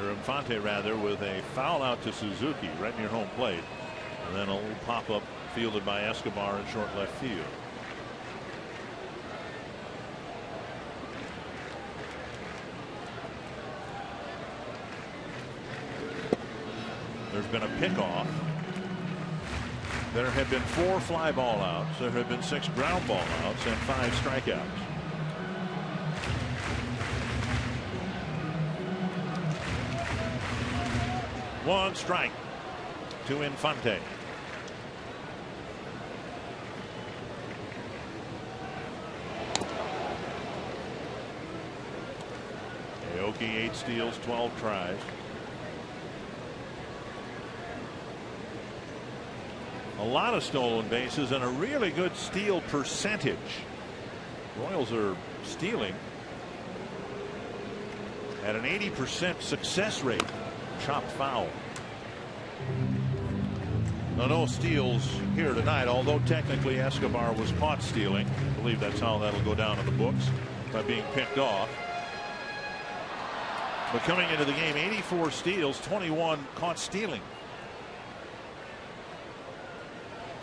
Infante with a foul out to Suzuki right near home plate, and then a little pop-up fielded by Escobar in short left field. There's been a pickoff. There have been 4 fly ball outs. There have been 6 ground ball outs and 5 strikeouts. One strike to Infante. Aoki 8 steals, 12 tries. A lot of stolen bases and a really good steal percentage. Royals are stealing at an 80% success rate. Chopped foul. No steals here tonight, although technically Escobar was caught stealing. I believe that's how that'll go down in the books, by being picked off. But coming into the game, 84 steals, 21 caught stealing.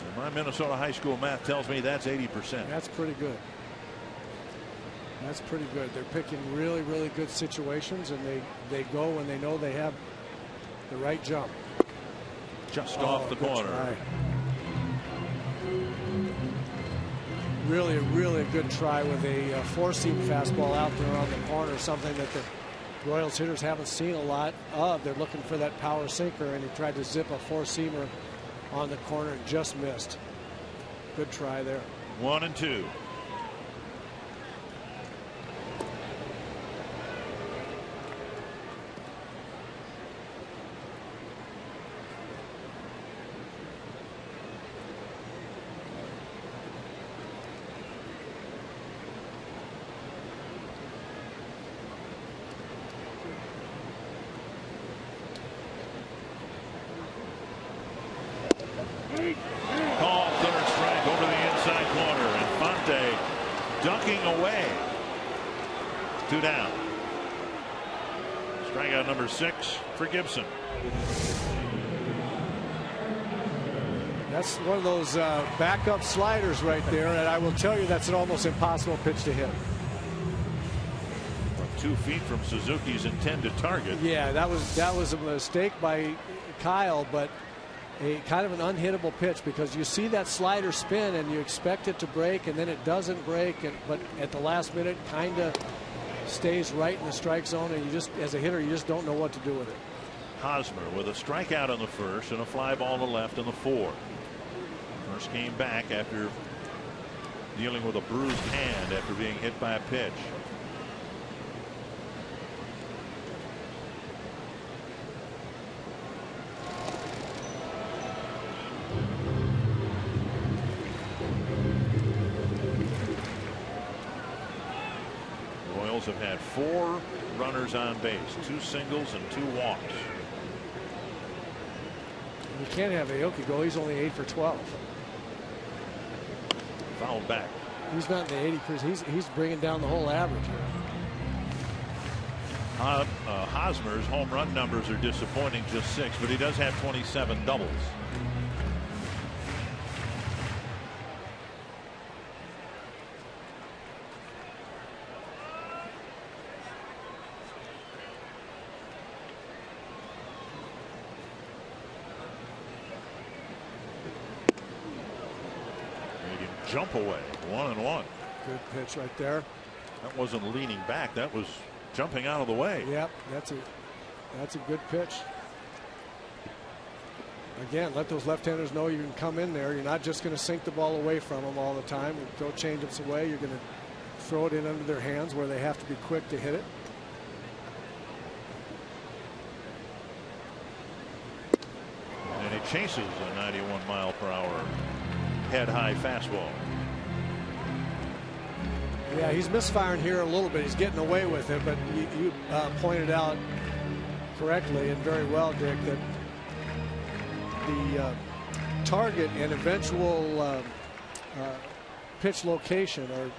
And my Minnesota high school math tells me that's 80%. That's pretty good. That's pretty good. They're picking really, really good situations, and they go when they know they have the right jump. Just off the corner. Try. Really, really good try with a 4-seam fastball out there on the corner, something that the Royals hitters haven't seen a lot of. They're looking for that power sinker, and he tried to zip a 4-seamer on the corner and just missed. Good try there. 1-2. Call, 3rd strike over the inside corner. Infante ducking away. 2 down. Strikeout number 6 for Gibson. That's one of those backup sliders right there, and I will tell you that's an almost impossible pitch to hit. 2 feet from Suzuki's intended target. Yeah, that was a mistake by Kyle, but a kind of an unhittable pitch, because you see that slider spin and you expect it to break, and then it doesn't break, but at the last minute kind of stays right in the strike zone, and you just, as a hitter, you just don't know what to do with it. Hosmer with a strikeout on the first and a fly ball to left in the fourth. First came back after dealing with a bruised hand after being hit by a pitch. Royals have had 4 runners on base, 2 singles and 2 walks. You can't have Aoki go. He's only 8 for 12. Fouled back. He's not in the 80%. He's bringing down the whole average here. Hosmer's home run numbers are disappointing, just 6, but he does have 27 doubles. Jump away, 1-1. Good pitch right there. That wasn't leaning back. That was jumping out of the way. Yep, that's a good pitch. Again, let those left-handers know you can come in there. You're not just going to sink the ball away from them all the time. Throw changeups away. You're going to throw it in under their hands where they have to be quick to hit it. And he chases a 91-mile-per-hour head-high fastball. Yeah, he's misfiring here a little bit. He's getting away with it, but you pointed out correctly and very well, Dick, that the target and eventual pitch location are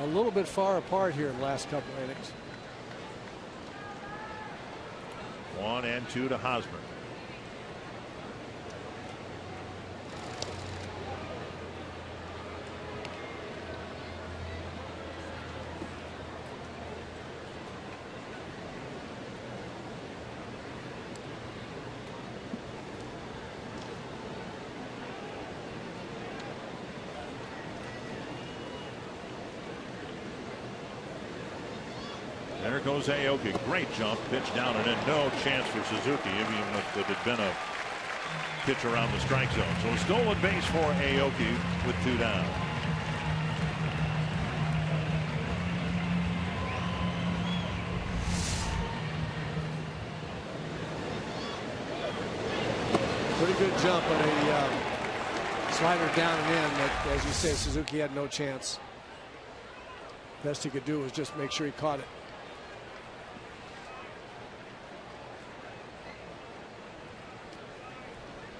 a little bit far apart here in the last couple of innings. 1-2 to Hosmer. There goes Aoki. Great jump. Pitch down and in. No chance for Suzuki, even if it had been a pitch around the strike zone. So a stolen base for Aoki with 2 down. Pretty good jump on a slider down and in, but as you say, Suzuki had no chance. Best he could do was just make sure he caught it.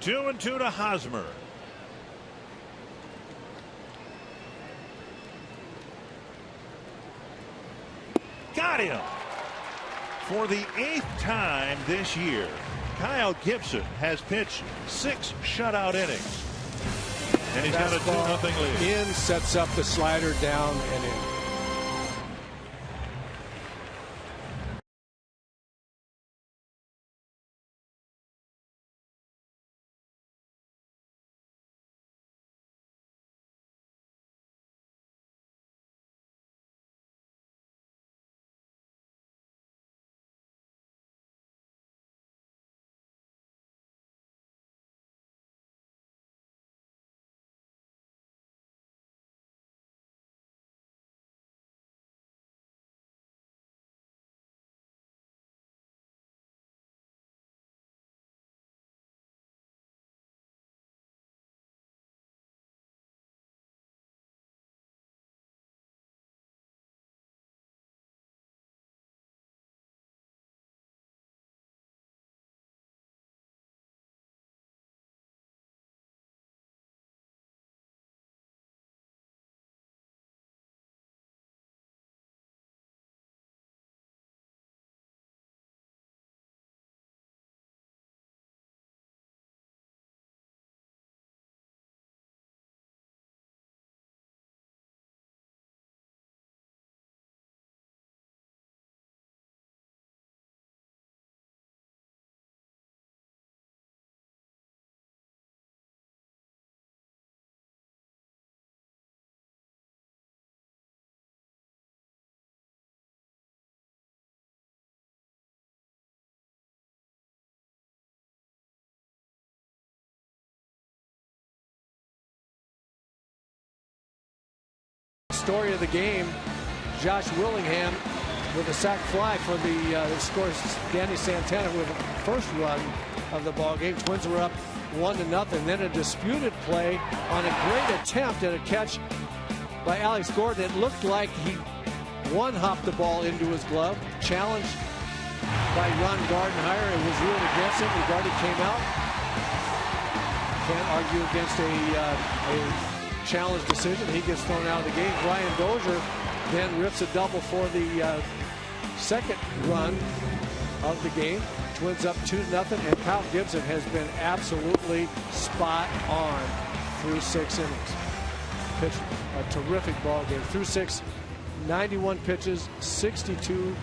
2-2 to Hosmer. Got him. For the 8th time this year, Kyle Gibson has pitched 6 shutout innings. And he's got a 2-0 lead. In, sets up the slider down and in. story of the game, Josh Willingham with a sac fly for the scores Danny Santana with the first run of the ball game. Twins were up 1-0. Then a disputed play on a great attempt at a catch by Alex Gordon. It looked like he one-hopped the ball into his glove. Challenged by Ron Gardenhire. It was ruled against him. Garden came out. Can't argue against a challenge decision. He gets thrown out of the game. Brian Dozier then rips a double for the second run of the game. Twins up 2-0, and Kyle Gibson has been absolutely spot on through 6 innings. Pitched a terrific ball game. Through 6, 91 pitches, 62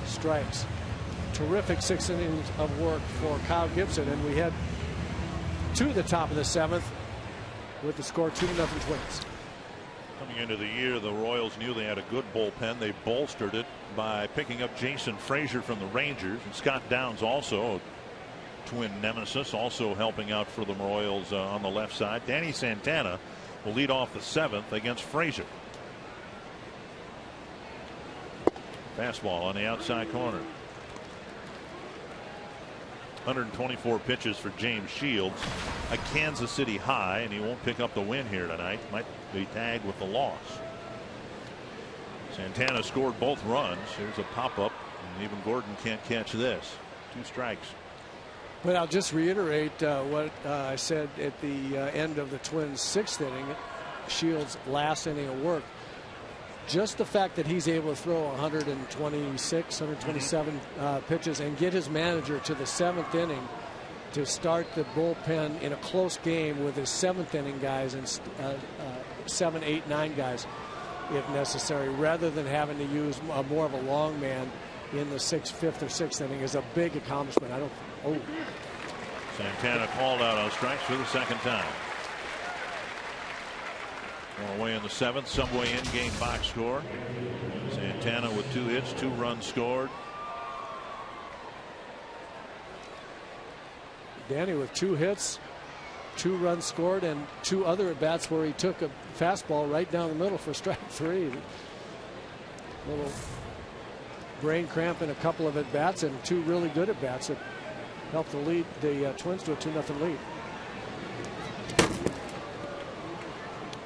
strikes. Terrific 6 innings of work for Kyle Gibson, and we head to the top of the 7th with the score 2-0 Twins. Coming into the year, the Royals knew they had a good bullpen. They bolstered it by picking up Jason Frazier from the Rangers, and Scott Downs, also a Twin nemesis, also helping out for the Royals on the left side. Danny Santana will lead off the 7th against Frazier. Fastball on the outside corner. 124 pitches for James Shields, a Kansas City high, and he won't pick up the win here tonight. Might be tagged with the loss. Santana scored both runs. Here's a pop-up, and even Gordon can't catch this. 2 strikes. But I'll just reiterate what I said at the end of the Twins' 6th inning, Shields' last inning of work. Just the fact that he's able to throw 126, 127 pitches and get his manager to the 7th inning to start the bullpen in a close game with his 7th inning guys and 7, 8, 9 guys if necessary, rather than having to use more of a long man in the 6th, 5th, or 6th inning, is a big accomplishment. Santana called out on strikes for the 2nd time. One away in the 7th. Subway in-game box score. Santana with 2 hits, 2 runs scored. Danny with 2 hits, 2 runs scored, and 2 other at bats where he took a fastball right down the middle for strike 3. Little brain cramp in a couple of at bats, and 2 really good at bats that helped the Twins to a 2-0 lead.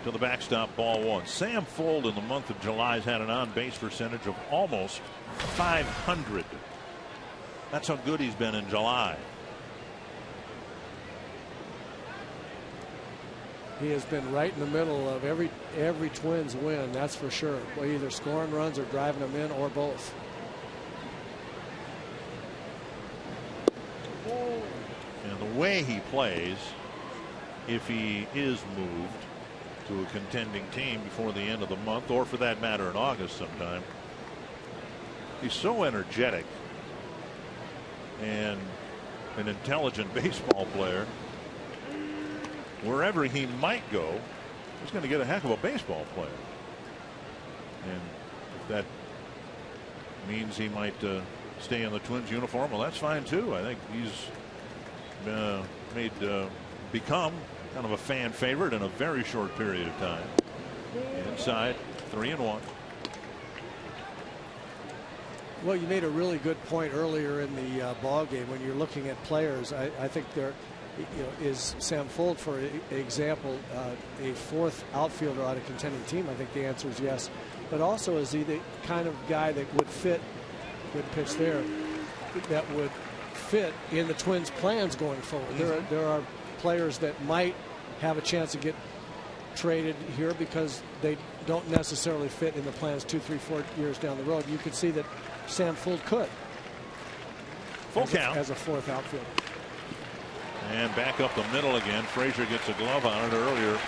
To the backstop, ball 1. Sam Fuld in the month of July has had an on-base percentage of almost .500. That's how good he's been in July. He has been right in the middle of every Twins win, that's for sure. Well, either scoring runs or driving them in, or both. And the way he plays, if he is moved to a contending team before the end of the month, or for that matter in August sometime, he's so energetic and an intelligent baseball player. Wherever he might go, he's going to get a heck of a baseball player. And if that means he might stay in the Twins uniform, well, that's fine too. I think he's become kind of a fan favorite in a very short period of time. Inside, 3-1. Well, you made a really good point earlier in the ball game when you're looking at players. I think there, is Sam Fuld, for example, a 4th outfielder on a contending team? I think the answer is yes. But also, is he the kind of guy that would fit, good pitch there, that would fit in the Twins' plans going forward? There are players that might have a chance to get traded here because they don't necessarily fit in the plans 2, 3, 4 years down the road. You could see that Sam Fuld could. Full count. As a 4th outfielder. And back up the middle again. Frazier gets a glove on it earlier.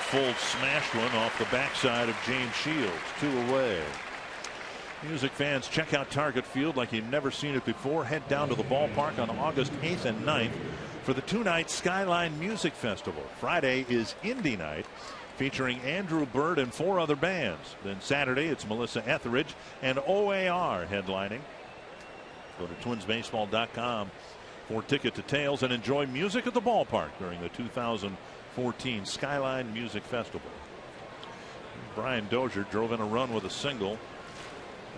Fuld smashed one off the backside of James Shields. 2 away. Music fans, check out Target Field like you've never seen it before. Head down to the ballpark on August 8th and 9th for the 2-night Skyline Music Festival. Friday is Indie Night, featuring Andrew Bird and 4 other bands. Then Saturday, it's Melissa Etheridge and OAR headlining. Go to twinsbaseball.com for ticket details and enjoy music at the ballpark during the 2014 Skyline Music Festival. Brian Dozier drove in a run with a single.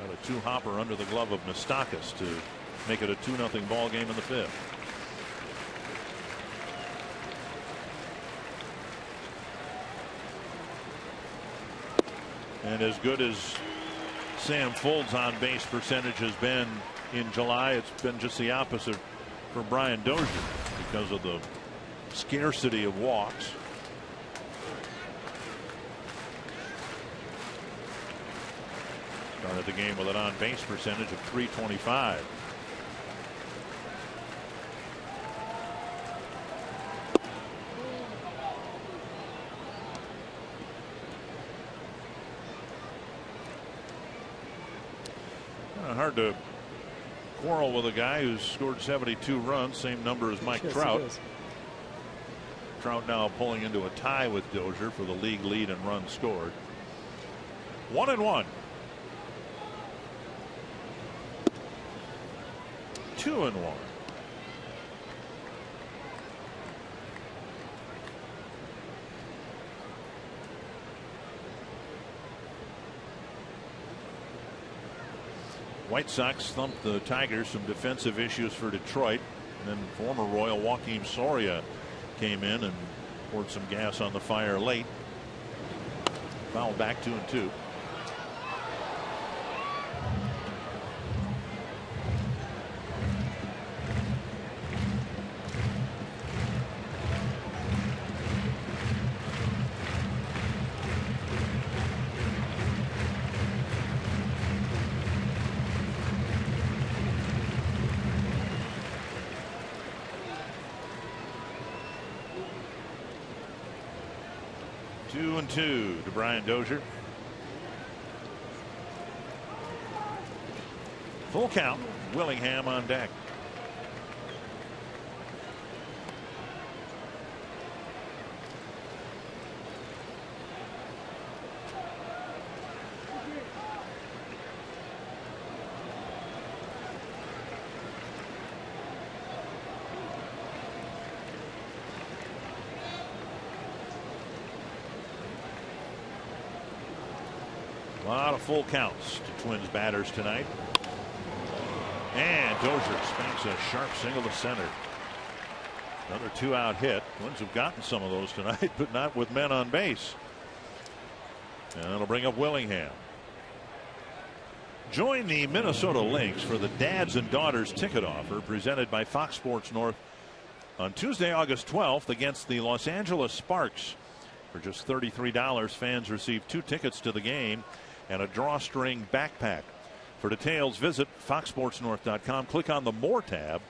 Got a 2-hopper under the glove of Moustakas to make it a 2-0 ball game in the 5th. And as good as Sam Folds' on base percentage has been in July, it's been just the opposite for Brian Dozier because of the scarcity of walks. Started the game with an on base percentage of .325. Hard to quarrel with a guy who's scored 72 runs, same number as Mike Trout. Trout now pulling into a tie with Dozier for the league lead in runs scored. 1-1. 2-1. White Sox thumped the Tigers. Some defensive issues for Detroit. And then former Royal Joakim Soria came in and poured some gas on the fire late. Foul back 2-2. To Brian Dozier. Full count. Willingham on deck. A lot of full counts to Twins batters tonight. And Dozier spanks a sharp single to center. Another 2-out hit. Twins have gotten some of those tonight, but not with men on base. And that'll bring up Willingham. Join the Minnesota Lynx for the Dads and Daughters ticket offer presented by Fox Sports North on Tuesday, August 12th against the Los Angeles Sparks. For just $33, fans receive 2 tickets to the game and a drawstring backpack. For details, visit foxsportsnorth.com. Click on the More tab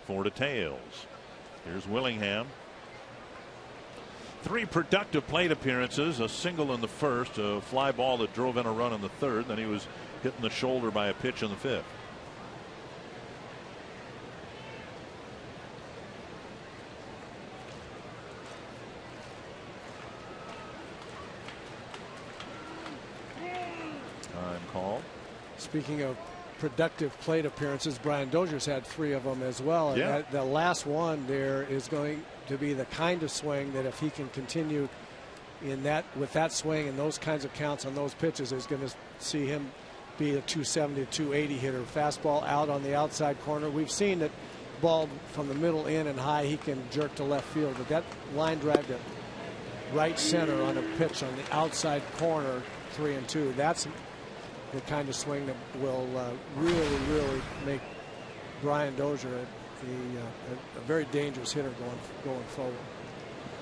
for details. Here's Willingham. 3 productive plate appearances, a single in the first, a fly ball that drove in a run in the third. Then he was hit in the shoulder by a pitch in the 5th. Call. Speaking of productive plate appearances, Brian Dozier's had 3 of them as well. And yeah. The last one there is going to be the kind of swing that if he can continue in that with that swing and those kinds of counts on those pitches, is going to see him be a 270 to 280 hitter. Fastball out on the outside corner. We've seen that ball from the middle in and high he can jerk to left field, but that line drive to right center on a pitch on the outside corner, 3-2, that's the kind of swing that will really make Brian Dozier a very dangerous hitter going forward.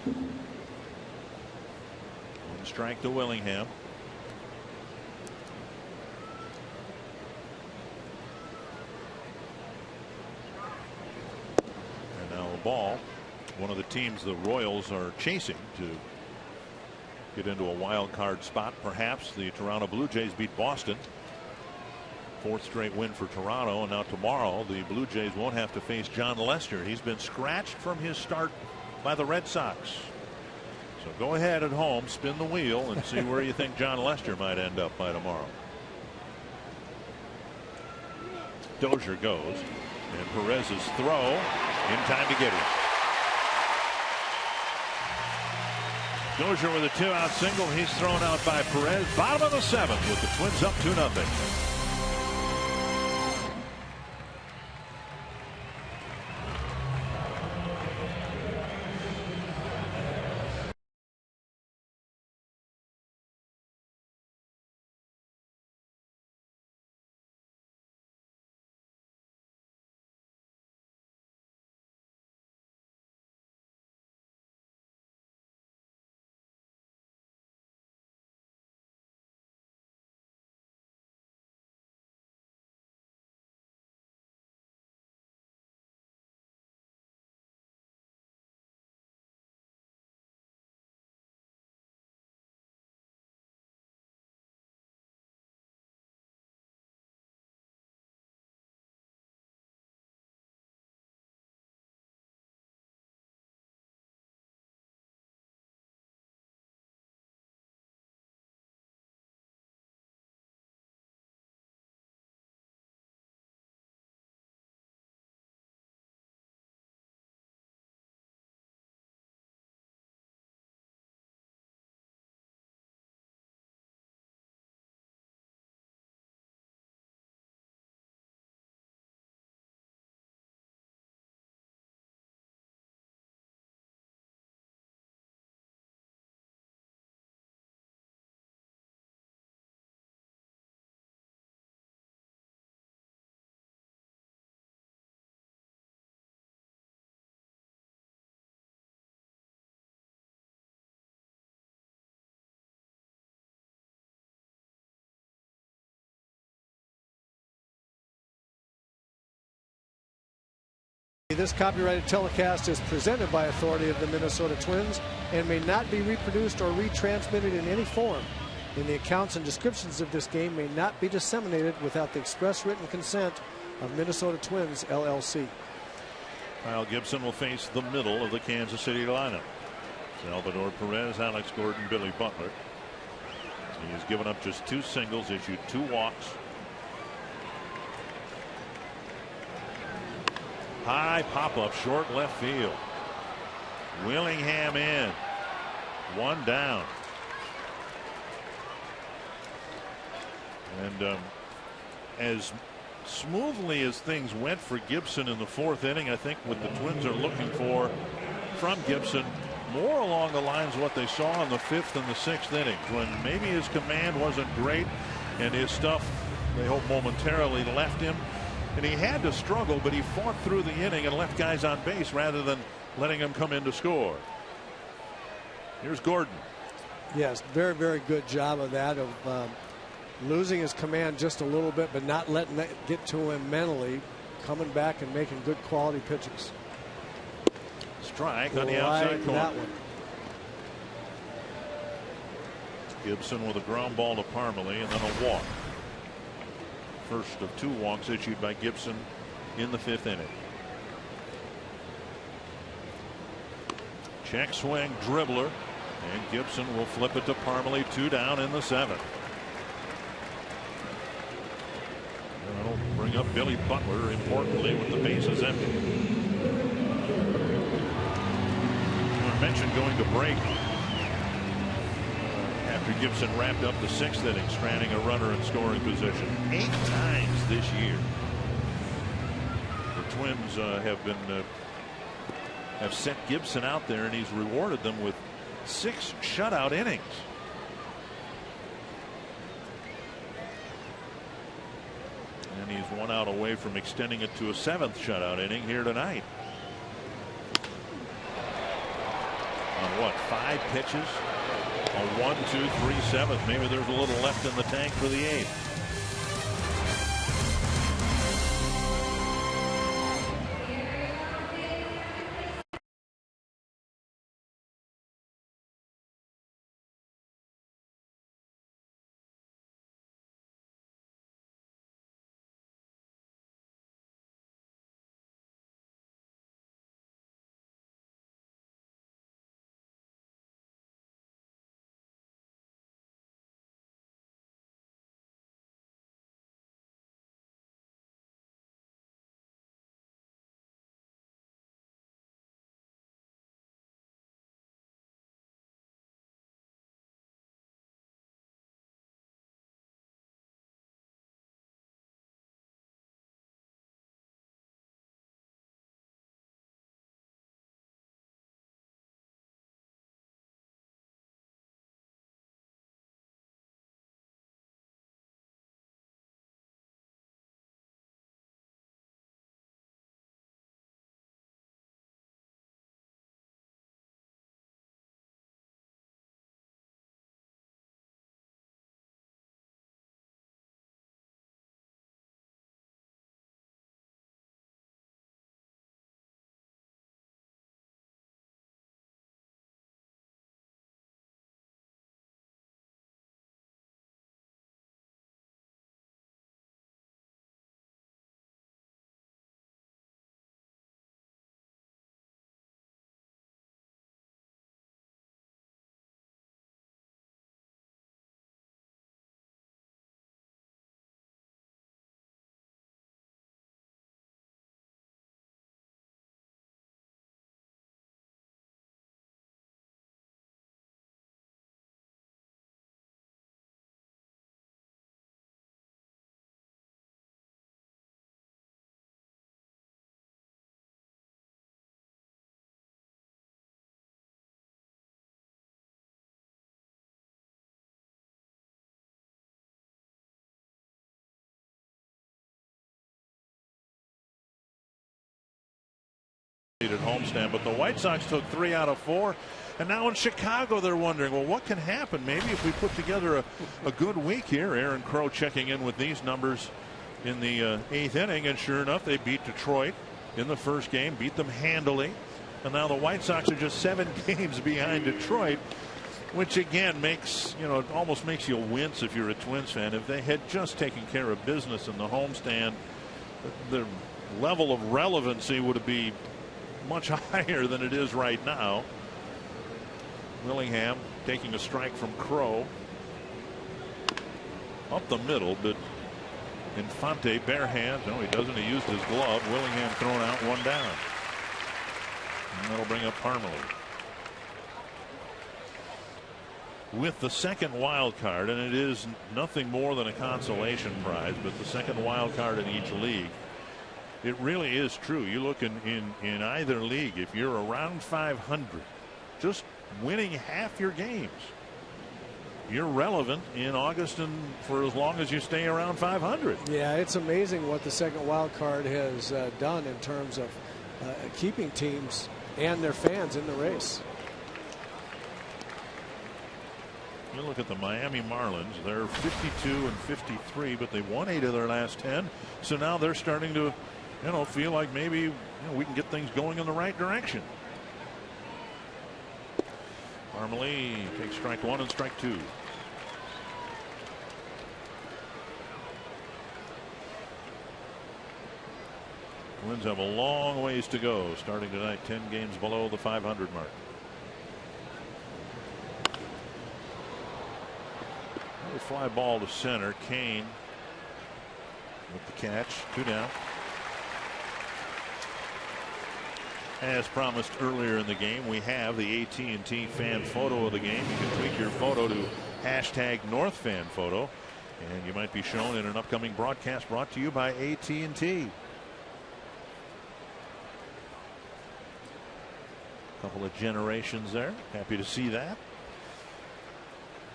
1 strike to Willingham. And now a ball. One of the teams the Royals are chasing to get into a wild card spot. Perhaps the Toronto Blue Jays beat Boston. 4th straight win for Toronto, and now tomorrow the Blue Jays won't have to face John Lester. He's been scratched from his start by the Red Sox. So go ahead at home, spin the wheel, and see where you think John Lester might end up by tomorrow. Dozier goes, and Perez's throw in time to get him. Dozier with a 2-out single. He's thrown out by Perez. Bottom of the 7th with the Twins up 2-0. This copyrighted telecast is presented by authority of the Minnesota Twins and may not be reproduced or retransmitted in any form. And the accounts and descriptions of this game may not be disseminated without the express written consent of Minnesota Twins, LLC. Kyle Gibson will face the middle of the Kansas City lineup. Salvador Perez, Alex Gordon, Billy Butler. He has given up just 2 singles, issued 2 walks. High pop-up, short left field. Willingham in. 1 down. And as smoothly as things went for Gibson in the 4th inning, I think what the Twins are looking for from Gibson more along the lines of what they saw in the 5th and the 6th innings, when maybe his command wasn't great and his stuff, they hope, momentarily left him. And he had to struggle, but he fought through the inning and left guys on base rather than letting them come in to score. Here's Gordon. Yes, very, very good job of that, of losing his command just a little bit, but not letting that get to him mentally, coming back and making good quality pitches. Strike on the outside corner. That one. Gibson with a ground ball to Parmalee and then a walk. First of 2 walks issued by Gibson in the 5th inning. Check swing, dribbler, and Gibson will flip it to Parmalee. 2 down in the 7th. That'll bring up Billy Butler, importantly, with the bases empty. I mentioned going to break after Gibson wrapped up the 6th inning, stranding a runner in scoring position 8 times this year. The Twins have sent Gibson out there, and he's rewarded them with 6 shutout innings. And he's 1 out away from extending it to a 7th shutout inning here tonight. On what, 5 pitches? A 1, 2, 3, 7th. Maybe there's a little left in the tank for the 8th. undefeated homestand. But the White Sox took 3 out of 4. And now in Chicago, they're wondering, well, what can happen? Maybe if we put together a good week here. Aaron Crow checking in with these numbers in the 8th inning. And sure enough, they beat Detroit in the first game, beat them handily. And now the White Sox are just 7 games behind Detroit, which again makes, it almost makes you wince if you're a Twins fan. If they had just taken care of business in the homestand, the level of relevancy would be much higher than it is right now. Willingham taking a strike from Crow. Up the middle, but Infante bare hands. No, he doesn't. He used his glove. Willingham thrown out, 1 down. And that'll bring up Parmelee. With the second wild card, and it is nothing more than a consolation prize, but the second wild card in each league, it really is true. You look in either league, if you're around 500, just winning half your games, you're relevant in August and for as long as you stay around 500. Yeah, it's amazing what the second wild card has done in terms of keeping teams and their fans in the race. You look at the Miami Marlins, they're 52 and 53, but they won 8 of their last 10. So now they're starting to, feel like maybe we can get things going in the right direction. Parmelee takes strike 1 and strike 2. Twins have a long ways to go starting tonight, 10 games below the 500 mark. Another fly ball to center. Kane with the catch. 2 down. As promised earlier in the game, we have the AT&T fan photo of the game. You can tweet your photo to #NorthFanPhoto, and you might be shown in an upcoming broadcast brought to you by AT&T. Couple of generations there. Happy to see that.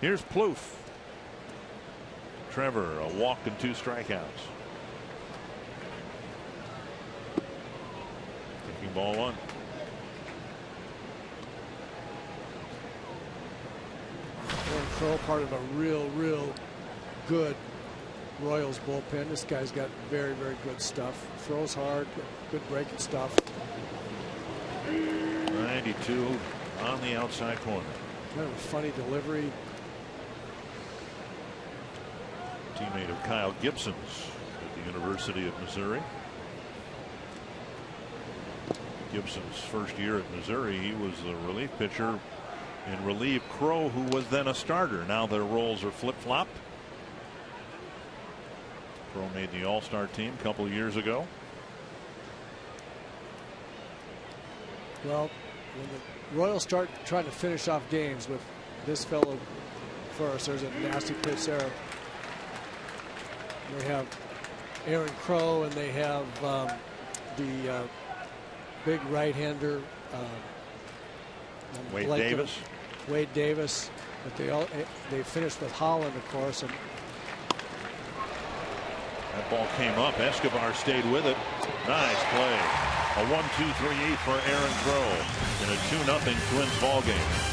Here's Plouffe. Trevor, a walk and 2 strikeouts. Taking ball 1. Aaron Crow, part of a real good Royals bullpen. This guy's got very good stuff. Throws hard, good breaking stuff. 92 on the outside corner. Kind of a funny delivery. Teammate of Kyle Gibson's at the University of Missouri. Gibson's first year at Missouri, he was the relief pitcher and relieved Crow, who was then a starter. Now their roles are flip-flopped. Crow made the All-Star team a couple of years ago. Well, when the Royals start trying to finish off games with this fellow first, there's a nasty pitch there. They have Aaron Crow, and they have the big right-hander Wade Davis. Wade Davis, but they finished with Holland, of course. And that ball came up. Escobar stayed with it. Nice play. A 1-2-3-8 for Aaron Crow in a 2-0 Twins ball game.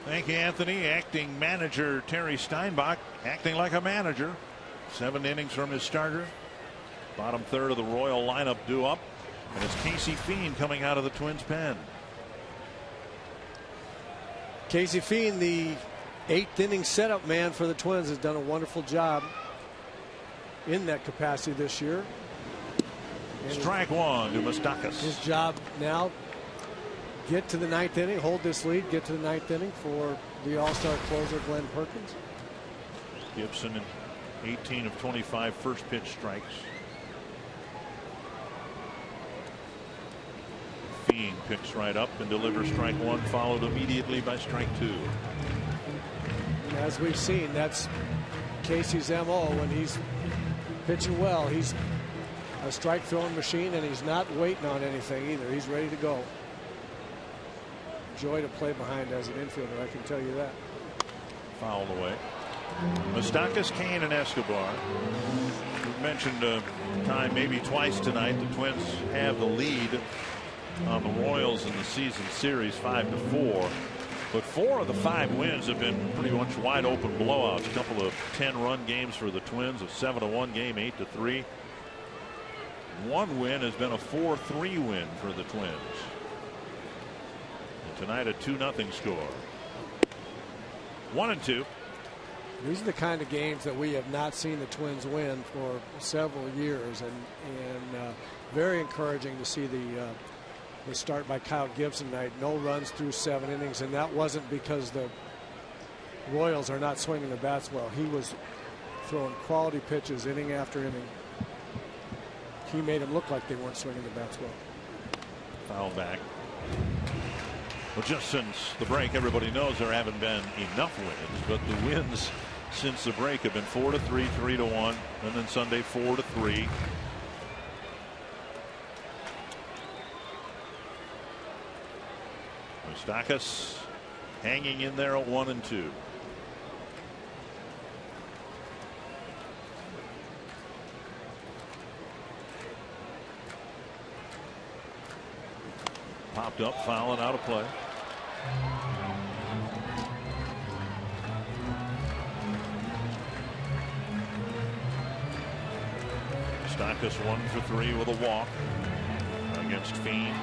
Thank you, Anthony. Acting manager Terry Steinbach acting like a manager. 7 innings from his starter. Bottom third of the Royal lineup due up. And it's Casey Fiend coming out of the Twins pen. Casey Fiend, the 8th inning setup man for the Twins, has done a wonderful job in that capacity this year. And strike one to Moustakas. His job now, get to the 9th inning, hold this lead, get to the 9th inning for the all-star closer Glenn Perkins. Gibson in 18 of 25 first pitch strikes. Fiend picks right up and delivers strike one, followed immediately by strike two. And as we've seen, that's Casey's MO when he's pitching well. He's a strike throwing machine, and he's not waiting on anything either. He's ready to go. Joy to play behind as an infielder, I can tell you that. Fouled away. Moustakas, Kane, and Escobar. We've mentioned time maybe twice tonight. The Twins have the lead on the Royals in the season series 5-4. But 4 of the 5 wins have been pretty much wide open blowouts. A couple of 10-run games for the Twins, a 7-1 game, 8-3. One win has been a 4-3 win for the Twins. And tonight a 2-0 score. 1-2. These are the kind of games that we have not seen the Twins win for several years, and very encouraging to see the start by Kyle Gibson tonight. No runs through 7 innings, and that wasn't because the Royals are not swinging the bats well. He was throwing quality pitches inning after inning. He made them look like they weren't swinging the bats well. Foul back. Well, just since the break, everybody knows there haven't been enough wins, but the wins since the break have been 4-3, 3-1, and then Sunday 4-3. Moustakas hanging in there at 1-2. Popped up, foul, and out of play. Moustakas 1 for 3 with a walk against Fiend.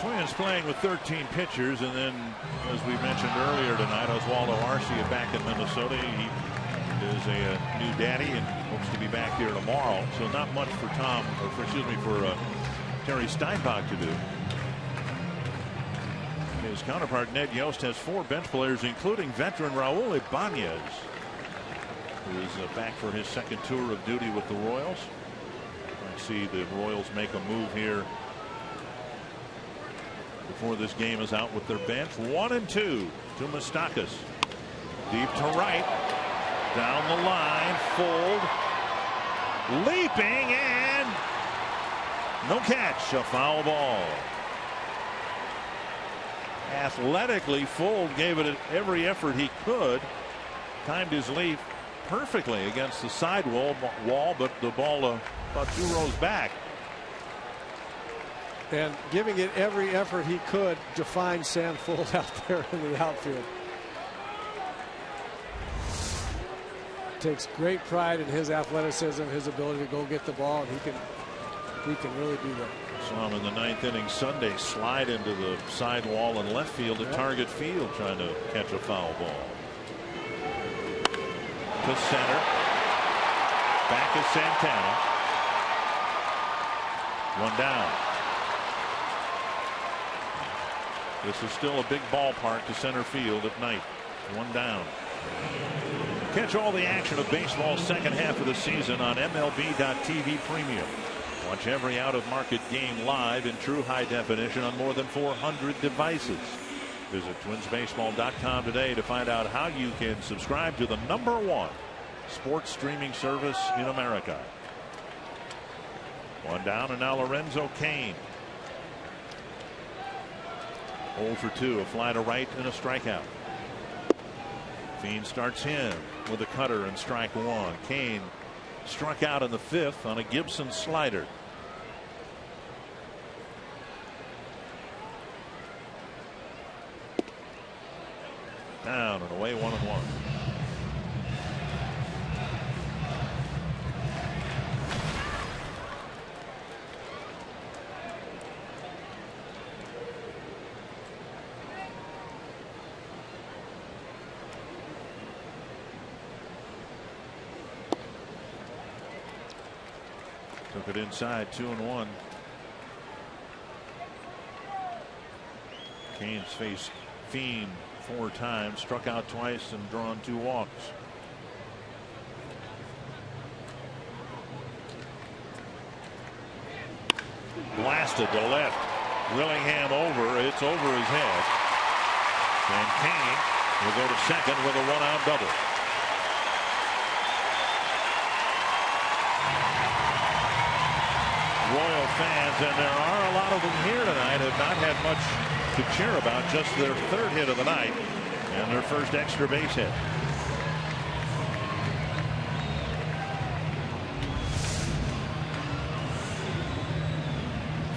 Twins playing with 13 pitchers, and then, as we mentioned earlier tonight, Oswaldo Arcia back in Minnesota. He is a new daddy and hopes to be back here tomorrow. So not much for for Terry Steinbach to do. His counterpart Ned Yost has 4 bench players, including veteran Raul Ibanez, who is back for his second tour of duty with the Royals. I see the Royals make a move here before this game is out with their bench. 1-2 to Moustakas. Deep to right. Down the line. Fold. Leaping, and no catch. A foul ball. Athletically, Fold gave it every effort he could. Timed his leap perfectly against the side wall, but the ball about 2 rows back. And giving it every effort he could to find Sam Fold out there in the outfield. Takes great pride in his athleticism, his ability to go get the ball, and he can really do that. Saw him in the 9th inning Sunday slide into the side wall in left field at Target Field, trying to catch a foul ball. To center. Back is Santana. 1 down. This is still a big ballpark to center field at night. 1 down. Catch all the action of baseball's second half of the season on MLB.TV Premium. Watch every out-of-market game live in true high definition on more than 400 devices. Visit twinsbaseball.com today to find out how you can subscribe to the #1 sports streaming service in America. One down, and now Lorenzo Cain. 0 for 2, a fly to right and a strikeout. Fiend starts him with a cutter and strike one. Cain struck out in the 5th on a Gibson slider. Down and away, 1-1. Took it inside, 2-1. Cain's faced Fiend 4 times, struck out twice, and drawn 2 walks. Blasted to left. Willingham over. It's over his head. And Cain will go to second with a 1-out double. Royal fans, and there are a lot of them here tonight, have not had much to cheer about. Just their 3rd hit of the night and their first extra base hit.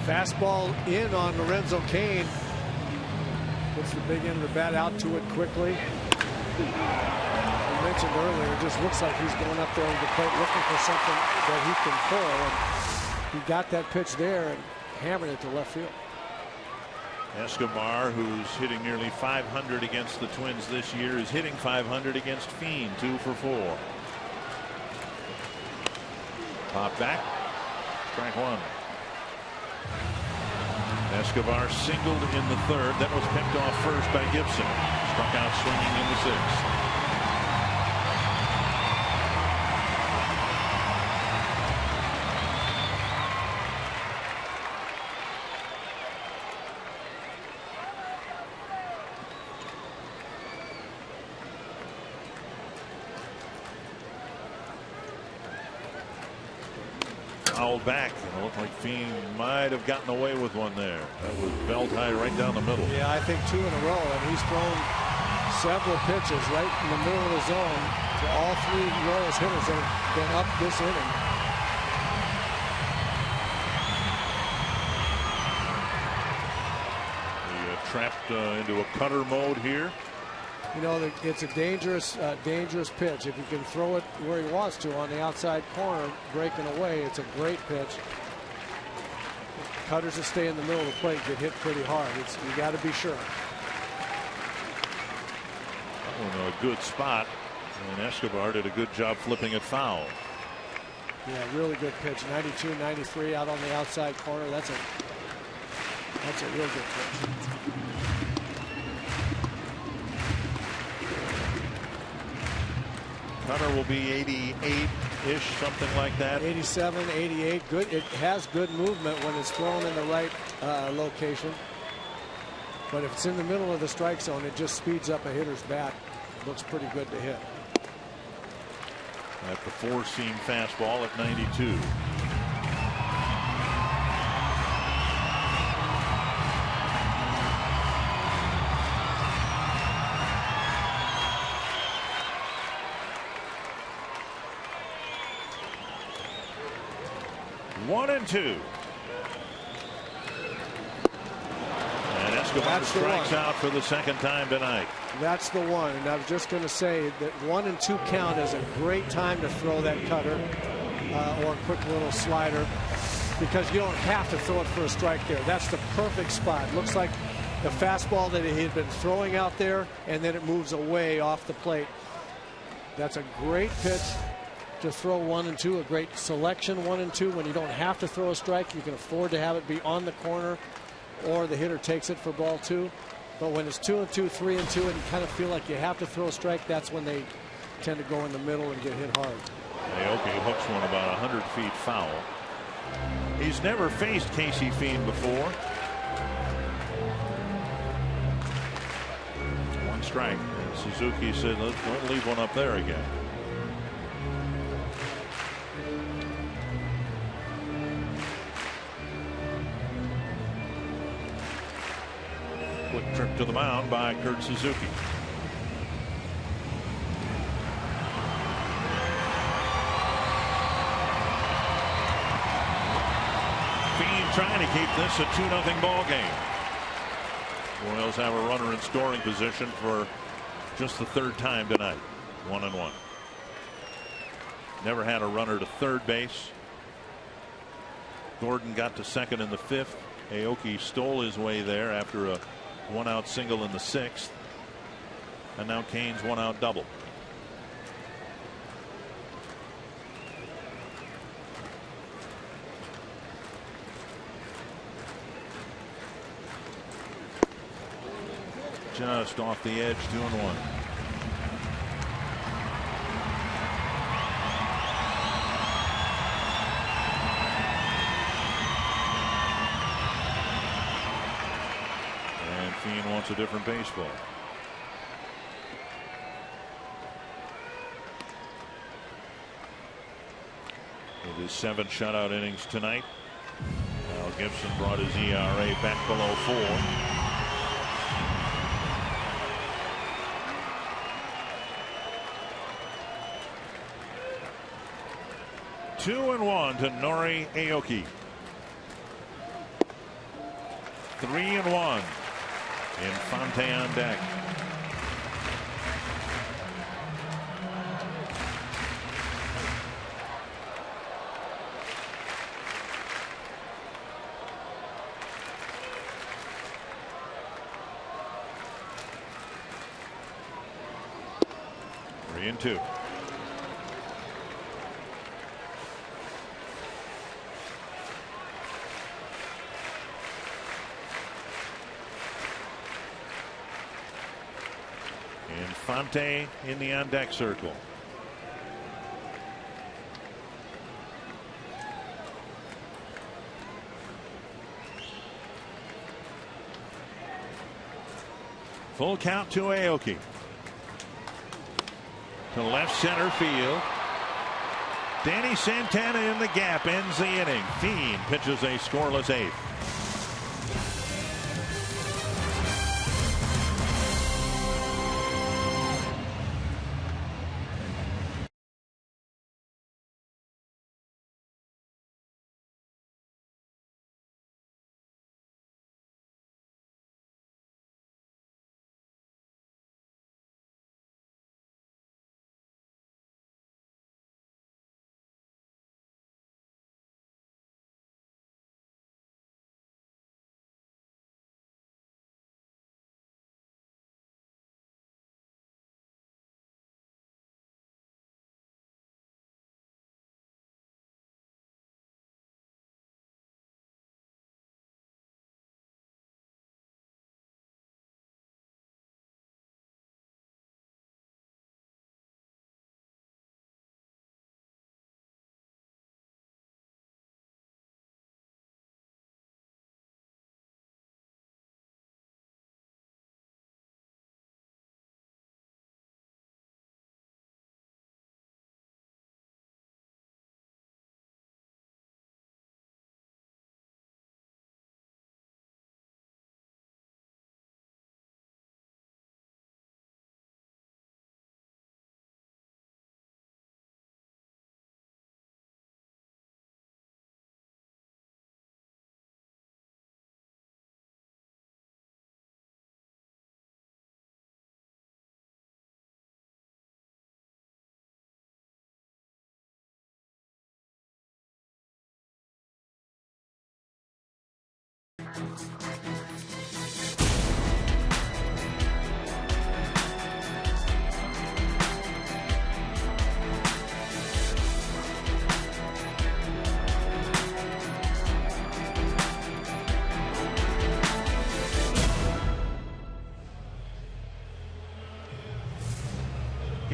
Fastball in on Lorenzo Cain. Puts the big end of the bat out to it quickly. I mentioned earlier, it just looks like he's going up there to the plate looking for something that he can pull. And he got that pitch there and hammered it to left field. Escobar, who's hitting nearly .500 against the Twins this year, is hitting .500 against Fiend, 2 for 4. Pop back, strike one. Escobar singled in the 3rd. That was picked off first by Gibson. Struck out swinging in the 6th. Fouled back, and it looked like Fiend might have gotten away with one there. That was belt high right down the middle. Yeah, I think 2 in a row, and he's thrown several pitches right in the middle of the zone to all 3 Royals hitters that have been up this inning. He trapped into a cutter mode here. You know, it's a dangerous pitch. If you can throw it where he wants to on the outside corner, breaking away, it's a great pitch. Cutters that stay in the middle of the plate get hit pretty hard. You got to be sure. That one a good spot, and Escobar did a good job flipping it foul. Yeah, really good pitch. 92, 93 out on the outside corner. That's a real good pitch. Cutter will be 88-ish, something like that. 87, 88. Good. It has good movement when it's thrown in the right location. But if it's in the middle of the strike zone, it just speeds up a hitter's bat. It looks pretty good to hit. At the 4-seam fastball at 92. One and 2. And Escobar strikes out for the 2nd time tonight. That's the one. And I was just going to say that 1 and 2 count is a great time to throw that cutter or a quick little slider, because you don't have to throw it for a strike there. That's the perfect spot. Looks like the fastball that he had been throwing out there, and then it moves away off the plate. That's a great pitch to throw 1 and 2, a great selection 1 and 2 when you don't have to throw a strike. You can afford to have it be on the corner, or the hitter takes it for ball 2. But when it's 2 and 2, 3 and 2, and you kind of feel like you have to throw a strike, that's when they tend to go in the middle and get hit hard. Aoki hooks one about 100 feet foul. He's never faced Casey Fiend before. 1 strike. And Suzuki said, don't leave one up there again. Trip to the mound by Kurt Suzuki. Fiend trying to keep this a 2-0 ball game. Royals have a runner in scoring position for just the third time tonight. 1-1. Never had a runner to third base. Gordon got to second in the 5th. Aoki stole his way there after a 1-out single in the 6th. And now Cain's 1-out double. Just off the edge, 2-1. And Fiend wants a different baseball. With his 7 shutout innings tonight, Kyle Gibson brought his ERA back below 4. Two and 1 to Nori Aoki. 3-1. Infante on deck. Three and 2. Infante in the on deck circle. Full count to Aoki. To left center field. Danny Santana in the gap ends the inning. Fiend pitches a scoreless 8th.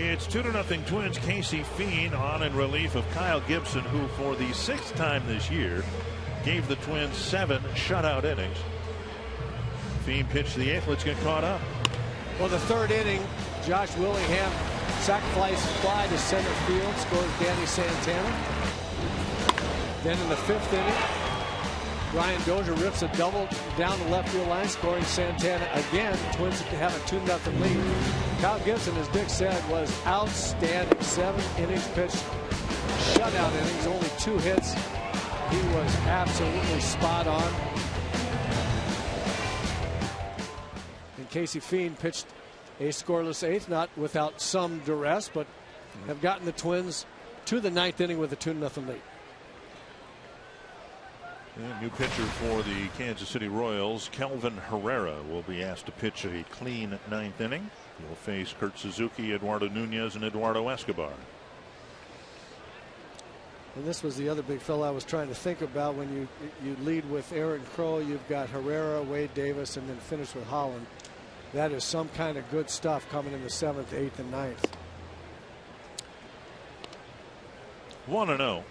It's 2-0 Twins. Casey Fiend on in relief of Kyle Gibson, who for the 6th time this year gave the Twins 7 shutout innings. Fiend pitched the 8th. Let's get caught up. Well, the 3rd inning, Josh Willingham sacrifice fly to center field, scores Danny Santana. Then in the 5th inning, Brian Dozier rips a double down the left field line, scoring Santana again. Twins have a 2-0 lead. Kyle Gibson, as Dick said, was outstanding. 7 innings pitched, shutout innings, only 2 hits. He was absolutely spot on. And Casey Fiend pitched a scoreless 8th, not without some duress, but have gotten the Twins to the 9th inning with a 2-0 lead. And new pitcher for the Kansas City Royals, Kelvin Herrera, will be asked to pitch a clean 9th inning. He'll face Kurt Suzuki, Eduardo Nunez, and Eduardo Escobar. And this was the other big fella I was trying to think about. When you lead with Aaron Crow, you've got Herrera, Wade Davis, and then finish with Holland. That is some kind of good stuff coming in the 7th, 8th, and 9th. 1-0.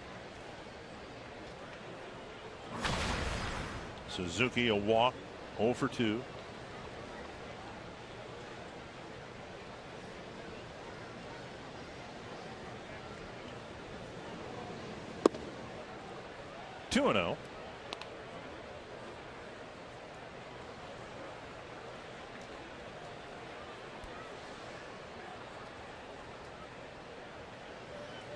Suzuki a walk, 0 for 2. Two and 0.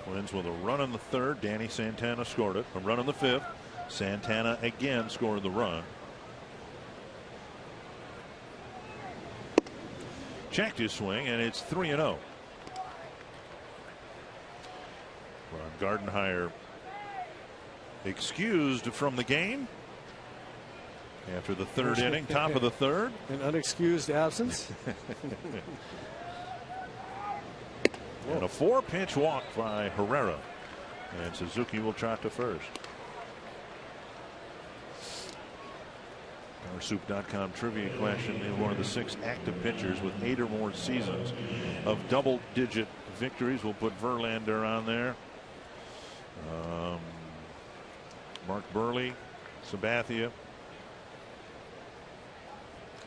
Twins with a run in the 3rd. Danny Santana scored it. A run in the 5th. Santana again scored the run. Checked his swing, and it's 3-0. Ron Gardenhire excused from the game after the 3rd inning, top of the 3rd. An unexcused absence. And a 4-pitch walk by Herrera. And Suzuki will trot to first. PowerSoup.com trivia question. In one of the 6 active pitchers with 8 or more seasons of double-digit victories. We'll put Verlander on there. Mark Burley, Sabathia.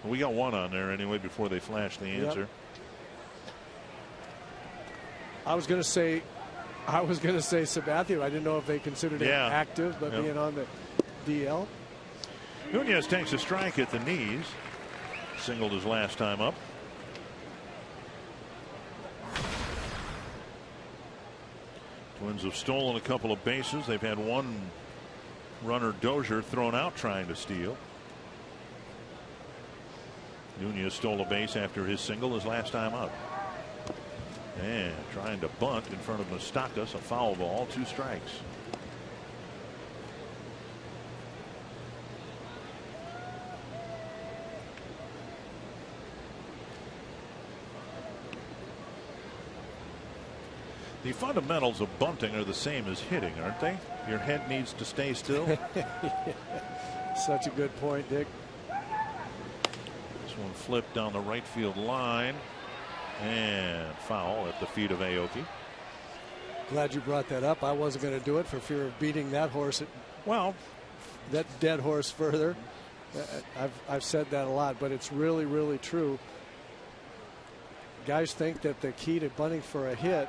We got one on there anyway before they flash the answer. Yep. I was going to say Sabathia. I didn't know if they considered him active, but being on the DL. Nunez takes a strike at the knees. Singled his last time up. Twins have stolen a couple of bases. They've had one runner, Dozier, thrown out trying to steal. Nunez stole a base after his single his last time up. And trying to bunt in front of Moustakas, a foul ball, 2 strikes. The fundamentals of bunting are the same as hitting, aren't they? Your head needs to stay still. Such a good point, Dick. This one flipped down the right field line. And foul at the feet of Aoki. Glad you brought that up. I wasn't going to do it for fear of beating that horse. That dead horse further. I've said that a lot, but it's really, really true. Guys think that the key to bunting for a hit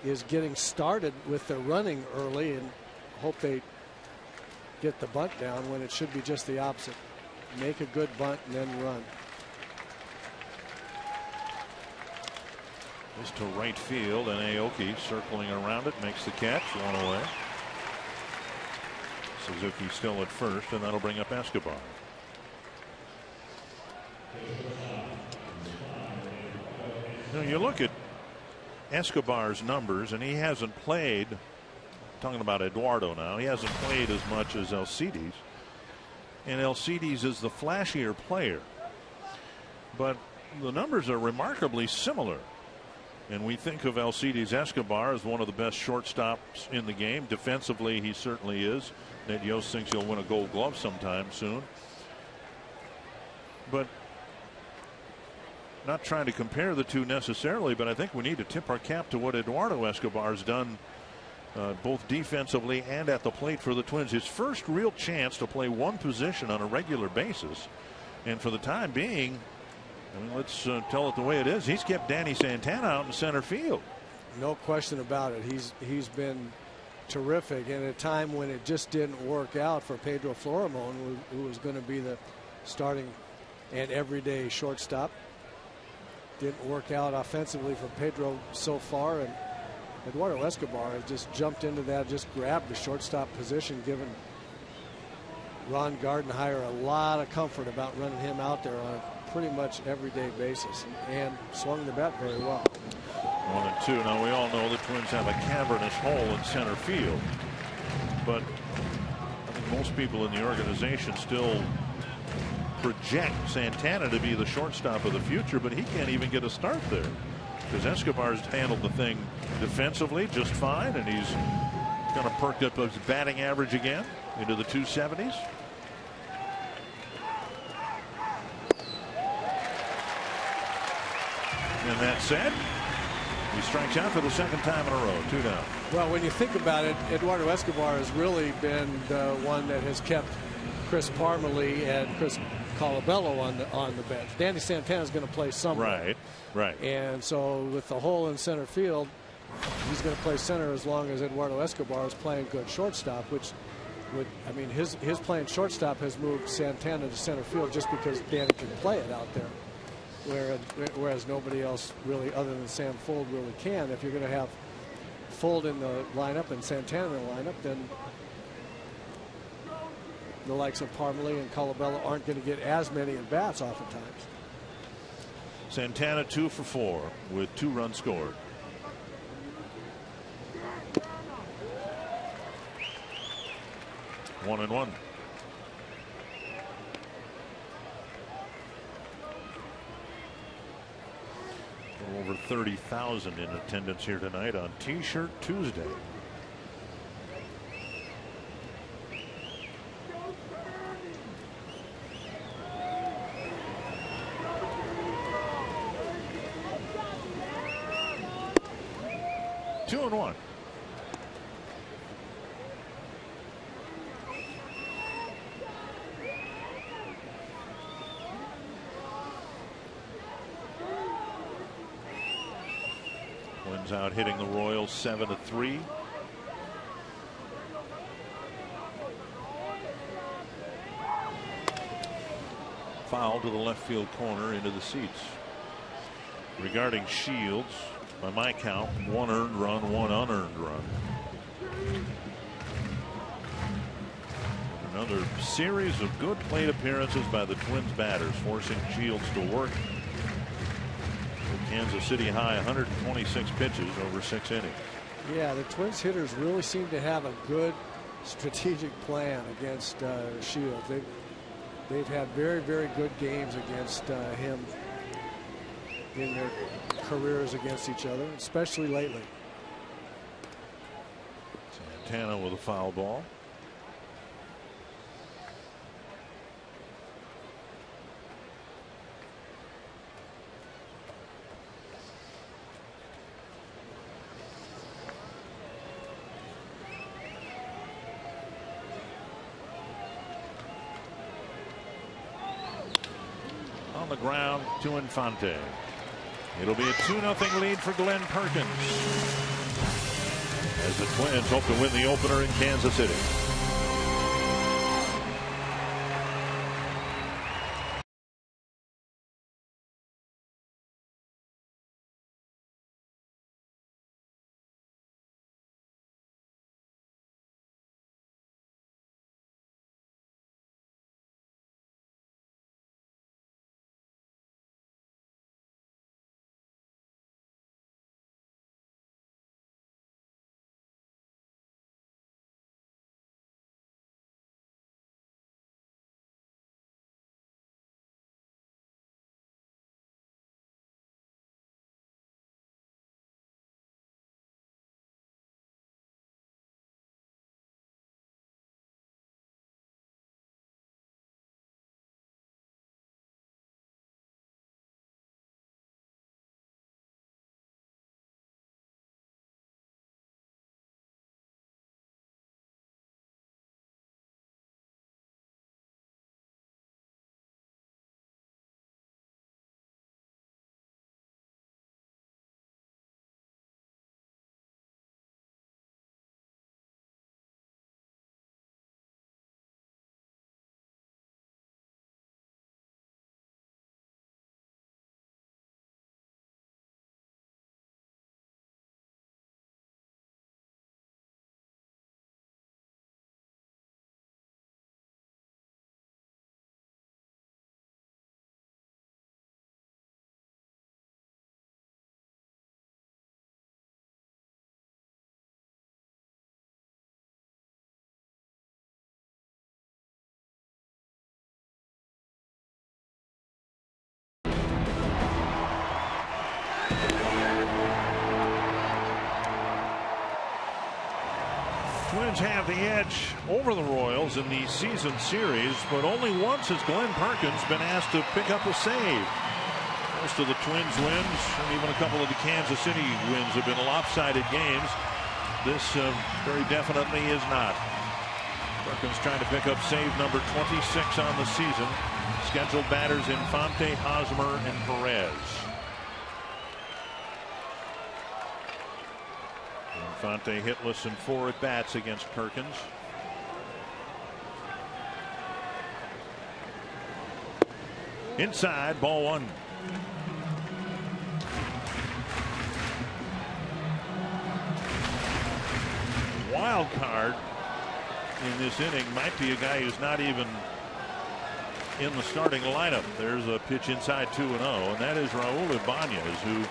is getting started with their running early and hope they get the bunt down, when it should be just the opposite. Make a good bunt and then run. This to right field, and Aoki circling around it makes the catch. 1 away. Suzuki still at first, and that'll bring up Escobar. Now you look at Escobar's numbers, and he hasn't played. Talking about Eduardo now, he hasn't played as much as Alcides, and Alcides is the flashier player, but the numbers are remarkably similar. And we think of Alcides Escobar as one of the best shortstops in the game. Defensively, he certainly is. Ned Yost thinks he'll win a Gold Glove sometime soon. But not trying to compare the two necessarily, but I think we need to tip our cap to what Eduardo Escobar's done, both defensively and at the plate for the Twins. His first real chance to play one position on a regular basis. And for the time being, I mean, let's tell it the way it is. He's kept Danny Santana out in center field. No question about it. He's been terrific. And at a time when it just didn't work out for Pedro Florimon, who was going to be the starting and everyday shortstop. Didn't work out offensively for Pedro so far, and Eduardo Escobar has just jumped into that, just grabbed the shortstop position, giving Ron Gardenhire a lot of comfort about running him out there on a pretty much everyday basis, and swung the bat very well. 1-2. Now we all know the Twins have a cavernous hole in center field, but I think most people in the organization still project Santana to be the shortstop of the future, but he can't even get a start there because Escobar's handled the thing defensively just fine, and he's kind of perked up his batting average again into the 270s. And that said, he strikes out for the second time in a row. 2 down. Well, when you think about it, Eduardo Escobar has really been the one that has kept Chris Parmelee and Chris Colabello on the bench. Danny Santana is going to play somewhere. Right. And so with the hole in center field, he's going to play center as long as Eduardo Escobar is playing good shortstop, which would, I mean, his playing shortstop has moved Santana to center field just because Danny can play it out there. Whereas nobody else really, other than Sam Fuld, really can. If you're going to have Fuld in the lineup and Santana in the lineup, then the likes of Parmelee and Colabello aren't going to get as many at bats oftentimes. Santana 2 for 4 with 2 runs scored. One and one. Over 30,000 in attendance here tonight on T-Shirt Tuesday. Two and one. Twins out hitting the Royals 7-3. Foul to the left field corner into the seats. Regarding Shields, by my count, 1 earned run, 1 unearned run. Another series of good plate appearances by the Twins batters, forcing Shields to work. Kansas City high 126 pitches over 6 innings. Yeah, the Twins hitters really seem to have a good strategic plan against Shields. They've had very, very good games against him in their careers against each other, especially lately. Santana with a foul ball. On the ground to Infante. It'll be a 2-0 lead for Glenn Perkins as the Twins hope to win the opener in Kansas City. Twins have the edge over the Royals in the season series, but only once has Glenn Perkins been asked to pick up a save. Most of the Twins wins, and even a couple of the Kansas City wins, have been lopsided games. This very definitely is not. Perkins trying to pick up save number 26 on the season. Scheduled batters Infante, Hosmer, and Perez. Infante hitless in 4 at-bats against Perkins. Inside, ball 1. Wild card in this inning might be a guy who's not even in the starting lineup. There's a pitch inside 2-0, and that is Raul Ibanez, who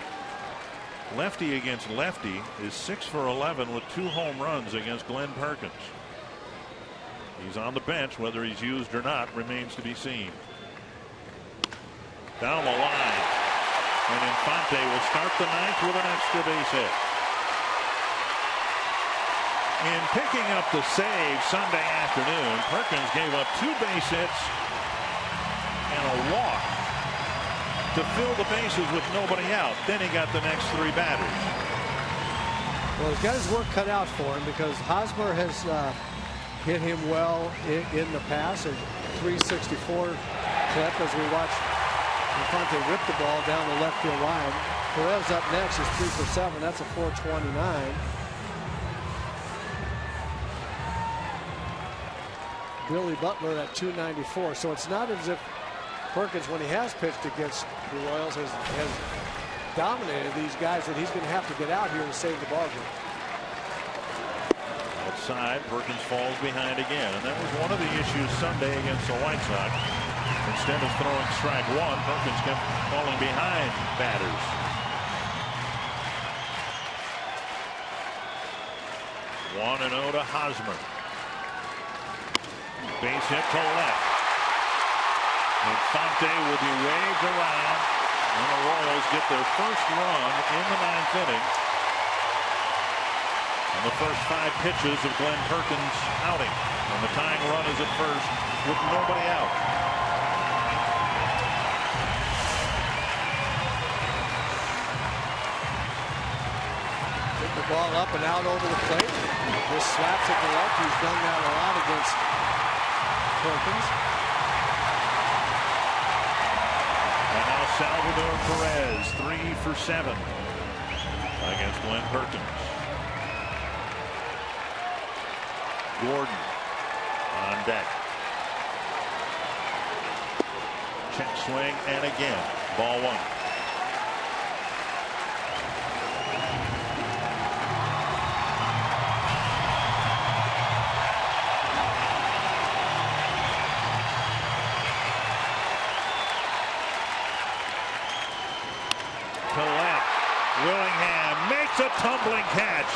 lefty against lefty is 6 for 11 with 2 home runs against Glenn Perkins. He's on the bench. Whether he's used or not remains to be seen. Down the line, and Infante will start the 9th with an extra base hit. In picking up the save Sunday afternoon, Perkins gave up 2 base hits and a walk to fill the bases with nobody out. Then he got the next 3 batters. Well, he's got his work cut out for him because Hosmer has hit him well in the past. A 364 clip as we watch Infante rip the ball down the left field line. Perez up next is 3 for 7. That's a 429. Billy Butler at 294. So it's not as if Perkins, when he has pitched against the Royals, has dominated these guys that he's going to have to get out here to save the ball game. Outside, Perkins falls behind again, and that was one of the issues Sunday against the White Sox. Instead of throwing strike 1, Perkins kept falling behind batters. One and 0 to Hosmer. Base hit to left. Infante will be waved around, and the Royals get their first run in the 9th inning. And the first 5 pitches of Glenn Perkins' outing. And the tying run is at first with nobody out. Get the ball up and out over the plate. Just slaps it to left. He's done that a lot against Perkins. And now Salvador Perez, 3 for 7 against Glenn Perkins. Gordon on deck. Check swing, and again, ball 1. A tumbling catch.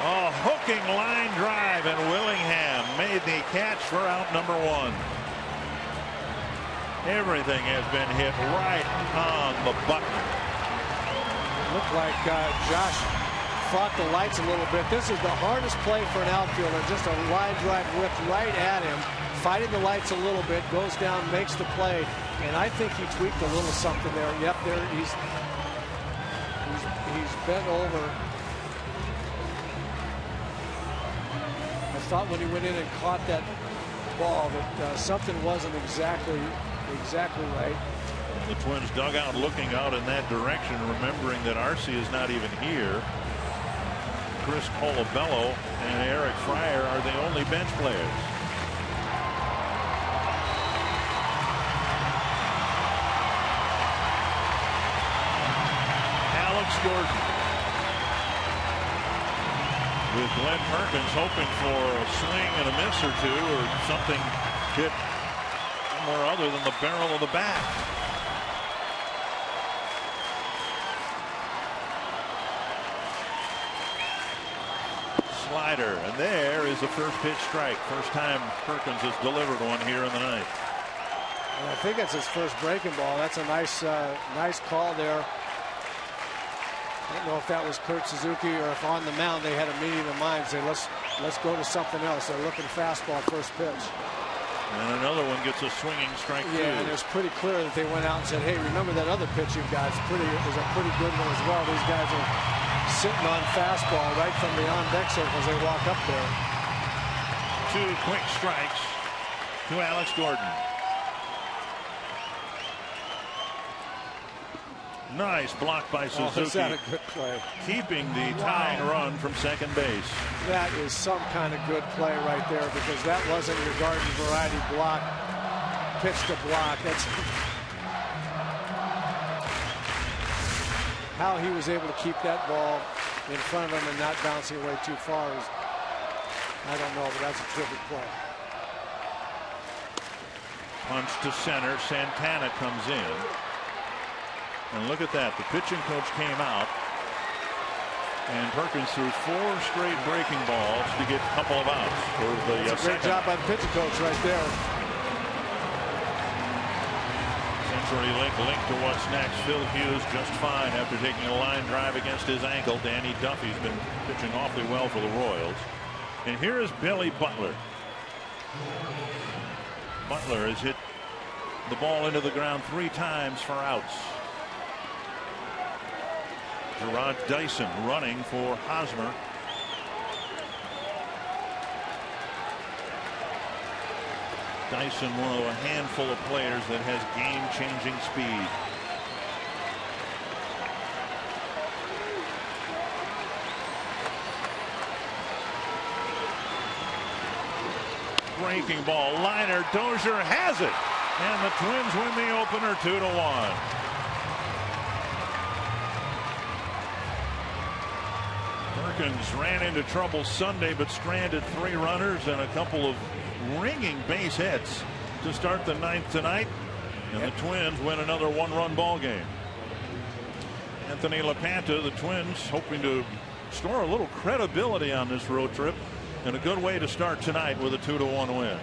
A hooking line drive, and Willingham made the catch for out number 1. Everything has been hit right on the button. Looked like Josh fought the lights a little bit. This is the hardest play for an outfielder. Just a line drive whipped right at him, fighting the lights a little bit, goes down, makes the play, and I think he tweaked a little something there. Yep, there he's bent over. I thought when he went in and caught that ball that something wasn't exactly right. The Twins dugout looking out in that direction, remembering that Arce is not even here. Chris Colabello and Eric Fryer are the only bench players. Jordan with Glenn Perkins hoping for a swing and a miss or 2 or something hit somewhere other than the barrel of the bat. Slider, and there is the first pitch strike. First time Perkins has delivered one here in the 9th. And I think it's his first breaking ball. That's a nice call there I don't know if that was Kurt Suzuki or if on the mound they had a meeting of minds. Say, let's go to something else. They're looking fastball first pitch. And another one gets a swinging strike. Yeah, and it was pretty clear that they went out and said, hey, remember that other pitch you've got? It was a pretty good one as well. These guys are sitting on fastball right from the on-deck circle as they walk up there. 2 quick strikes to Alex Gordon. Nice block by Suzuki. Oh, is that a good play? Keeping the tying run from second base. That is some kind of good play right there, because that wasn't your garden variety block, pitch to block. That's how he was able to keep that ball in front of him and not bouncing away too far. I don't know, but that's a terrific play. Punch to center. Santana comes in. And look at that. The pitching coach came out. And Perkins threw 4 straight breaking balls to get a couple of outs. For the great job by the pitching coach right there. CenturyLink linked to what's next. Phil Hughes just fine after taking a line drive against his ankle. Danny Duffy's been pitching awfully well for the Royals. And here is Billy Butler. Butler has hit the ball into the ground 3 times for outs. Gerard Dyson running for Hosmer. Dyson, one of a handful of players that has game-changing speed. Breaking ball, liner, Dozier has it, and the Twins win the opener 2-1. Perkins ran into trouble Sunday, but stranded 3 runners and a couple of ringing base hits to start the 9th tonight, and the Twins win another 1-run ball game. Anthony LaPanta, the Twins hoping to store a little credibility on this road trip, and a good way to start tonight with a 2-1 win.